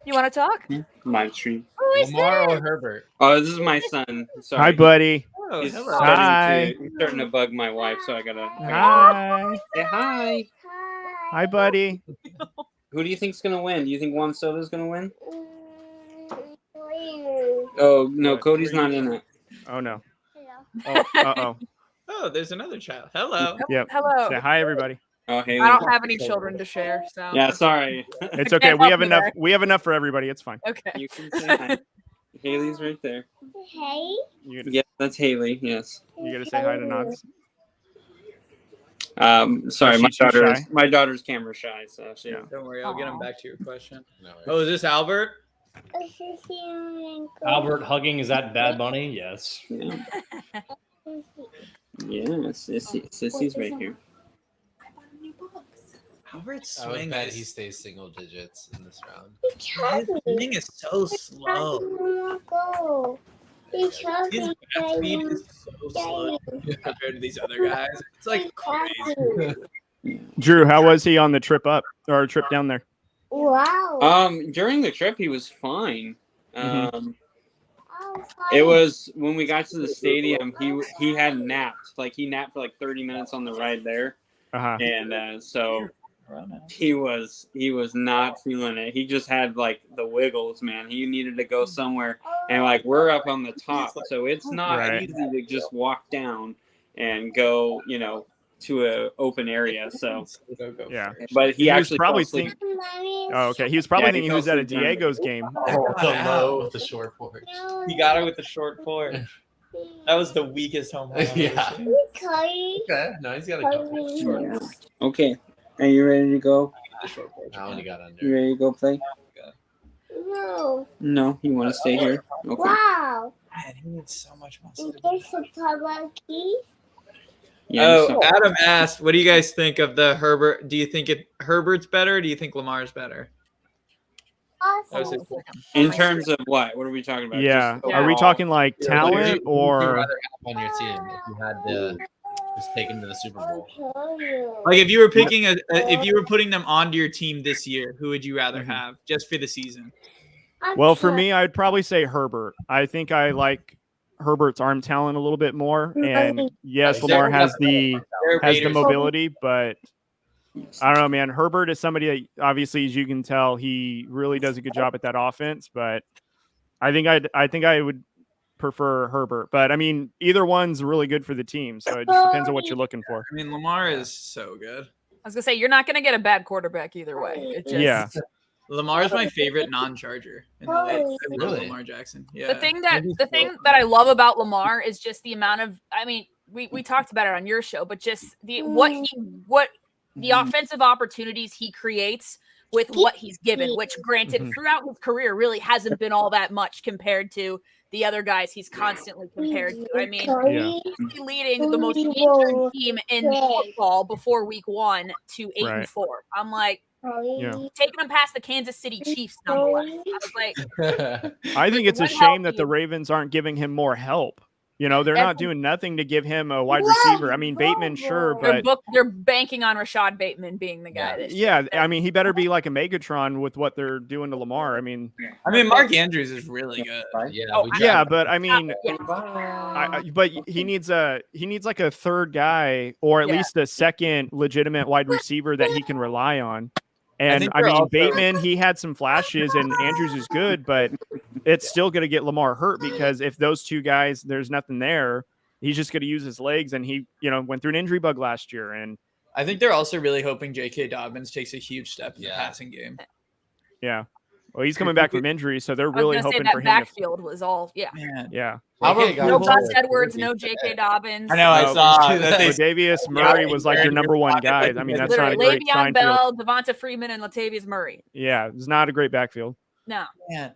You want to talk? My stream. Lamar or Herbert? Oh, this is my son. Sorry. Hi, buddy. Oh, He's hello. starting to bug my wife, so I gotta. Hi. Say hi. Hi, buddy. Who do you think's gonna win? Do you think Juan Soto's gonna win? Oh no, Cody's not in it. Oh no. Hello. Oh, there's another child. Hello. Yep. Hello. Say hi, everybody. Oh, Haley. I don't have any children to share, so. Yeah, sorry. It's okay. We have enough. We have enough for everybody. It's fine. Okay. You can say hi. Haley's right there. Hey. Yeah, that's Haley. Yes. You gotta say hi to Nods. Sorry, She's my daughter's camera shy, so she. Yeah. Don't worry, I'll get him back to your question. No, Oh, is this Albert? Albert hugging, is that Bad Bunny? Yes. Yeah. Yes, Sissy's right here. Albert's I would swing bet he stays single digits in this round. His swing is so slow. His bat speed is so slow compared to these other guys. It's like crazy. Drew, how was he on the trip up or trip down there? Wow. During the trip, he was fine. It was when we got to the stadium. He had napped. Like he napped for like 30 minutes on the ride there, and so he was not feeling it. He just had like the wiggles, man. He needed to go somewhere, and like we're up on the top, so it's not easy to just walk down and go, to a open area. So yeah, but he actually probably think. Oh, okay. He was probably thinking he was at a Diego's game. The low with the short porch. He got it with the short porch. That was the weakest home run. Yeah. Okay. Okay. No, he's got a couple short. Okay. Are you ready to go? I only got under. You ready to go play? No. No, you want to stay here? Okay. Wow. Man, he needs so much muscle. Is this a public key? Yeah, Adam asked, what do you guys think of the Herbert? Do you think Herbert's better? Or do you think Lamar's better? Awesome. in terms of what? What are we talking about? Yeah. Just Are we overall? talking like talent Who would you or? rather have on your team if you had Just take him to the Super Bowl. Like if you were picking if you were putting them onto your team this year, who would you rather have just for the season? Well, for me, I'd probably say Herbert. I think I like Herbert's arm talent a little bit more. And yes, Lamar has the mobility, but I don't know, man. Herbert is somebody that obviously, as you can tell, he really does a good job at that offense. But I think I would prefer Herbert. But I mean, either one's really good for the team. So it just depends on what you're looking for. I mean, Lamar is so good. I was gonna say you're not gonna get a bad quarterback either way. It just, Lamar is my favorite non-Charger. Really? Lamar Jackson. Yeah. The thing that I love about Lamar is just the amount of. I mean, we talked about it on your show, but just the offensive opportunities he creates with what he's given. Which, granted, throughout his career, really hasn't been all that much compared to the other guys he's constantly compared to. I mean, he's leading the most injured team in football before week 1 to 8-4. I'm like. Taking them past the Kansas City Chiefs, nonetheless. I was like, I think it's a shame that the Ravens aren't giving him more help. You know, they're not doing nothing to give him a wide receiver. I mean, Bateman, sure, but they're banking on Rashad Bateman being the guy. I mean, he better be like a Megatron with what they're doing to Lamar. I mean, Mark Andrews is really good. But I mean, but he needs like a third guy or at least a second legitimate wide receiver that he can rely on. And I mean, Bateman, he had some flashes, and Andrews is good, but it's still going to get Lamar hurt because if those two guys, there's nothing there, he's just going to use his legs. And he, went through an injury bug last year. And I think they're also really hoping J.K. Dobbins takes a huge step in the passing game. Yeah. Well, he's coming back from injury, so they're really hoping for him. That backfield was all, Yeah. No Gus Edwards, no J.K. Dobbins. I know, I saw that. Latavius Murray was like your number one guy. I mean, that's not a great sign. Le'Veon Bell, Devonta Freeman, and Latavius Murray. Yeah, it's not a great backfield. No. Man,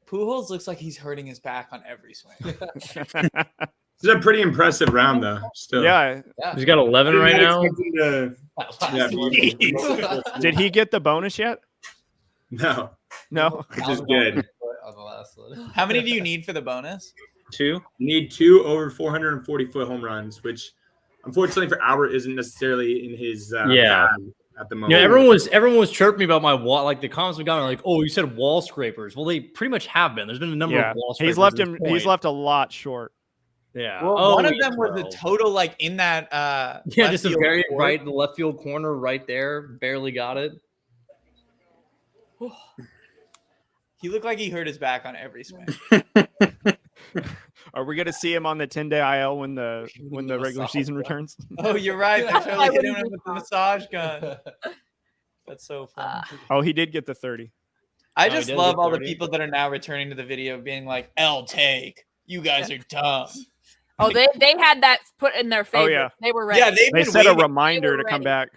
Pujols looks like he's hurting his back on every swing. It's a pretty impressive round, though. Still, yeah. He's got 11 right now. Did he get the bonus yet? No, which is good. On the last one. How many do you need for the bonus? 2. You need 2 over 440-foot home runs, which unfortunately for Albert isn't necessarily in his at the moment. Yeah, everyone was chirping me about my wall. Like the comments we got are like, "Oh, you said wall scrapers." Well, they pretty much have been. There's been a number of wall scrapers. He's left a lot short. Yeah. Well, one of them was a total like in that just a very right in the left field corner right there. Barely got it. He looked like he hurt his back on every swing. Are we going to see him on the 10-day IL when the regular season returns? Oh, you're right. They're totally hitting him with the massage gun. That's so fun. He did get the 30. I just love all the people that are now returning to the video being like, take. You guys are dumb. Oh, they had that put in their favor. Oh, yeah. They were ready. Yeah, they set a reminder to come back.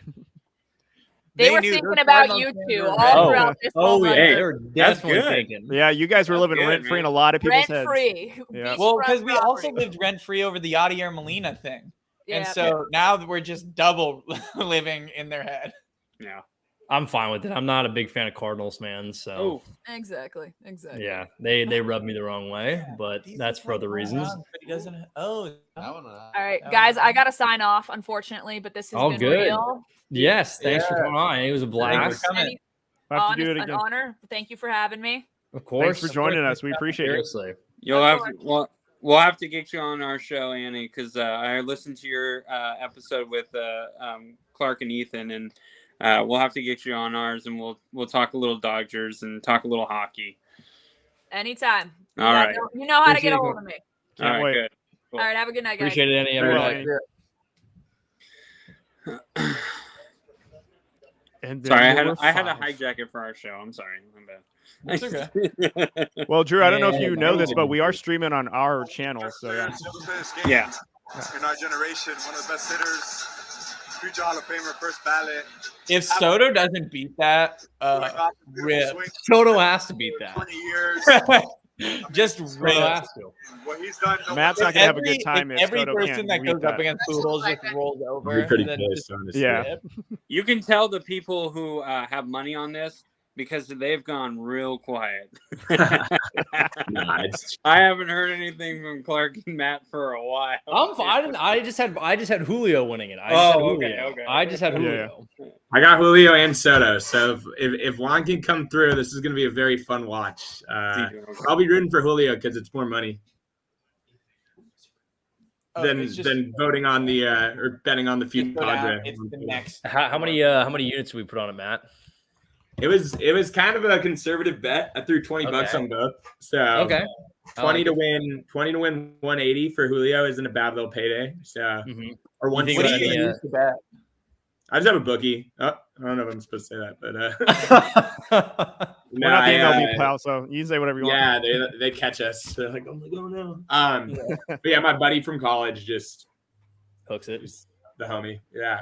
They were thinking about you two all throughout this whole month. They were definitely thinking. Yeah, you guys were living rent-free in a lot of people's heads. Rent-free. Yeah. Well, because we also lived rent-free over the Yadier Molina thing. Yeah. And so now we're just double living in their head. Yeah. I'm fine with it. I'm not a big fan of Cardinals, man. So exactly. Yeah, they rub me the wrong way, but that's for other reasons. But he doesn't. All right, guys, I gotta sign off, unfortunately, but this has been real. Yes, thanks for coming on. It was a blast. An honor. Thank you for having me. Of course. Thanks for joining us. We appreciate it. We'll have to get you on our show, Annie, because I listened to your episode with Clark and Ethan, and we'll have to get you on ours, and we'll talk a little Dodgers and talk a little hockey. Anytime. All right. You know how to get a hold of me. Can't wait. Good. Cool. All right. Have a good night, guys. Appreciate it, Annie. Everybody. Sorry, I had to hijack it for our show. I'm sorry. I'm bad. That's okay. Well, Drew, I don't know if you know this, but we are streaming on our channel. So yeah. In our generation, one of the best hitters, future Hall of Famer, first ballot. If Soto doesn't beat that, rip. Soto has to beat that. 20 years. Just rip. What he's done. Matt's not gonna have a good time. If every person that goes up against Pujols just rolls over. Pretty pissed, honestly. Yeah. You can tell the people who have money on this because they've gone real quiet. Nice. I haven't heard anything from Clark and Matt for a while. I'm fine. I just had Julio winning it. Okay. I just had Julio. I got Julio and Soto. So if Juan can come through, this is going to be a very fun watch. I'll be rooting for Julio because it's more money than voting on the or betting on the few Padre. It's the next. How many units did we put on it, Matt? It was kind of a conservative bet. I threw $20 on both. So okay. 20 to win 180 for Julio isn't a bad little payday. So or 160. I just have a bookie. Oh, I don't know if I'm supposed to say that, but we're not the MLB pal, so you can say whatever you want. Yeah, they catch us. They're like, oh no. But yeah, my buddy from college just hooks it. The homie. Yeah.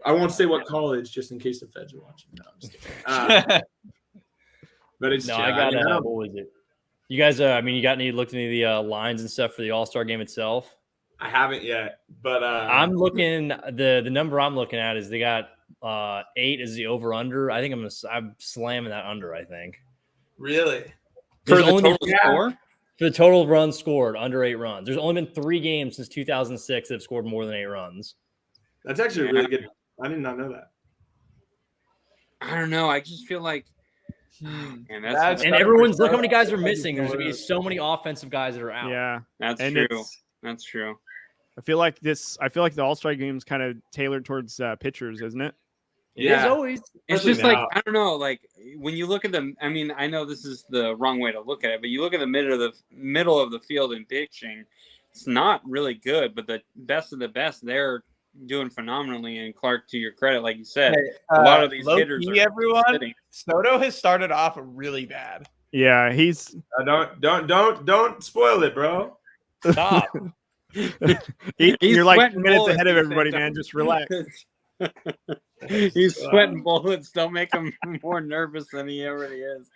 I won't say what college just in case the feds are watching. No, I'm just kidding. But it's I got what was it? You guys you got looked at any of the lines and stuff for the All-Star game itself? I haven't yet, but I'm looking. The number I'm looking at is they got 8 is the over under. I think I'm slamming that under. I think. Really? For the total score? For the total runs scored under 8 runs. There's only been 3 games since 2006 that have scored more than 8 runs. That's actually really good. I did not know that. I don't know. I just feel like. And everyone's look how many guys are missing. There's gonna be so many offensive guys that are out. Yeah, that's true. That's true. I feel like the All-Star game is kind of tailored towards pitchers, isn't it? It is always. It's just like I don't know. Like when you look at them, I mean, I know this is the wrong way to look at it, but you look at the middle of the field in pitching, it's not really good. But the best of the best, they're doing phenomenally. And Clark, to your credit, like you said, a lot of these hitters are everyone. Soto has started off really bad. Yeah, he's don't spoil it, bro. Stop. You're like minutes ahead of everybody, man. Just relax. He's sweating bullets. Don't make him more nervous than he already is.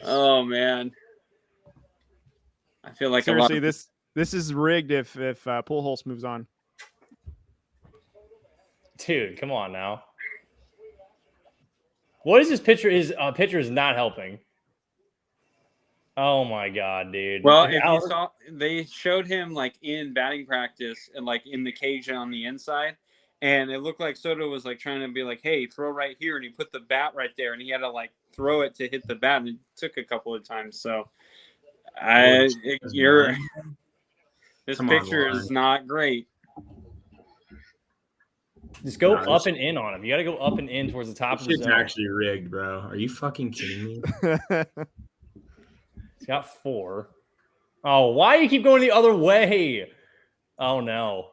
Oh man, I feel like seriously, this is rigged if Pujols moves on. Dude, come on now. What is this pitcher? His pitcher is not helping. Oh my god, dude. Well, if you saw, they showed him like in batting practice and like in the cage on the inside, and it looked like Soto was like trying to be like, "Hey, throw right here," and he put the bat right there, and he had to like throw it to hit the bat, and it took a couple of times. So, this picture is not great. Just go up and in on him. You got to go up and in towards the top of the zone. It's actually rigged, bro. Are you fucking kidding me? He's got 4. Oh, why do you keep going the other way? Oh, no.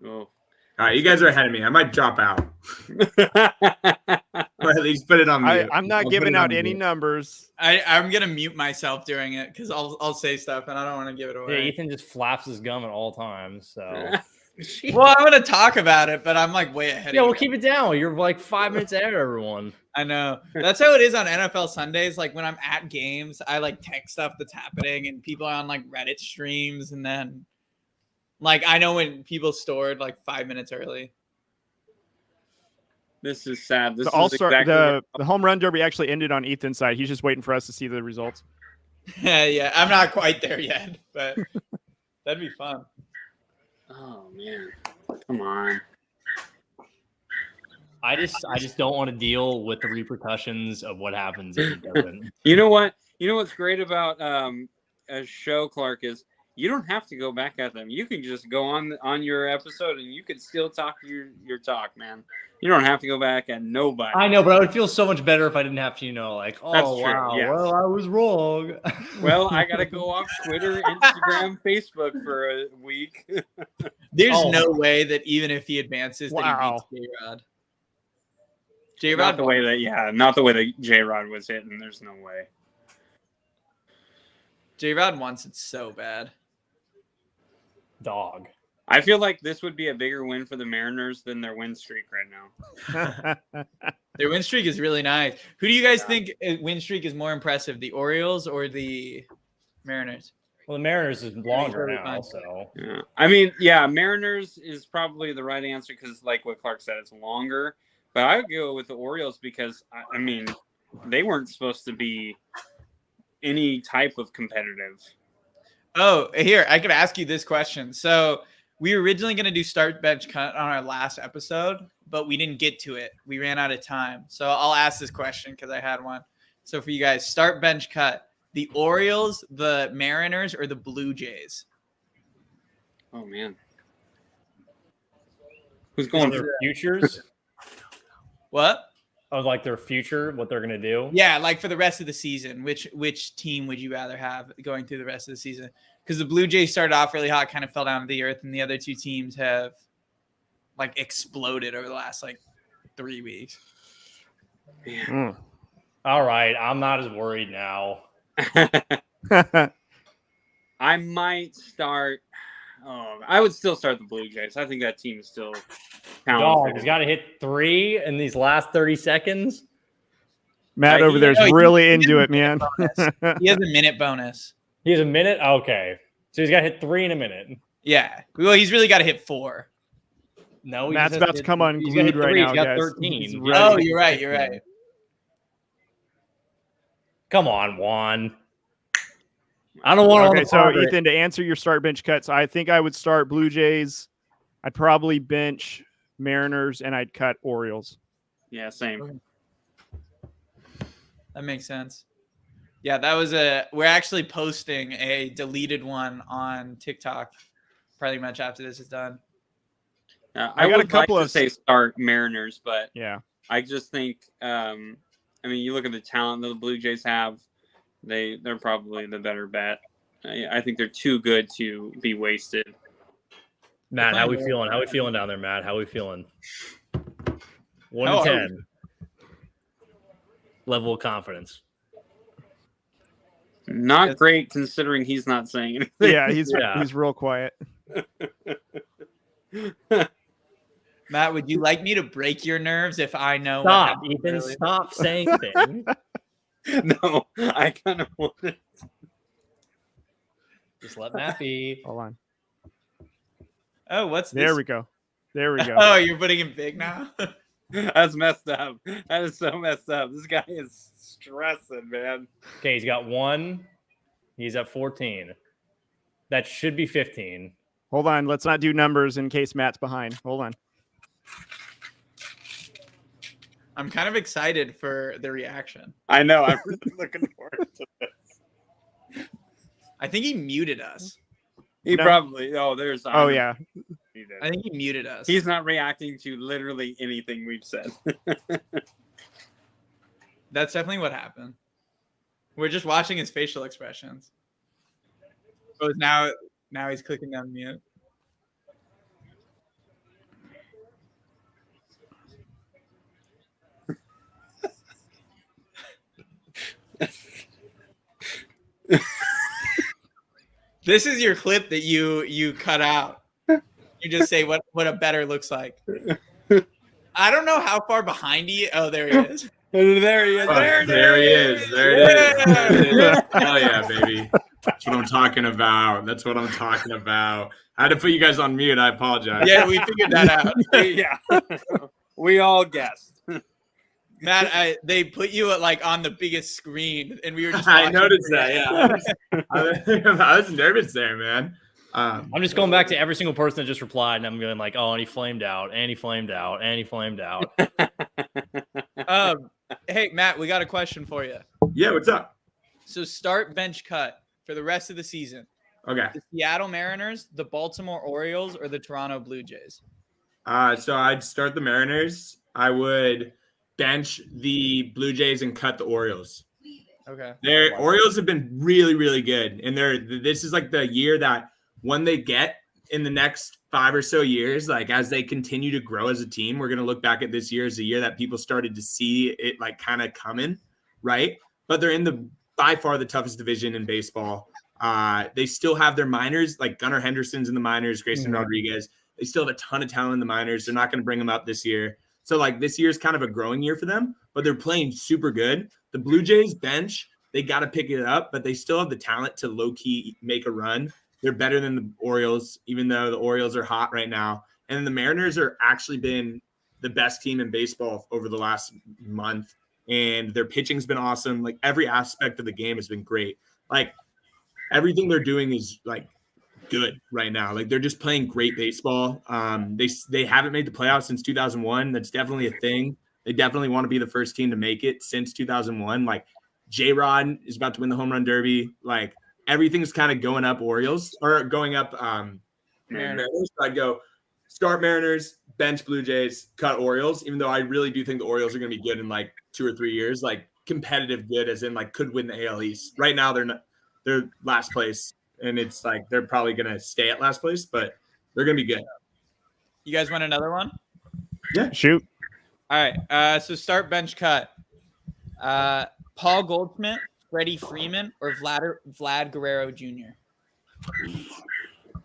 Oh. All right, you guys are ahead of me. I might drop out. Or at least put it on mute. I'm not giving out any numbers. I'm going to mute myself during it because I'll say stuff and I don't want to give it away. Yeah, Ethan just flaps his gum at all times, so... Well, I'm going to talk about it, but I'm like way ahead of you. Yeah, well, keep it down. You're like 5 minutes ahead of everyone. I know. That's how it is on NFL Sundays. Like when I'm at games, I like text stuff that's happening and people are on like Reddit streams. And then like I know when people stored like 5 minutes early. This is sad. This the All-Star, the home run derby actually ended on Ethan's side. He's just waiting for us to see the results. Yeah, I'm not quite there yet, but that'd be fun. Oh man, come on! I just don't want to deal with the repercussions of what happens if he doesn't. You know what? You know what's great about a show, Clark, is you don't have to go back at them. You can just go on your episode and you can still talk your talk, man. You don't have to go back at nobody. I know, but I would feel so much better if I didn't have to, like, oh, that's true. Wow, yes. Well, I was wrong. Well, I got to go off Twitter, Instagram, Facebook for a week. There's no way that even if he advances that he beats J-Rod. J-Rod not the way that J-Rod was hitting. There's no way. J-Rod wants it so bad. Dog. I feel like this would be a bigger win for the Mariners than their win streak right now. Their win streak is really nice. Who do you guys think win streak is more impressive, the Orioles or the Mariners? Well, the Mariners is longer now, so. Yeah. I mean, yeah, Mariners is probably the right answer because, like what Clark said, it's longer. But I would go with the Orioles because, I mean, they weren't supposed to be any type of competitive. Oh, here, I could ask you this question. So we were originally going to do start, bench, cut on our last episode, but we didn't get to it. We ran out of time. So I'll ask this question because I had one. So for you guys, start, bench, cut. The Orioles, the Mariners, or the Blue Jays? Oh, man. Who's going their futures? What? Of like their future, what they're gonna do? Yeah, like for the rest of the season, which team would you rather have going through the rest of the season? Because the Blue Jays started off really hot, kind of fell down to the earth, and the other two teams have like exploded over the last like 3 weeks. All right, I'm not as worried now. I might start. I would still start the Blue Jays. I think that team is still talented. He's got to hit 3 in these last 30 seconds. Matt over there's really into it, man. He has a minute bonus. He has a minute? Okay. So he's got to hit 3 in a minute. Yeah. Well, he's really got to hit 4. No, Matt's about to come unglued right now, he's got guys. 13. Oh, you're right. You're right. Come on, Juan. I don't want to. Okay, so Ethan, to answer your start bench cuts, I think I would start Blue Jays. I'd probably bench Mariners, and I'd cut Orioles. Yeah, same. That makes sense. Yeah, that was we're actually posting a deleted one on TikTok pretty much after this is done. I got a couple of say start Mariners, but yeah, I just think I mean, you look at the talent that the Blue Jays have, they're probably the better bet. I think they're too good to be wasted. Matt, how we feeling? How we feeling down there, Matt? How we feeling? 1 to 10. Level of confidence. Not great considering he's not saying anything. Yeah, he's real quiet. Matt, would you like me to break your nerves if I know? Stop, Ethan. Really? Stop saying things. No, I kind of want it. Just let Matt be. Hold on. Oh, what's this? There we go. There we go. Oh, you're putting him big now? That's messed up. That is so messed up. This guy is stressing, man. Okay, he's got 1. He's at 14. That should be 15. Hold on. Let's not do numbers in case Matt's behind. Hold on. I'm kind of excited for the reaction. I know. I'm really looking forward to this. I think he muted us. He probably. Oh, there's. Oh, yeah. I think he muted us. He's not reacting to literally anything we've said. That's definitely what happened. We're just watching his facial expressions. So now he's clicking on mute. This is your clip that you cut out. You just say what a better looks like. I don't know how far behind he. Oh, there he is. There he is. There he is. There it is. Hell yeah, baby. That's what I'm talking about. That's what I'm talking about. I had to put you guys on mute. I apologize. Yeah, we figured that out. Yeah, we all guessed. Matt, they put you like on the biggest screen, and we were just. I noticed that. Yeah, I was nervous there, man. I'm just going back to every single person that just replied, and I'm going like, "Oh, and he flamed out, and he flamed out, and he flamed out." Hey, Matt, we got a question for you. Yeah, what's up? So start bench cut for the rest of the season. Okay. The Seattle Mariners, the Baltimore Orioles, or the Toronto Blue Jays? So I'd start the Mariners. I would bench the Blue Jays and cut the Orioles. Okay. Their Orioles have been really, really good. And this is like the year that when they get in the next 5 or so years, like as they continue to grow as a team, we're going to look back at this year as a year that people started to see it like kind of coming, right? But they're in by far the toughest division in baseball. They still have their minors, like Gunnar Henderson's in the minors, Grayson Rodriguez. They still have a ton of talent in the minors. They're not going to bring them up this year. So like this year is kind of a growing year for them, but they're playing super good. The Blue Jays bench, they got to pick it up, but they still have the talent to low key make a run. They're better than the Orioles, even though the Orioles are hot right now. And the Mariners are actually been the best team in baseball over the last month, and their pitching's been awesome. Like every aspect of the game has been great. Like everything they're doing is like good right now. Like they're just playing great baseball. They haven't made the playoffs since 2001. That's definitely a thing. They definitely want to be the first team to make it since 2001. Like J-Rod is about to win the home run derby. Like everything's kind of going up Orioles or going up Mariners. So I'd go start Mariners, bench Blue Jays, cut Orioles, even though I really do think the Orioles are going to be good in like 2 or 3 years, like competitive good as in like could win the AL East. Right now they're last place, and it's like they're probably going to stay at last place, but they're going to be good. You guys want another one? Yeah, shoot. All right. So start, bench, cut. Paul Goldschmidt, Freddie Freeman, or Vlad Guerrero Jr.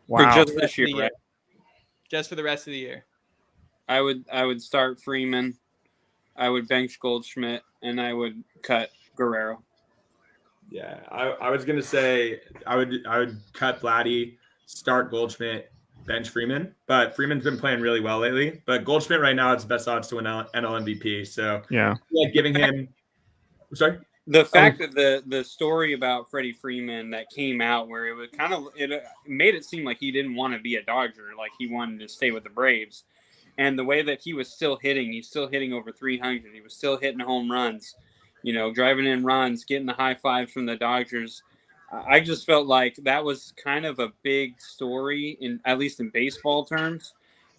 Wow. For just this year, right? Just for the rest of the year. I would start Freeman. I would bench Goldschmidt, and I would cut Guerrero. Yeah, I was gonna say I would cut Vladdy, start Goldschmidt, bench Freeman. But Freeman's been playing really well lately. But Goldschmidt right now has the best odds to win NL MVP. So yeah, like giving him. Sorry. The fact that the story about Freddie Freeman that came out where it was it made it seem like he didn't want to be a Dodger, like he wanted to stay with the Braves, and the way that he was still hitting, he's still hitting over 300. He was still hitting home runs, driving in runs, getting the high fives from the Dodgers. I just felt like that was kind of a big story at least in baseball terms.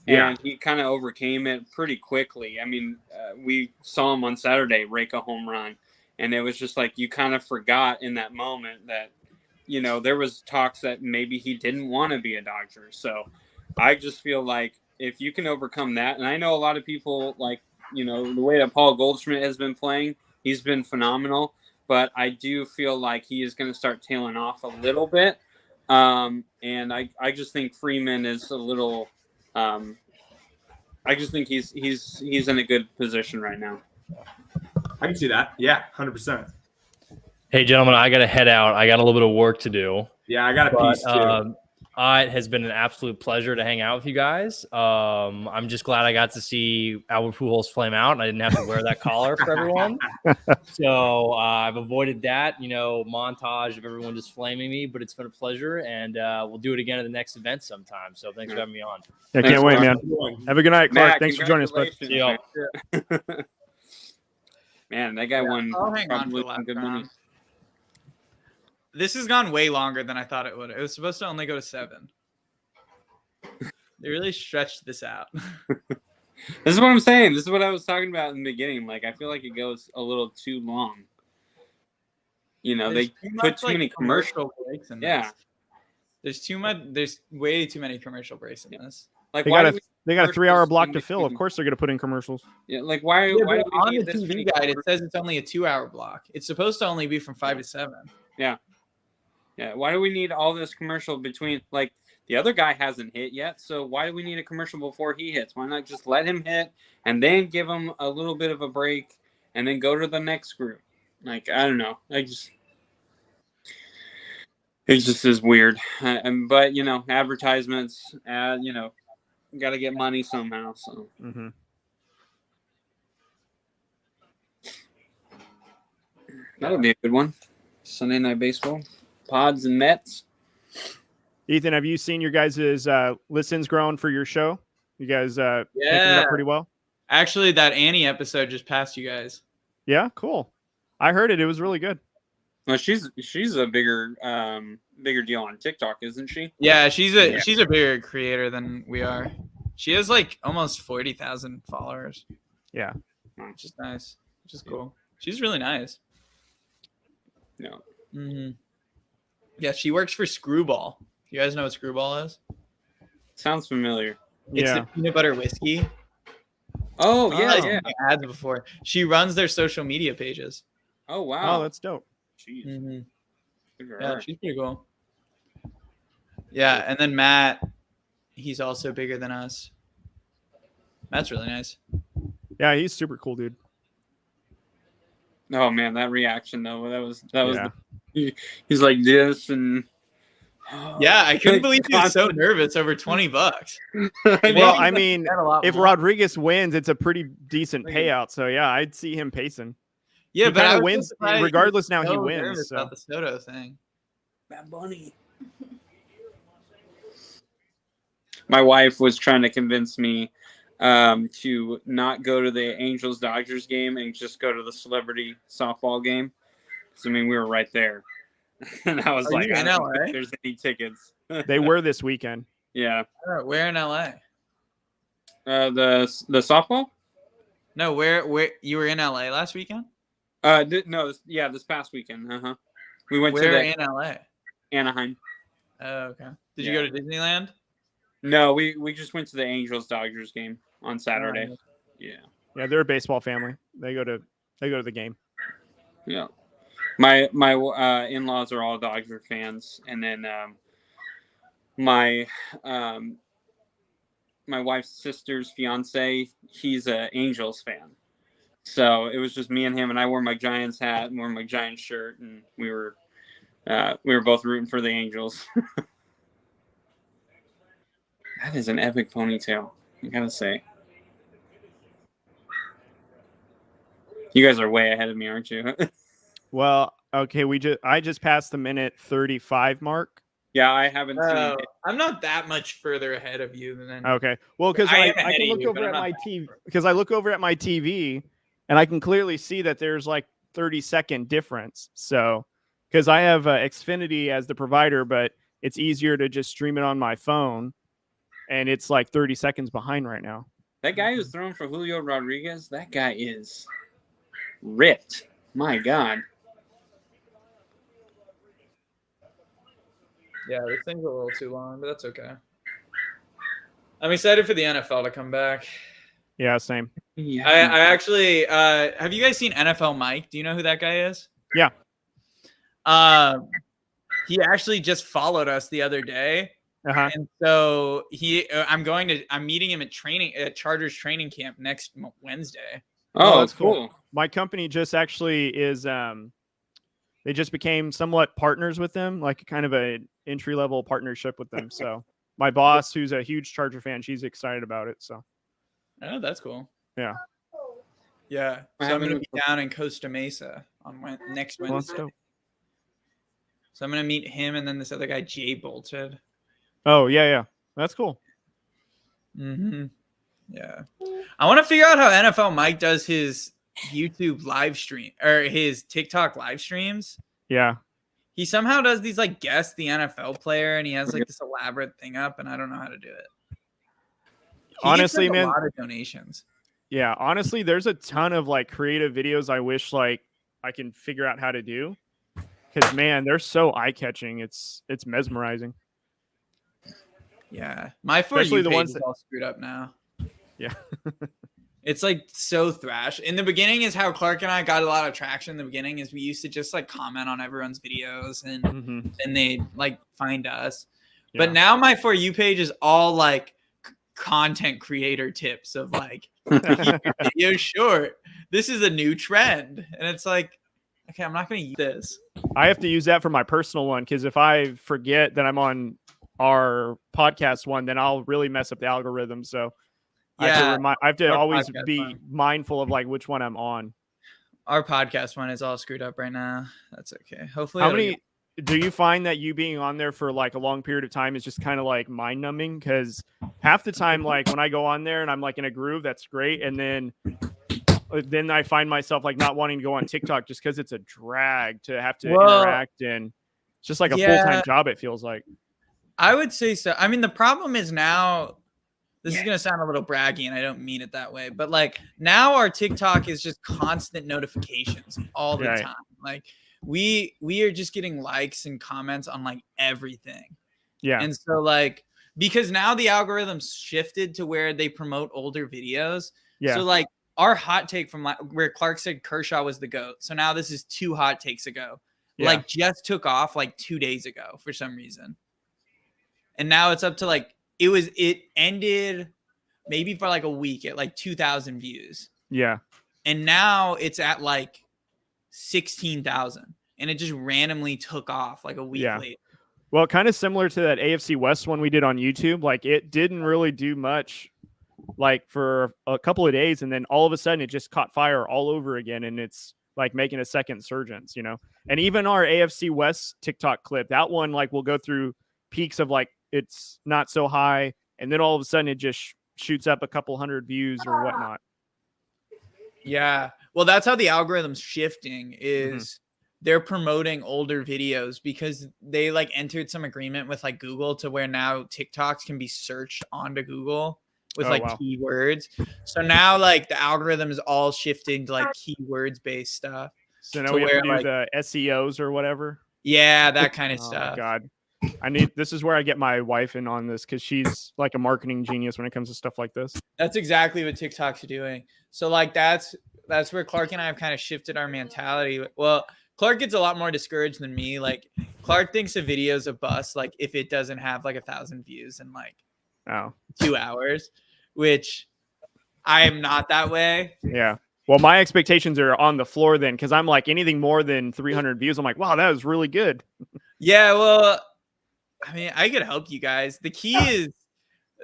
And he kind of overcame it pretty quickly. I mean, we saw him on Saturday rake a home run. And it was just like you kind of forgot in that moment that, there was talks that maybe he didn't want to be a Dodger. So I just feel like if you can overcome that, and I know a lot of people like, the way that Paul Goldschmidt has been playing, he's been phenomenal. But I do feel like he is going to start tailing off a little bit. And I just think Freeman is a little I just think he's in a good position right now. I can see that. Yeah, 100%. Hey, gentlemen, I got to head out. I got a little bit of work to do. Yeah, I got a piece too. It has been an absolute pleasure to hang out with you guys. I'm just glad I got to see Albert Pujols flame out, and I didn't have to wear that collar for everyone. So I've avoided that, montage of everyone just flaming me. But it's been a pleasure, and we'll do it again at the next event sometime. So thanks for having me on. I can't wait, man. Have a good night, Clark. Thanks for joining us, bud. See y'all. Man, that guy won probably some good money. This has gone way longer than I thought it would. It was supposed to only go to 7. They really stretched this out. This is what I'm saying. This is what I was talking about in the beginning. Like, I feel like it goes a little too long. They put too many commercial breaks in this. Yeah. There's too much. There's way too many commercial breaks in this. Like, they got a 3-hour block to fill. Of course, they're going to put in commercials. Yeah, like why on the TV guide it says it's only a 2-hour block. It's supposed to only be from 5 to 7. Yeah. Yeah. Why do we need all this commercial between? Like the other guy hasn't hit yet, so why do we need a commercial before he hits? Why not just let him hit and then give him a little bit of a break and then go to the next group? Like I don't know. It just is weird. But advertisements. Got to get money somehow. So. Mm-hmm. That'll be a good one. Sunday Night Baseball, Pods and Mets. Ethan, have you seen your guys' listens growing for your show? You guys picking it up pretty well? Actually, that Annie episode just passed you guys. Yeah, cool. I heard it. It was really good. Well, she's a bigger deal on TikTok, isn't she? Yeah, she's a bigger creator than we are. She has like almost 40,000 followers. Yeah, which is nice. Which is cool. She's really nice. Yeah. Mm-hmm. Yeah, she works for Screwball. You guys know what Screwball is? Sounds familiar. It's the peanut butter whiskey. Oh yeah. Ads before. She runs their social media pages. Oh wow. Oh, that's dope. Jeez. Mm-hmm. Yeah, she's pretty cool. Yeah, and then Matt, he's also bigger than us. Matt's really nice. Yeah, he's super cool, dude. Oh man, that reaction though, that was. Yeah. He's like this, and Yeah, I couldn't believe he was so nervous over $20. Well, I mean, if Rodriguez wins, it's a pretty decent payout. So yeah, I'd see him pacing. Yeah, he but I wins regardless. Now he wins. So. About the Soto thing. Bad Bunny. My wife was trying to convince me to not go to the Angels Dodgers game and just go to the celebrity softball game. So, I mean, we were right there. And I was like, I don't think there's any tickets. They were this weekend. Yeah. Where in LA? The softball? No, where you were in LA last weekend? This past weekend. We went in LA? Anaheim. Oh, okay. Did you go to Disneyland? No, we just went to the Angels Dodgers game on Saturday. Yeah, they're a baseball family. They go to the game. Yeah, my in-laws are all Dodger fans, and then my wife's sister's fiance, he's an Angels fan. So it was just me and him, and I wore my Giants hat and wore my Giants shirt, and we were both rooting for the Angels. That is an epic ponytail, I gotta say. You guys are way ahead of me, aren't you? Well, okay, I just passed the minute 35 mark. Yeah, I haven't seen it. I'm not that much further ahead of you than. Okay, well, because I can look over at my TV, because I look over at my TV, and I can clearly see that there's like 30-second difference. So, because I have Xfinity as the provider, but it's easier to just stream it on my phone. And it's like 30 seconds behind right now. That guy who's throwing for Julio Rodriguez, that guy is ripped. My God. Yeah, this thing's a little too long, but that's okay. I'm excited for the NFL to come back. Yeah, same. Yeah. I actually have you guys seen NFL Mike? Do you know who that guy is? Yeah. He actually just followed us the other day. And so I'm meeting him at Chargers training camp next Wednesday. Oh, that's cool. My company just actually is they just became somewhat partners with them, like kind of an entry-level partnership with them. So my boss, who's a huge Charger fan, she's excited about it. So that's cool. Yeah. Yeah. So I'm going to be down in Costa Mesa on next Wednesday. So I'm going to meet him and then this other guy, Jay Bolted. Oh, yeah. That's cool. Mm-hmm. Yeah. I want to figure out how NFL Mike does his YouTube live stream or his TikTok live streams. Yeah. He somehow does these like guess the NFL player and he has like this elaborate thing up and I don't know how to do it. Honestly, man, a lot of donations. Yeah. Honestly, there's a ton of like creative videos I wish like I can figure out how to do. Because, man, they're so eye-catching. It's mesmerizing. Yeah, my For You page is all screwed up now. Yeah. It's like so thrash. In the beginning is how Clark and I got a lot of traction. In the beginning is we used to just like comment on everyone's videos and they like find us. Yeah. But now my For You page is all like content creator tips of like keep your video short. This is a new trend. And it's like, okay, I'm not going to use this. I have to use that for my personal one because if I forget that I'm on our podcast one, then I'll really mess up the algorithm. So yeah, I have to always be mindful of like which one I'm on. Our podcast one is all screwed up right now. That's okay. Hopefully, how many do you find that you being on there for like a long period of time is just kind of like mind numbing? Because half the time, like when I go on there and I'm like in a groove, that's great, and then I find myself like not wanting to go on TikTok just because it's a drag to have to interact and it's just like a full-time job. It feels like. I would say so. I mean, the problem is now, this is going to sound a little braggy and I don't mean it that way, but like now our TikTok is just constant notifications all the time. Like we are just getting likes and comments on like everything. Yeah. And so like, because now the algorithm's shifted to where they promote older videos. Yeah. So like our hot take from where Clark said Kershaw was the GOAT. So now this is 2 hot takes ago. Yeah. Like just took off like 2 days ago for some reason. And now it's up to like, it ended maybe for like a week at like 2,000 views. Yeah. And now it's at like 16,000 and it just randomly took off like a week later. Well, kind of similar to that AFC West one we did on YouTube. Like it didn't really do much like for a couple of days, and then all of a sudden it just caught fire all over again, and it's like making a second surgence, you know. And even our AFC West TikTok clip, that one like will go through peaks of like it's not so high, and then all of a sudden it just shoots up a couple hundred views or whatnot. Yeah, well, that's how the algorithm's shifting is they're promoting older videos because they like entered some agreement with like Google to where now TikToks can be searched onto Google with keywords. So now like the algorithm is all shifting to like keywords based stuff. So now we have to do the SEOs or whatever. Yeah, that kind of stuff. Oh God. This is where I get my wife in on this because she's like a marketing genius when it comes to stuff like this. That's exactly what TikTok's doing. So like that's where Clark and I have kind of shifted our mentality. Well, Clark gets a lot more discouraged than me. Like Clark thinks a video's a bust like if it doesn't have like 1,000 views in like 2 hours, which I am not that way. Yeah. Well, my expectations are on the floor then because I'm like anything more than 300 views. I'm like, wow, that was really good. Yeah, well, I mean, I could help you guys. The key is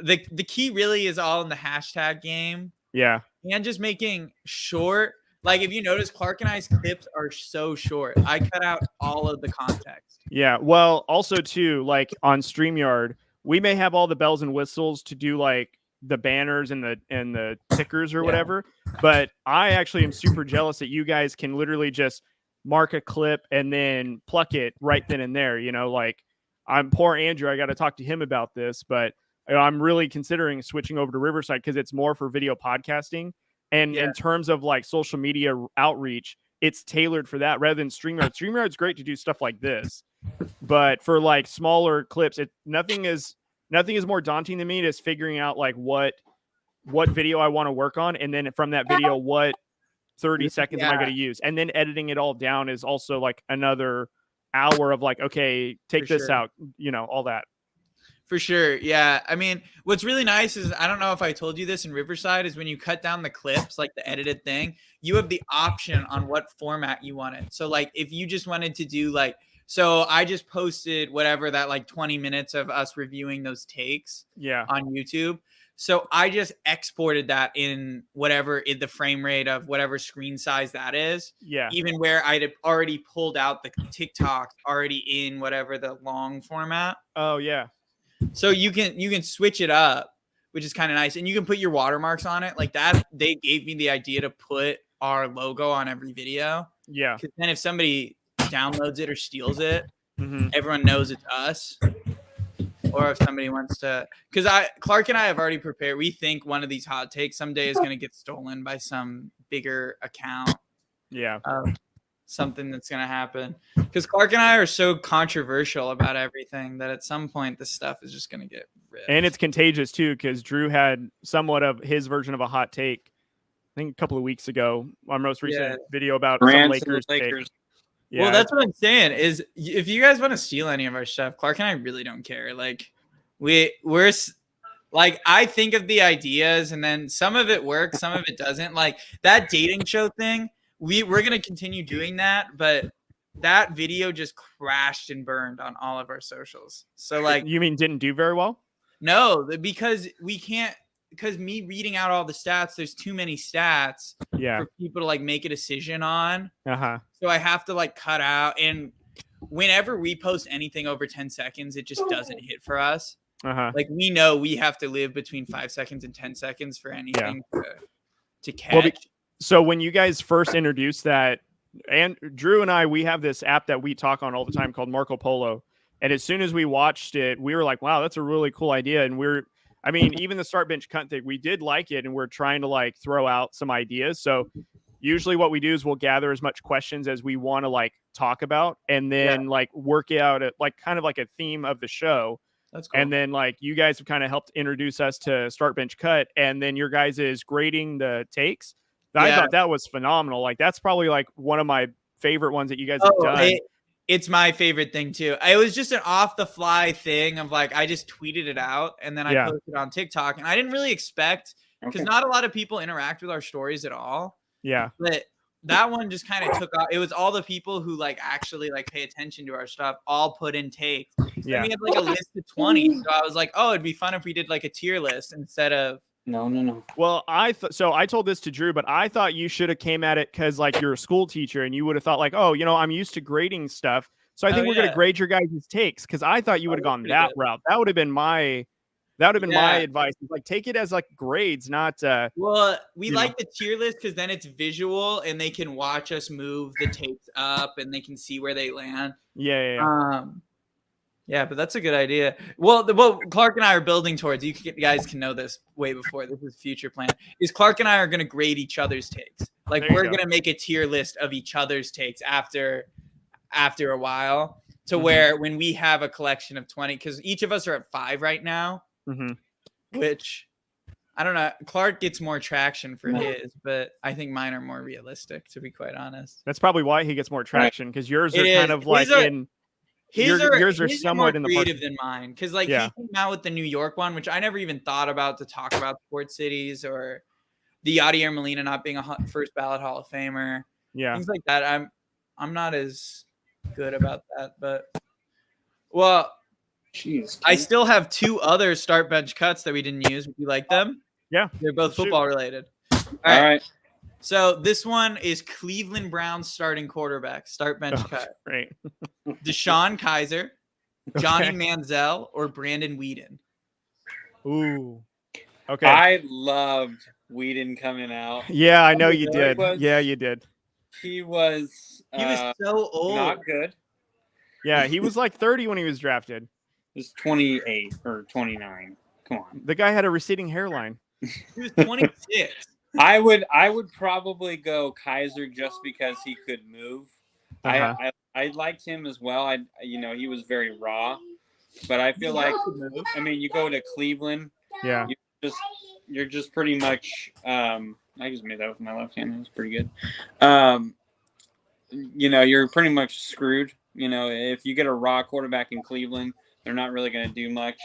the key really is all in the hashtag game. Yeah. And just making short. Like if you notice, Clark and I's clips are so short. I cut out all of the context. Yeah. Well, also too, like on StreamYard, we may have all the bells and whistles to do like the banners and the tickers or whatever. But I actually am super jealous that you guys can literally just mark a clip and then pluck it right then and there. You know, like I'm poor Andrew. I got to talk to him about this, but I'm really considering switching over to Riverside because it's more for video podcasting. And in terms of like social media outreach, it's tailored for that rather than StreamYard. StreamYard's great to do stuff like this, but for like smaller clips, nothing is more daunting to me. Just figuring out like what video I want to work on, and then from that video, what 30 seconds am I going to use, and then editing it all down is also like another hour of like, okay, take this out, you know, all that. For sure. Yeah. I mean, what's really nice is, I don't know if I told you this in Riverside, is when you cut down the clips, like the edited thing, you have the option on what format you want it. So like, if you just wanted to do like, so I just posted whatever that like 20 minutes of us reviewing those takes on YouTube. So I just exported that in whatever in the frame rate of whatever screen size that is. Yeah. Even where I'd have already pulled out the TikTok already in whatever the long format. Oh yeah. So you can switch it up, which is kind of nice. And you can put your watermarks on it like that. They gave me the idea to put our logo on every video. Yeah. Because then if somebody downloads it or steals it, everyone knows it's us. Or if somebody wants to, because Clark and I have already prepared. We think one of these hot takes someday is going to get stolen by some bigger account. Yeah. Something that's going to happen. Because Clark and I are so controversial about everything that at some point this stuff is just going to get ripped. And it's contagious too, because Drew had somewhat of his version of a hot take, I think a couple of weeks ago, our most recent video about some Lakers. Yeah. Well, that's what I'm saying is if you guys want to steal any of our stuff, Clark and I really don't care. Like we're like, I think of the ideas and then some of it works, some of it doesn't. Like that dating show thing, we're going to continue doing that, but that video just crashed and burned on all of our socials. So like, you mean didn't do very well? No, because me reading out all the stats, there's too many stats for people to like make a decision on. So I have to like cut out, and whenever we post anything over 10 seconds, it just doesn't hit for us. Like we know we have to live between 5 seconds and 10 seconds for anything to catch. Well, so when you guys first introduced that, and Drew and I, we have this app that we talk on all the time called Marco Polo. And as soon as we watched it, we were like, wow, that's a really cool idea. And even the start bench cut thing, we did like it, and we're trying to like throw out some ideas. So usually what we do is we'll gather as much questions as we want to like talk about, and then like work out like kind of like a theme of the show. That's cool. And then like you guys have kind of helped introduce us to start bench cut, and then your guys is grading the takes. I thought that was phenomenal. Like that's probably like one of my favorite ones that you guys have done. It's my favorite thing too. It was just an off the fly thing of like, I just tweeted it out and then I posted it on TikTok, and I didn't really expect, because not a lot of people interact with our stories at all. Yeah. But that one just kind of took off. It was all the people who like actually like pay attention to our stuff all put in takes. Yeah. And we had like a list of 20. So I was like, oh, it'd be fun if we did like a tier list instead of. No. Well, so I told this to Drew, but I thought you should have came at it because like you're a school teacher and you would have thought like, oh, I'm used to grading stuff. So I think we're gonna grade your guys' takes because I thought you would have gone that route. That would have been my advice. Like take it as like grades, not well, we like the tier list because then it's visual and they can watch us move the takes up and they can see where they land. Yeah. Yeah, but that's a good idea. Well, Clark and I are building towards. You guys can know this way before. This is future plan. Is Clark and I are going to grade each other's takes. Like we're going to make a tier list of each other's takes after a while, to where when we have a collection of 20, because each of us are at 5 right now, which I don't know. Clark gets more traction for his, but I think mine are more realistic, to be quite honest. That's probably why he gets more traction because yours are kind of like yours are somewhat in the creative than mine, because like he came out with the New York one, which I never even thought about to talk about sports cities, or the Yadier Molina not being a first ballot Hall of Famer, things like that. I'm not as good about that, but I still have 2 other start bench cuts that we didn't use. Would you like them? Yeah, they're both football related. All right. So this one is Cleveland Browns starting quarterback, start bench cut. Right. Deshaun Kaiser, Johnny Manziel, or Brandon Weeden. Ooh. Okay. I loved Weeden coming out. Yeah, I know you did. You did. He was so old. Not good. Yeah, he was like 30 when he was drafted. He was 28 or 29. Come on. The guy had a receding hairline. He was 26. I would probably go Kaiser just because he could move. I liked him as well. He was very raw, but I feel like you go to Cleveland. Yeah. You're just pretty much. I just made that with my left hand. It was pretty good. You're pretty much screwed. If you get a raw quarterback in Cleveland, they're not really going to do much.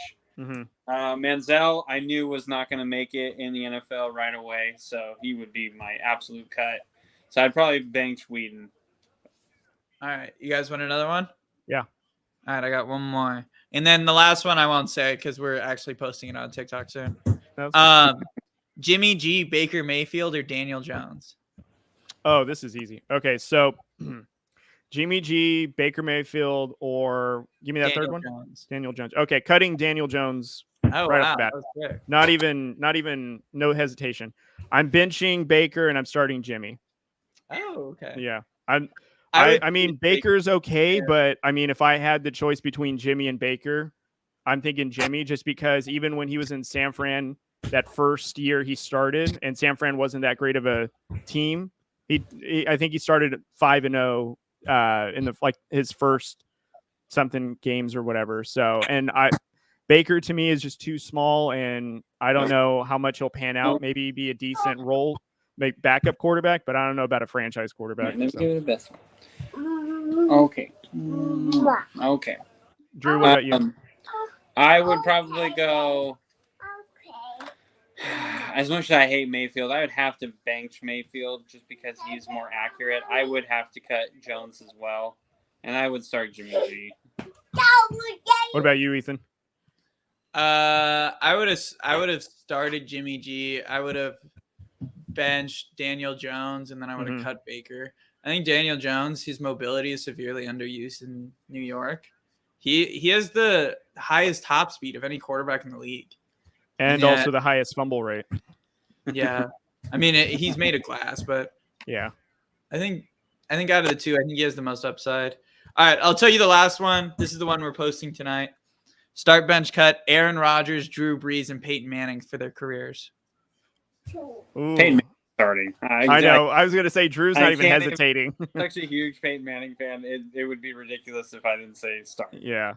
Manziel, I knew was not going to make it in the NFL right away, so he would be my absolute cut. So I'd probably bench Weeden. All right, you guys want another one? Yeah. All right, I got one more, and then the last one I won't say because we're actually posting it on TikTok soon. Jimmy G, Baker Mayfield, or Daniel Jones? Oh, this is easy. Okay, so Jimmy G, Baker Mayfield, or give me that third one. Daniel Jones. Okay, cutting Daniel Jones right off the bat. Not even no hesitation. I'm benching Baker and I'm starting Jimmy. Oh, okay. Yeah. I mean Baker's okay, but I mean if I had the choice between Jimmy and Baker, I'm thinking Jimmy just because even when he was in San Fran that first year he started and San Fran wasn't that great of a team, I think he started 5-0 in the his first something games or whatever. So Baker to me is just too small, and I don't know how much he'll pan out. Maybe be a decent role, make backup quarterback, but I don't know about a franchise quarterback. Let's give it the best one. Okay. Okay. Drew, what about you? I would probably go. As much as I hate Mayfield, I would have to bench Mayfield just because he's more accurate. I would have to cut Jones as well, and I would start Jimmy G. What about you, Ethan? I would have started Jimmy G. I would have benched Daniel Jones, and then I would have cut Baker. I think Daniel Jones, his mobility is severely underused in New York. He has the highest top speed of any quarterback in the league. And also the highest fumble rate. Yeah. I mean, he's made of glass, but yeah. I think out of the two, I think he has the most upside. All right, I'll tell you the last one. This is the one we're posting tonight. Start bench cut, Aaron Rodgers, Drew Brees, and Peyton Manning for their careers. Ooh. Peyton Manning starting. I know. I was going to say Drew's not even hesitating. I'm actually a huge Peyton Manning fan. It would be ridiculous if I didn't say start. Yeah.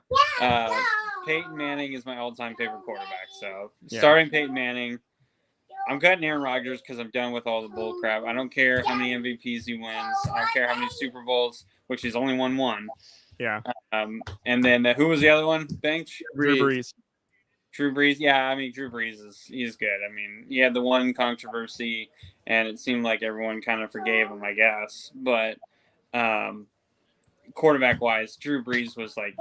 Peyton Manning is my all-time favorite quarterback. So starting Peyton Manning. I'm cutting Aaron Rodgers because I'm done with all the bull crap. I don't care how many MVPs he wins. I don't care how many Super Bowls, which he's only won one. Yeah. And then who was the other one? Bench? Drew Brees. Drew Brees, yeah, I mean, Drew Brees he's good. I mean, he had the one controversy, and it seemed like everyone kind of forgave him, I guess. But quarterback-wise, Drew Brees was like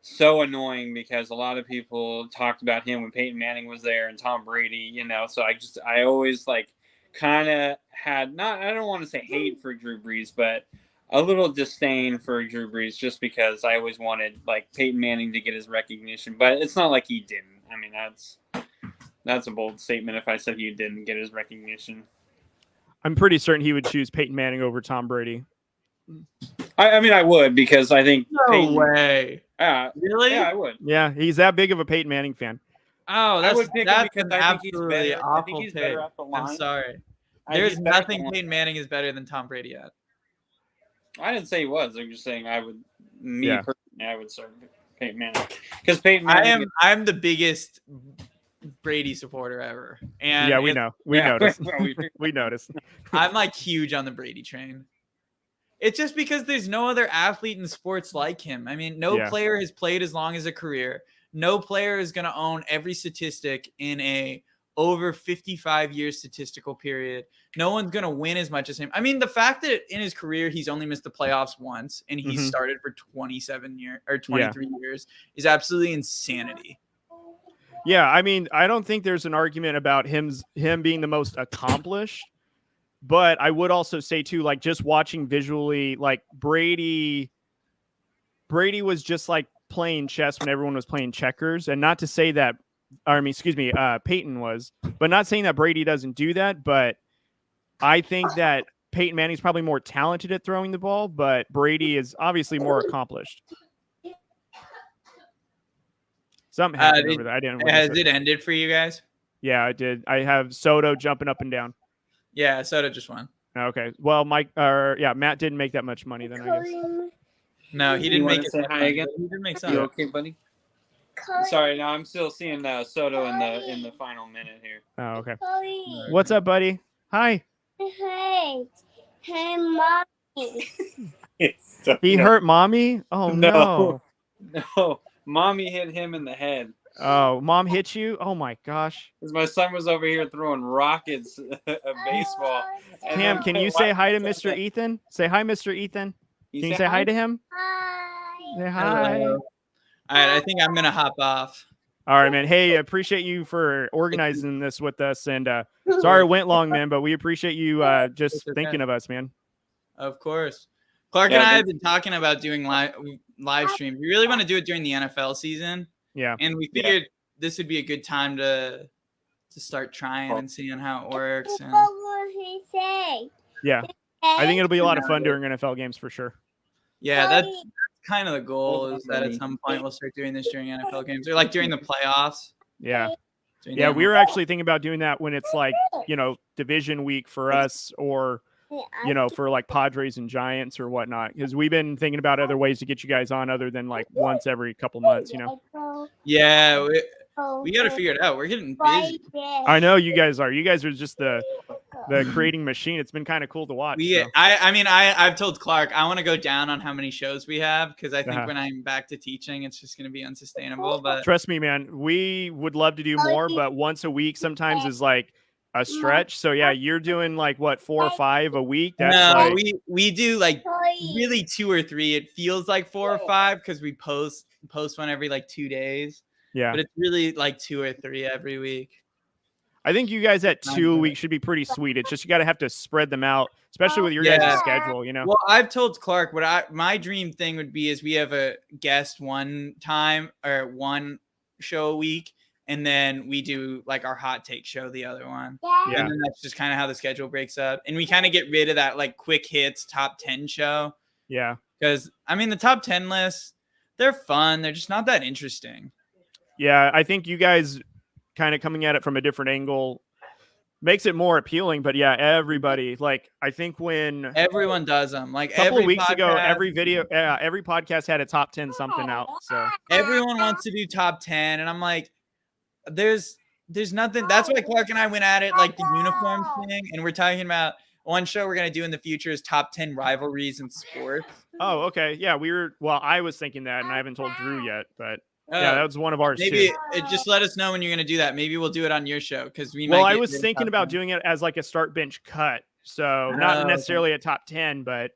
so annoying because a lot of people talked about him when Peyton Manning was there and Tom Brady, So I always like kind of had I don't want to say hate for Drew Brees, but a little disdain for Drew Brees just because I always wanted like Peyton Manning to get his recognition, but it's not like he didn't. I mean, that's a bold statement if I said he didn't get his recognition. I'm pretty certain he would choose Peyton Manning over Tom Brady. I mean, I would because I think no way. Really? Yeah, I would. Yeah, he's that big of a Peyton Manning fan. Oh, that's an absolutely awful pick. I'm sorry. There's nothing Peyton Manning is better than Tom Brady at. I didn't say he was. I'm just saying personally, I would start Peyton Manning because Peyton Manning. I'm the biggest Brady supporter ever, and yeah, we know. We noticed. We noticed. I'm like huge on the Brady train. It's just because there's no other athlete in sports like him. I mean, no player has played as long as a career. No player is going to own every statistic in a over 55-year statistical period. No one's going to win as much as him. I mean, the fact that in his career he's only missed the playoffs once and he's started for 27 years or 23 years is absolutely insanity. Yeah, I mean, I don't think there's an argument about him being the most accomplished. But I would also say too, like just watching visually, like Brady was just like playing chess when everyone was playing checkers. And not to say that, Peyton was, but not saying that Brady doesn't do that. But I think that Peyton Manning's probably more talented at throwing the ball, but Brady is obviously more accomplished. Something happened over there. I didn't. Has it ended for you guys? Yeah, I did. I have Soto jumping up and down. Yeah, Soto just won. Okay. Well, Matt didn't make that much money then, I guess. No, he didn't make it. Say hi again. He didn't make some. You okay, buddy? Sorry, no, I'm still seeing Soto in the final minute here. Oh, okay. What's up, buddy? Hi. Hey, mommy. He hurt mommy? Oh no. No, mommy hit him in the head. Oh, mom hit you? Oh my gosh. Because my son was over here throwing rockets of baseball. Cam, can you say hi to Mr. Ethan? Say hi, Mr. Ethan. Can you say hi to him? Hi. Say hi. Hello. All right, I think I'm gonna hop off. All right, man. Hey, appreciate you for organizing this with us. And sorry it went long, man, but we appreciate you just thinking of us, man. Of course. Clark and I have been talking about doing live streams. We really want to do it during the NFL season. Yeah. And we figured this would be a good time to start trying and seeing how it works. And... What will he say? Yeah. I think it'll be a lot of fun during NFL games for sure. Yeah, that's kind of the goal, is that at some point we'll start doing this during NFL games or like during the playoffs. Yeah. Yeah, we were actually thinking about doing that when it's like, division week for us or for like Padres and Giants or whatnot, because we've been thinking about other ways to get you guys on other than like once every couple months, Yeah, we got to figure it out. We're getting busy. I know you guys are. You guys are just the creating machine. It's been kind of cool to watch. I've told Clark I want to go down on how many shows we have because I think when I'm back to teaching, it's just going to be unsustainable. But trust me, man, we would love to do more, but once a week sometimes is like a stretch. So yeah, you're doing like what, 4 or 5 a week? That's we do like really 2 or 3. It feels like 4 or 5 because we post one every like 2 days. Yeah, but it's really like 2 or 3 every week. I think you guys at 2 a week should be pretty sweet. It's just you got to have to spread them out, especially with your guys' schedule. Well, I've told Clark my dream thing would be is we have a guest one time or one show a week. And then we do like our hot take show, the other one. Yeah. And then that's just kind of how the schedule breaks up. And we kind of get rid of that like quick hits top 10 show. Yeah. Because I mean, the top 10 lists, they're fun. They're just not that interesting. Yeah. I think you guys kind of coming at it from a different angle makes it more appealing. But yeah, everybody, like, I think when everyone does them, like a couple of weeks ago, every podcast had a top 10 something out. So everyone wants to do top 10. And I'm like, there's nothing. That's why Clark and I went at it like the uniform thing, and we're talking about one show we're gonna do in the future is top 10 rivalries in sports. Oh, okay, yeah, I was thinking that, and I haven't told Drew yet, but Yeah, that was one of ours maybe too. Just let us know when you're gonna do that. Maybe we'll do it on your show because we. Well, I was thinking about doing it as like a start bench cut, so not necessarily a top 10, but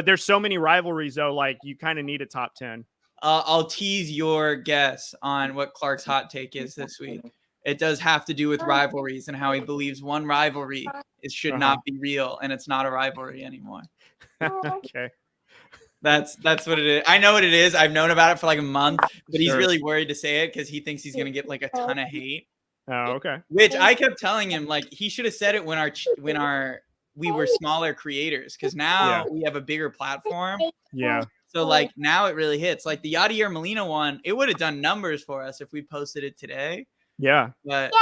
there's so many rivalries though. Like you kind of need a top 10. I'll tease your guess on what Clark's hot take is this week. It does have to do with rivalries and how he believes one rivalry should not be real and it's not a rivalry anymore. Okay. That's what it is. I know what it is. I've known about it for like a month, but he's really worried to say it because he thinks he's gonna get like a ton of hate. Oh, okay. Which I kept telling him like he should have said it when we were smaller creators because now we have a bigger platform. Yeah. So like now it really hits. Like the Yadier Molina one, it would have done numbers for us if we posted it today. Yeah. But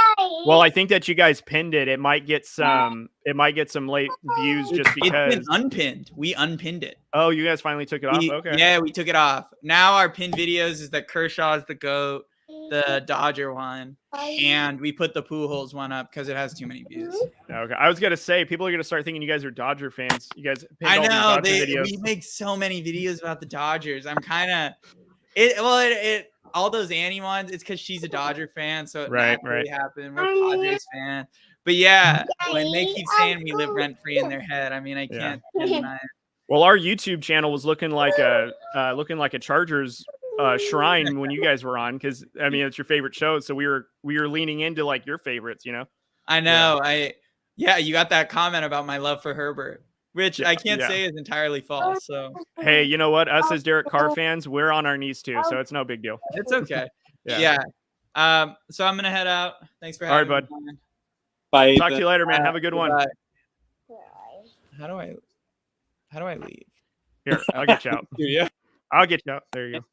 well, I think that you guys pinned it. It might get some late views just because it's been unpinned. We unpinned it. Oh, you guys finally took it off? Okay. Yeah, we took it off. Now our pinned videos is that Kershaw is the GOAT, the Dodger one, and we put the Pujols one up because it has too many views. Okay. I was gonna say people are gonna start thinking you guys are Dodger fans. You guys I know we make so many videos about the Dodgers. I'm kind of it all those Annie ones, it's because she's a Dodger fan, so it naturally happened. We're Padres fan. But yeah, when they keep saying we live rent-free in their head, I mean, I can't deny it. Well, our YouTube channel was looking like a Chargers shrine when you guys were on, because I mean it's your favorite show, so we were leaning into like your favorites, you know. I know. You got that comment about my love for Herbert, which I can't say is entirely false. So hey, you know what? Us as Derek Carr fans, we're on our knees too, so it's no big deal. It's okay. Yeah. So I'm gonna head out. Thanks for having me. All right, bud. Bye. Talk to you later, man. Have a good one. Bye. How do I leave? Here, I'll get you out. Yeah. I'll get you out. There you go.